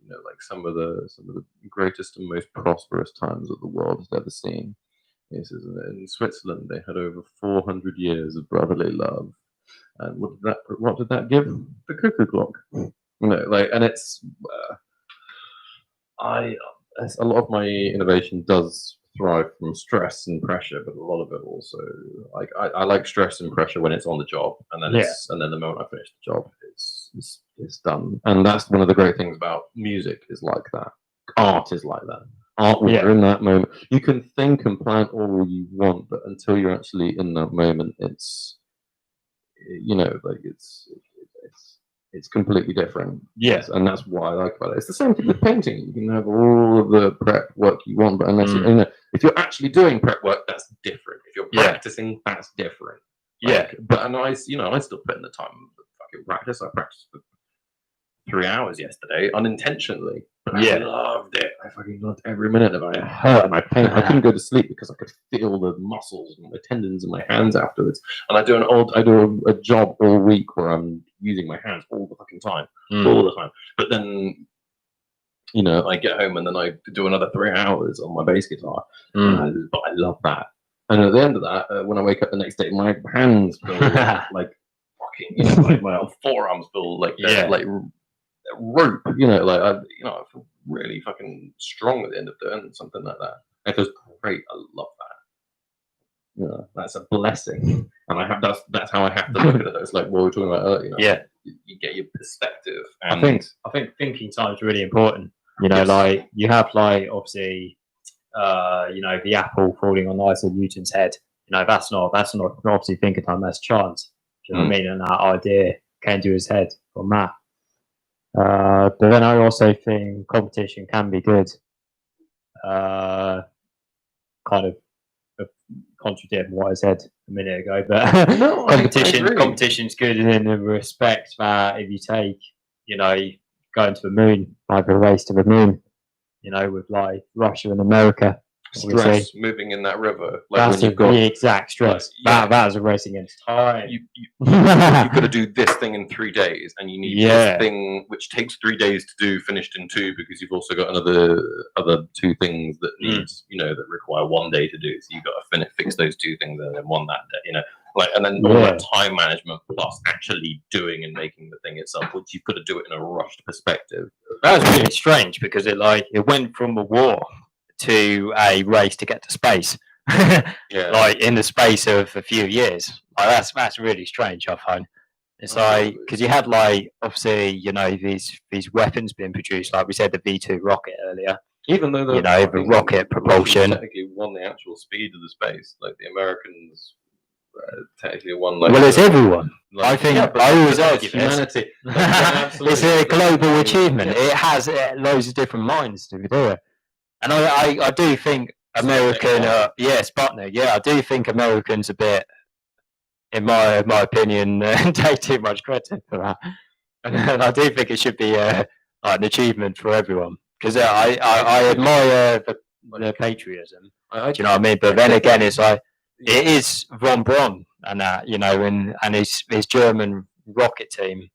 you know, like some of the greatest and most prosperous times that the world has ever seen. He says in Switzerland they had over 400 years of brotherly love, and what did that give? The cuckoo clock. You know, like, and it's a lot of my innovation does thrive from stress and pressure, but a lot of it also, like, I like stress and pressure when it's on the job, and then the moment I finish the job, it's done. And that's one of the great things about music, is like that. Art is like that. Art, when you're in that moment, you can think and plan all you want, but until you're actually in that moment, it's, you know, like, it's completely different. Yes, and that's what I like about it. It's the same thing with painting. You can have all of the prep work you want, but unless you know, if you're actually doing prep work, that's different. If you're practicing, that's different. Like, but I still put in the time to fucking practice. I practiced for 3 hours yesterday unintentionally. But I loved it. I fucking loved every minute of it. I hurt my pain. I couldn't go to sleep because I could feel the muscles and the tendons in my hands afterwards. And I do a job all week where I'm using my hands all the fucking time, all the time. But then, you know, I get home and then I do another 3 hours on my bass guitar. But I love that. And at the end of that, when I wake up the next day, my hands feel like fucking, you know, like my forearms feel like like rope, you know, like I feel really fucking strong at the end of doing something like that. It feels great. I love that's a blessing, and that's how I have to look at it. It's like what we were talking about earlier. Yeah. You get your perspective. And I think thinking time is really important. Like you have like obviously, the apple falling on Isaac Newton's head. That's not obviously thinking time. That's chance. Do you know what I mean? And that idea came to his head from that. But then I also think competition can be good. Kind of contradict what I said a minute ago, but No, competition's good in the respect that if you take, going to the moon, like a race to the moon, with like Russia and America, stress moving in that river, like that's when you've got the exact stress. That is a race against time. You've got to do this thing in 3 days, and you need this thing which takes 3 days to do finished in 2, because you've also got other 2 things that needs that require 1 day to do. So you've got to fix those 2 things and then one that day, and then all that time management plus actually doing and making the thing itself, which you've got to do it in a rushed perspective. That was really strange because it went from a war to a race to get to space. Like in the space of a few years. Like that's really strange, I find. It's like because you had like obviously these weapons being produced, like we said, the V2 rocket earlier. Even though the rocket propulsion technically won the actual speed of the space, like the Americans technically won. Like, well, it's everyone. Like, I think I always argue humanity. It's a global achievement. It has loads of different minds to do it, and I do think American, Sputnik. Yeah, I do think Americans a bit, in my opinion, take too much credit for that, and I do think it should be an achievement for everyone because I admire the patriotism. Do you know what I mean? But then again, it's like it is von Braun and that and his German rocket team,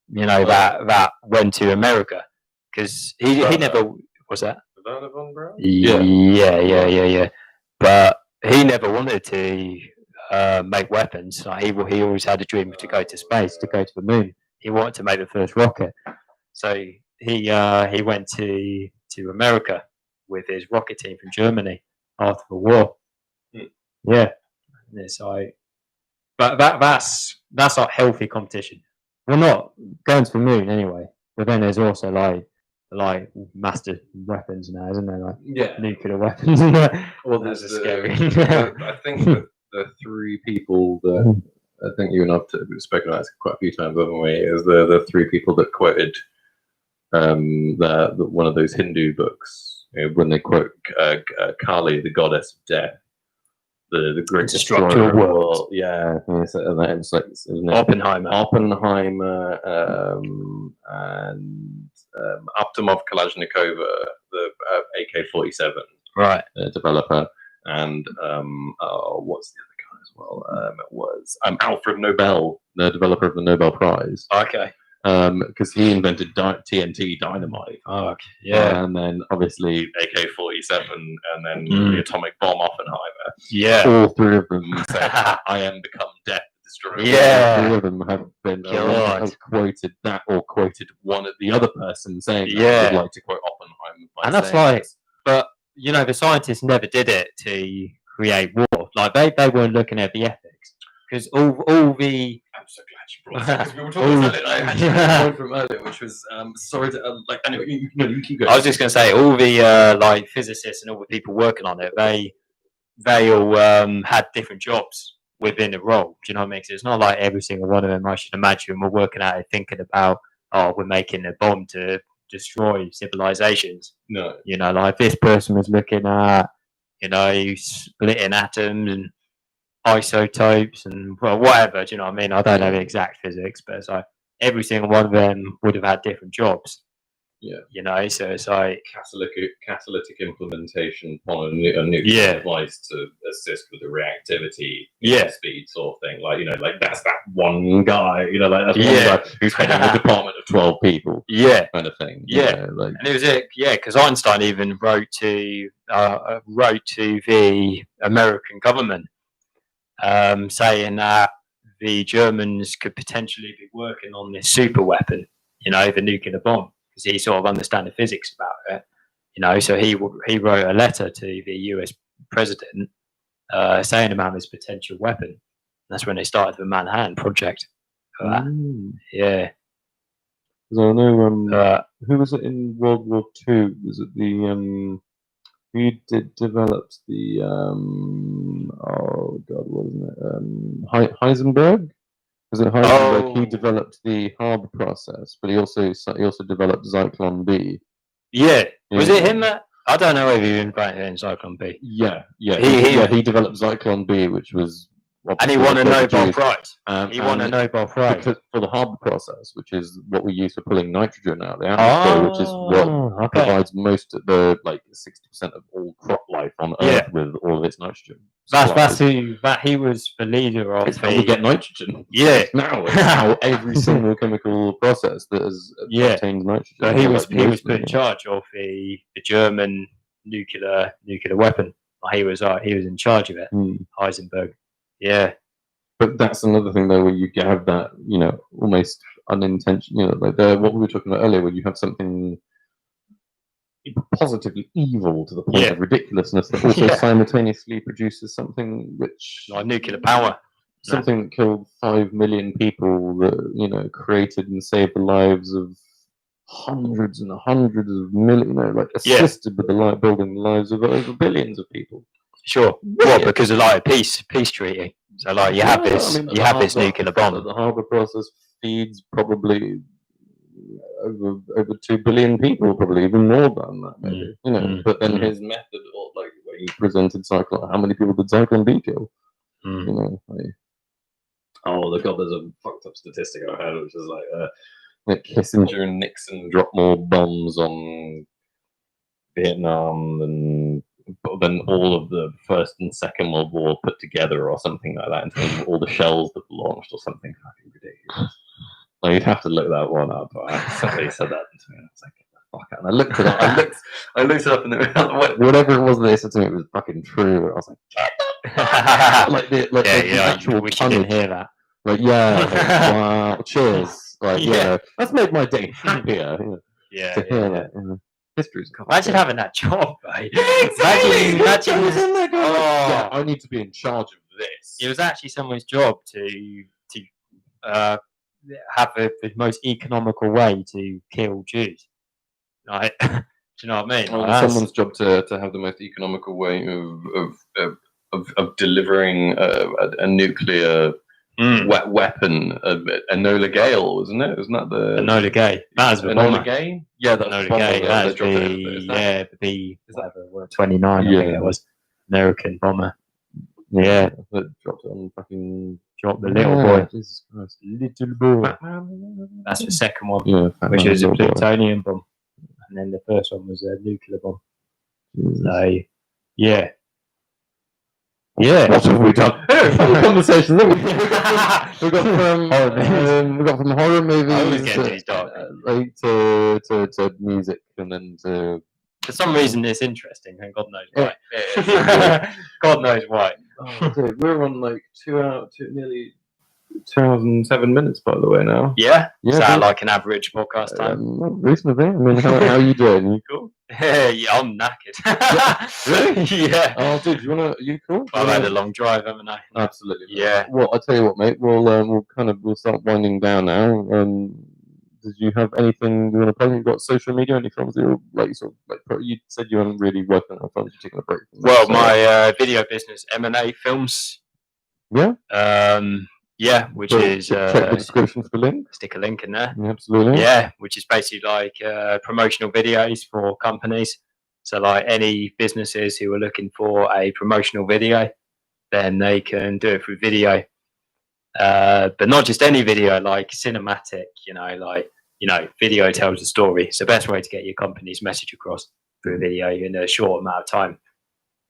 that went to America because he never was that. Von Braun? Yeah. But he never wanted to make weapons. Like he always had a dream to go to space, to go to the moon. He wanted to make the first rocket. So he went to America with his rocket team from Germany after the war. Yeah. It's like, but that's like healthy competition. Well, not going to the moon anyway. But then there's also like master weapons now, isn't there? Like nuclear weapons. Well, those are scary. I think the 3 people that I think you and I've spoken about quite a few times, haven't we? Is the 3 people that quoted one of those Hindu books when they quote Kali, the goddess of death. The great destructor of worlds. Yeah, it's like Oppenheimer, and Optimov Kalashnikova, the AK-47 developer, and what's the other guy as well? It was Alfred Nobel, the developer of the Nobel Prize. Okay. Because he invented TNT dynamite. Oh, okay. Yeah. And then obviously AK-47, and then the atomic bomb Oppenheimer. Yeah. All 3 of them said, "I am become death, destroyer." Yeah. 3 of them have been have quoted that, or quoted one of the other person saying that. Yeah. Would like to quote Oppenheimer. And that's like, but the scientists never did it to create war. Like they weren't looking at the ethics. Because all the... I'm so glad you brought it, because we were talking about it, and I had a point from earlier, which was, sorry to, anyway, you keep going. I was just going to say, all the, physicists and all the people working on it, they all had different jobs within the role. Do you know what I mean? So it's not like every single one of them, I should imagine, were working at it thinking about, we're making a bomb to destroy civilizations. No. Like this person was looking at, splitting atoms and isotopes and whatever. Do you know what I mean? I don't know the exact physics, but it's like every single one of them would have had different jobs. Yeah. So it's like catalytic implementation on a nuclear device to assist with the reactivity speed sort of thing. Like that's that one guy, that's one guy who's heading a department of 12 people. Yeah. Kind of thing. Yeah. And it was because Einstein even wrote to the American government saying that the Germans could potentially be working on this super weapon, the nuclear bomb. He sort of understand the physics about it, so he wrote a letter to the US president saying about this potential weapon. That's when they started the Manhattan Project. For that. Yeah. Because I know who was it in World War II? Was it the who developed the oh god, wasn't it Heisenberg? Was it Heisenberg? He developed the Haber process, but he also developed Zyklon B. Yeah. Was it him that? I don't know if he invented Zyklon B. Yeah. He developed Zyklon B, which was. And he won a Nobel Prize. He won a Nobel Prize for the Haber process, which is what we use for pulling nitrogen out of the atmosphere, which is what provides most of the 60% of all crop life on Earth with all of its nitrogen. That's who he was the leader of. It's how we get nitrogen. Yeah. Now it's how every single chemical process that has contained nitrogen. So he was put in charge of the German nuclear weapon. He was in charge of it. Heisenberg. Yeah, but that's another thing though, where you have that, almost unintentional, like what we were talking about earlier, where you have something positively evil to the point of ridiculousness that also simultaneously produces something which, like nuclear power, something that killed 5 million people, that created and saved the lives of hundreds and hundreds of millions, assisted with building the lives of over billions of people. Sure. Well, because of a peace treaty. So you have this nuclear bomb. The Haber process feeds probably over 2 billion people, probably even more than that, maybe. But then his method, or where he presented Zyklon, how many people did Zyklon B kill? Oh, there's a fucked up statistic I heard, which is that Kissinger and Nixon dropped more bombs on Vietnam than all of the First and Second World War put together, or something like that, in terms of all the shells that were launched, or something fucking ridiculous. You'd have to look that one up. Somebody said that to me, and I was like, "Get the fuck out!" And I looked it up. I looked it up, and whatever it was they said to me, it was fucking true. And I was like, "Get the the actual we didn't hear that." Wow, cheers! That's made my day happier. To hear that. History's imagine having that job, mate. Imagine I need to be in charge of this. It was actually someone's job to have the most economical way to kill Jews. Right? Do you know what I mean? Someone's job to have the most economical way of delivering a nuclear weapon, Enola Gay, wasn't it? Wasn't that the Enola Gay? That was the Enola Gay. Yeah, that's Enola Gay. That's the 29. I think it was American bomber. Yeah, that dropped it on fucking. Dropped the little boy. Jesus Christ, little boy. That's the second one, which was a plutonium bomb, and then the first one was a nuclear bomb. So, yeah. What have we done? Conversations. We got from horror movies to music, and then to. For some reason, it's interesting, and God knows why. God knows why. We're on nearly 2 hours and 7 minutes, by the way, now. Yeah? Is that like an average podcast time? Reasonably. I mean, how are you doing? You cool? Yeah, I'm knackered. Really? Yeah. Oh, dude, are you cool? I've had a long drive, haven't I? Absolutely. Yeah. Well, I'll tell you what, mate. We'll start winding down now. Did you have anything you want to plug? You've got social media, any films that you're you said you weren't really working on films, you're taking a break. Well, my video business, M&A Films. Yeah. Which is check the description for the link. Stick a link in there. Yeah, absolutely. Yeah, which is basically promotional videos for companies. So any businesses who are looking for a promotional video, then they can do it through video. But not just any video, cinematic, video tells a story. It's the best way to get your company's message across through a video in a short amount of time.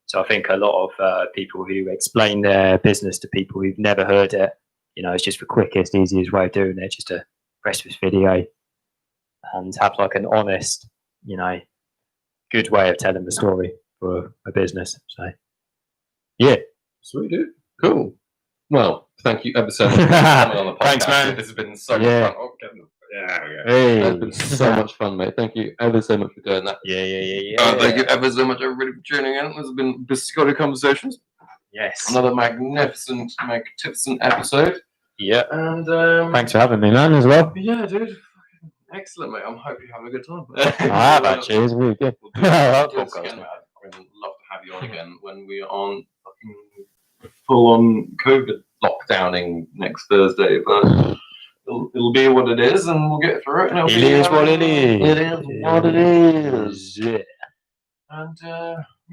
So I think a lot of people who explain their business to people who've never heard it, it's just the quickest, easiest way of doing it, just to press this video and have an honest, good way of telling the story for a business. So, yeah. Sweet, dude. Cool. Well, thank you ever so much for coming on the podcast. Thanks, man. This has been so much fun. Oh, it's been so much fun, mate. Thank you ever so much for doing that. Yeah. Thank you ever so much, everybody, for tuning in. This has been Biscotti Conversations. Yes. Another magnificent episode. Yeah. And Thanks for having me, man, as well. yeah, dude. Fucking excellent, mate. I'm hoping you're having a good time. I have actually. It's really good. We'll do this Podcast, again, mate. I'd love to have you on again when we are on fucking full-on COVID lockdowning next Thursday. But it'll be what it is, and we'll get through it. And It is what it is. It is what it is. Yeah. And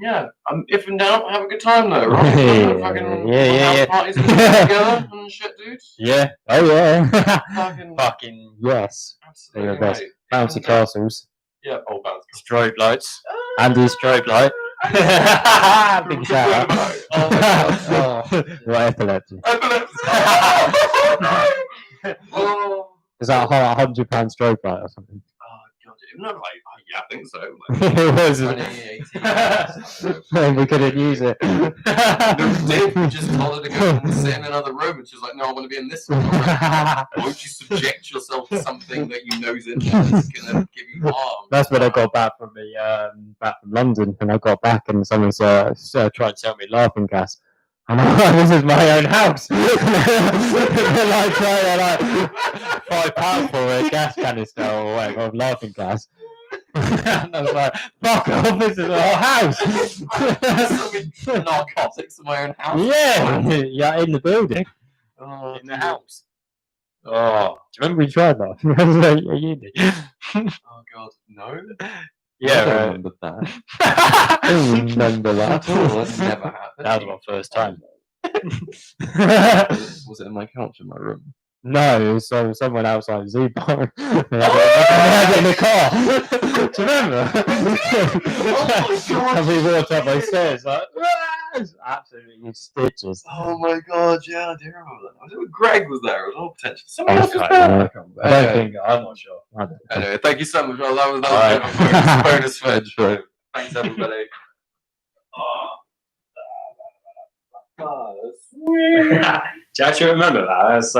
yeah, if in doubt, have a good time though, right? Fucking Yeah. Parties and shit together and shit, dude. Yeah. Oh yeah. Fucking yes. absolutely, They're the best. mate. Bouncy castles. Yeah, old bouncy. Strobe lights. Andy's strobe light. Big shout out. Oh my god. What epilepsy? Epilepsy. Oh. Is that a £100 strobe light or something? Oh god, no, like, yeah, I think so. It was. 2018. We couldn't use it. No, we did. We just told her to go and sit in another room, and she was like, "No, I want to be in this one." Like, won't you subject yourself to something that you know is gonna give you harm? That's when I got back from back from London, and I got back, and someone's tried to sell me laughing gas. And I'm like, this is my own house. They're like trying to £5 for a gas canister or whatever of laughing gas. And I was like, fuck off, this is our house. Narcotics in my own house. Yeah, in the building. Oh, In the house. Oh, do you remember we tried that? At uni? Oh god, no. I don't Yeah, remember that. I don't remember that. Oh, that's never happened. that was my first time. Was it in my couch in my room? No, it was someone outside Zoo Bar. They had it in the car. Do you remember? Oh my god. And we walked up my stairs like, it's absolutely stitches. Oh my god, yeah, I do remember that. I think Greg was there as well, potentially. Somebody else was Okay, there. yeah. I can't remember. I don't Anyway, think, I'm not sure. I don't know. anyway, thank you so much. Well, that was Alright. a bonus fed. Thanks, everybody. Oh, Do you actually remember that? That's